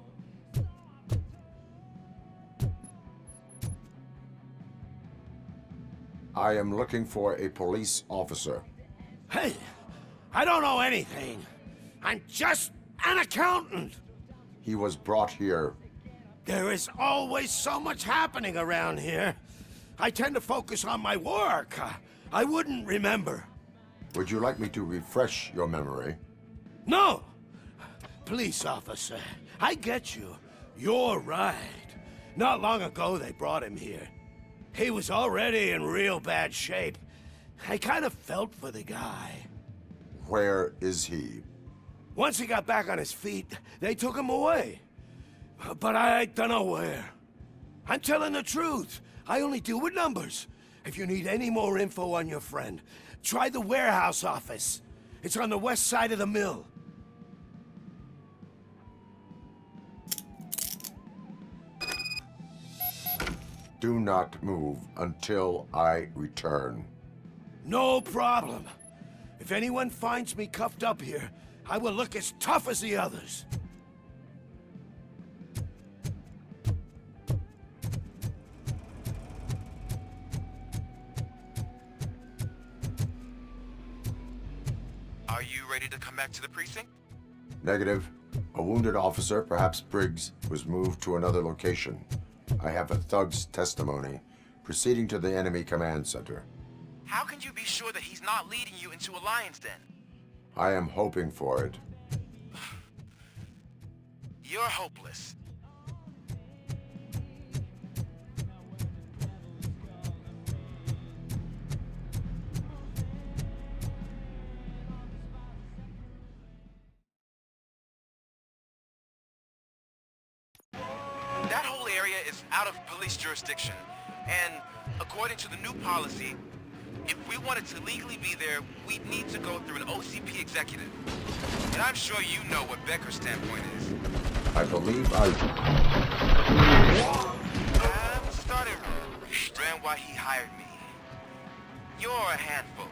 I am looking for a police officer. Hey, I don't know anything. I'm just an accountant. He was brought here. There is always so much happening around here. I tend to focus on my work. I wouldn't remember. Would you like me to refresh your memory? No! Police officer, I get you. You're right. Not long ago they brought him here. He was already in real bad shape. I kind of felt for the guy. Where is he? Once he got back on his feet, they took him away. But I don't know where. I'm telling the truth. I only deal with numbers. If you need any more info on your friend, try the warehouse office. It's on the west side of the mill. Do not move until I return. No problem. If anyone finds me cuffed up here, I will look as tough as the others. Are you ready to come back to the precinct? Negative. A wounded officer, perhaps Briggs, was moved to another location. I have a thug's testimony, proceeding to the enemy command center. How can you be sure that he's not leading you into a lion's den? I am hoping for it. You're hopeless. That whole area is out of police jurisdiction, and according to the new policy, if we wanted to legally be there, we'd need to go through an OCP executive. And I'm sure you know what Becker's standpoint is. I believe I... I'm starting to understand why he hired me. You're a handful.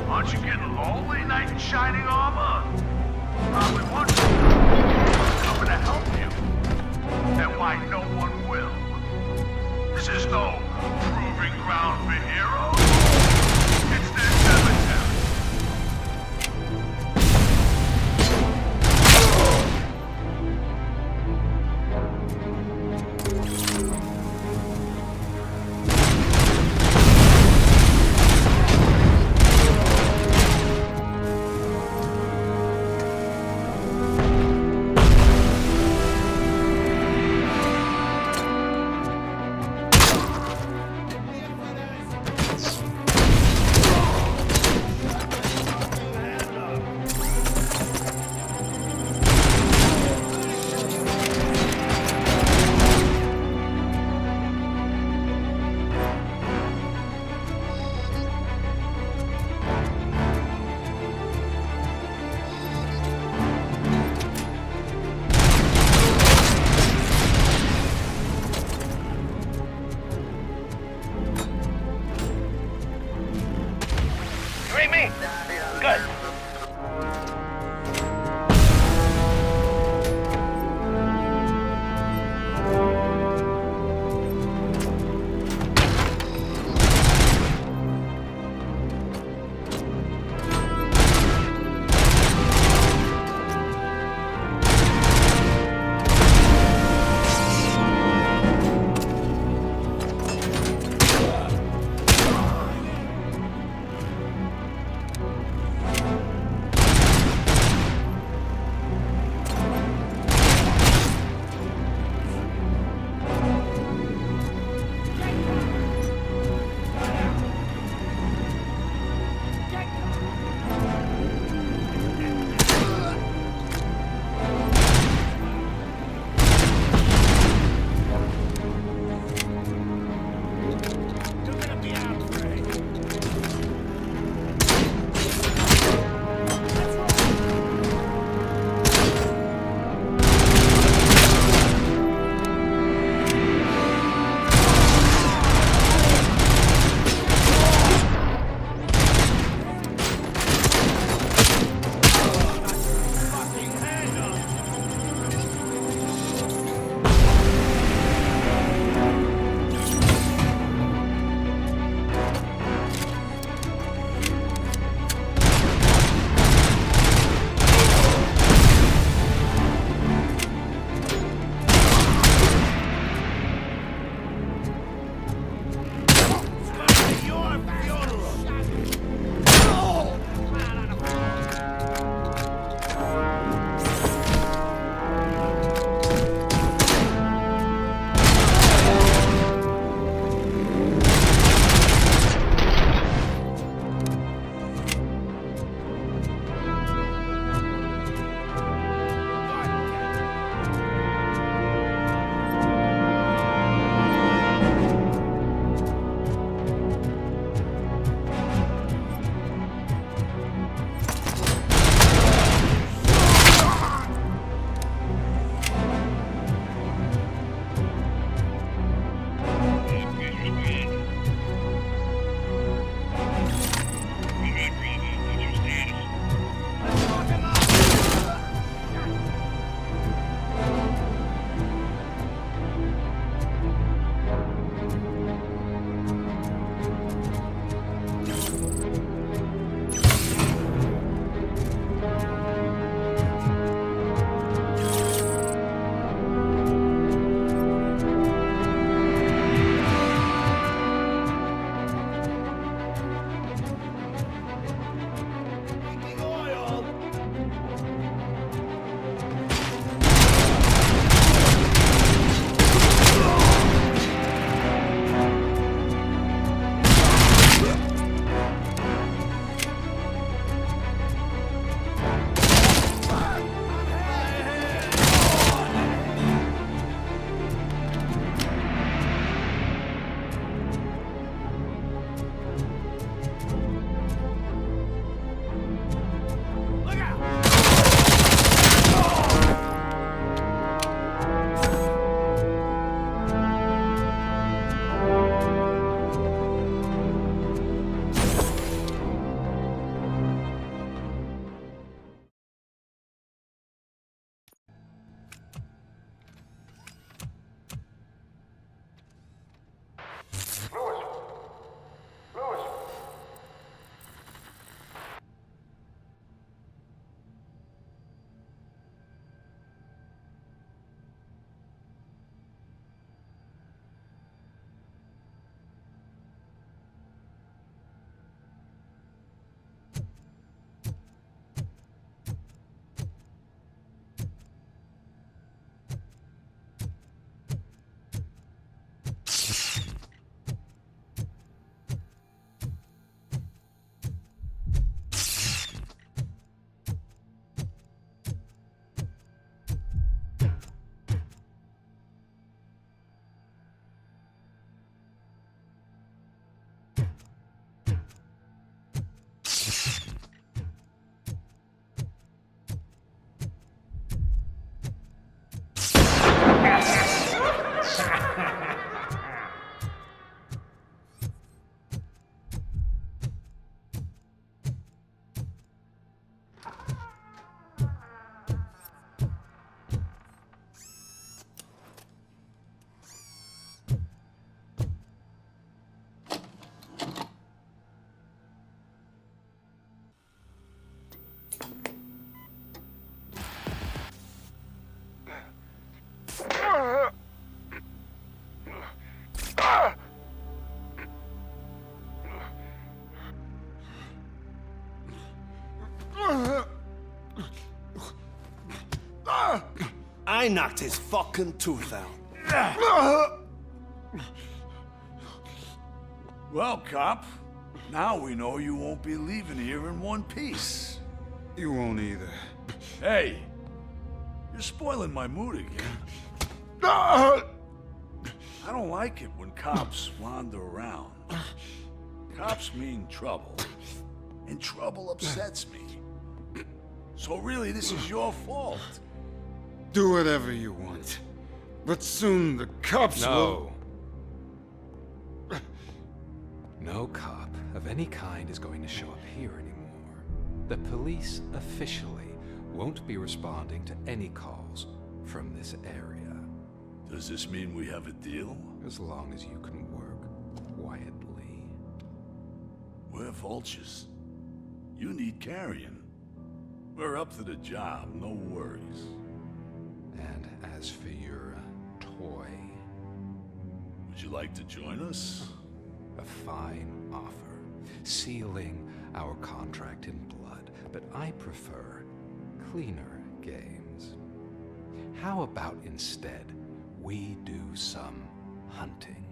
Aren't you getting lonely, knight in shining armor? Probably wondering who's coming to help you, and why no one will. This is no proving ground for heroes. It's their cemetery. I knocked his fucking tooth out. Well, cop, now we know you won't be leaving here in one piece. You won't either. Hey, you're spoiling my mood again. I don't like it when cops wander around. Cops mean trouble, and trouble upsets me. So really, this is your fault. Do whatever you want. But soon the cops will... No cop of any kind is going to show up here anymore. The police officially won't be responding to any calls from this area. Does this mean we have a deal? As long as you can work quietly. We're vultures. You need carrion. We're up to the job, no worries. And as for your toy... Would you like to join us? A fine offer, sealing our contract in blood, but I prefer cleaner games. How about instead we do some hunting?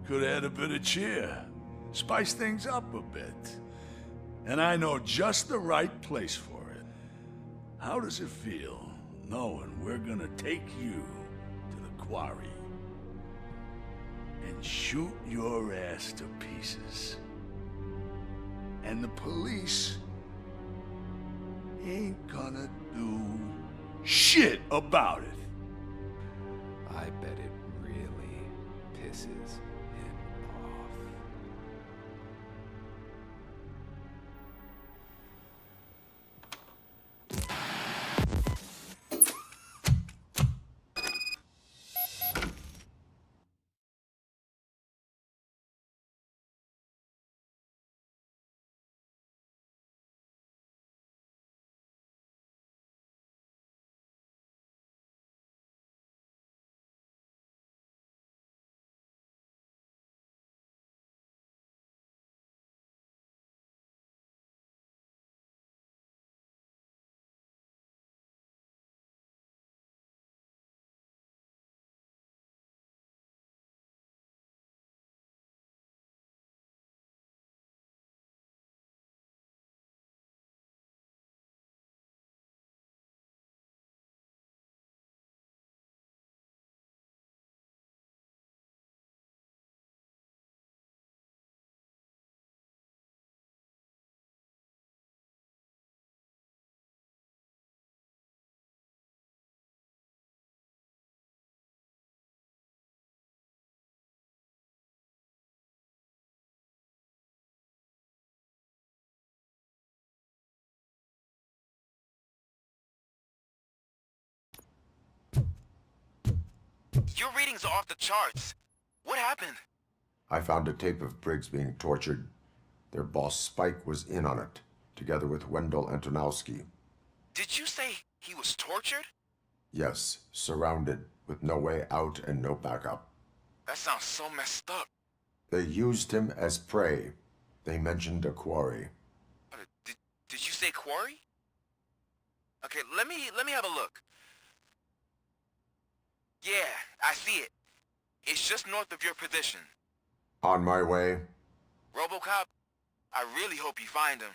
Could add a bit of cheer, spice things up a bit. And I know just the right place for it. How does it feel knowing we're gonna take you to the quarry and shoot your ass to pieces? And the police ain't gonna do shit about it. I bet it really pisses him off. Your readings are off the charts. What happened? I found a tape of Briggs being tortured. Their boss Spike was in on it, together with Wendell Antonowski. Did you say he was tortured? Yes, surrounded, with no way out and no backup. That sounds so messed up. They used him as prey. They mentioned a quarry. Did you say quarry? Okay, let me have a look. Yeah, I see it. It's just north of your position. On my way. RoboCop, I really hope you find him.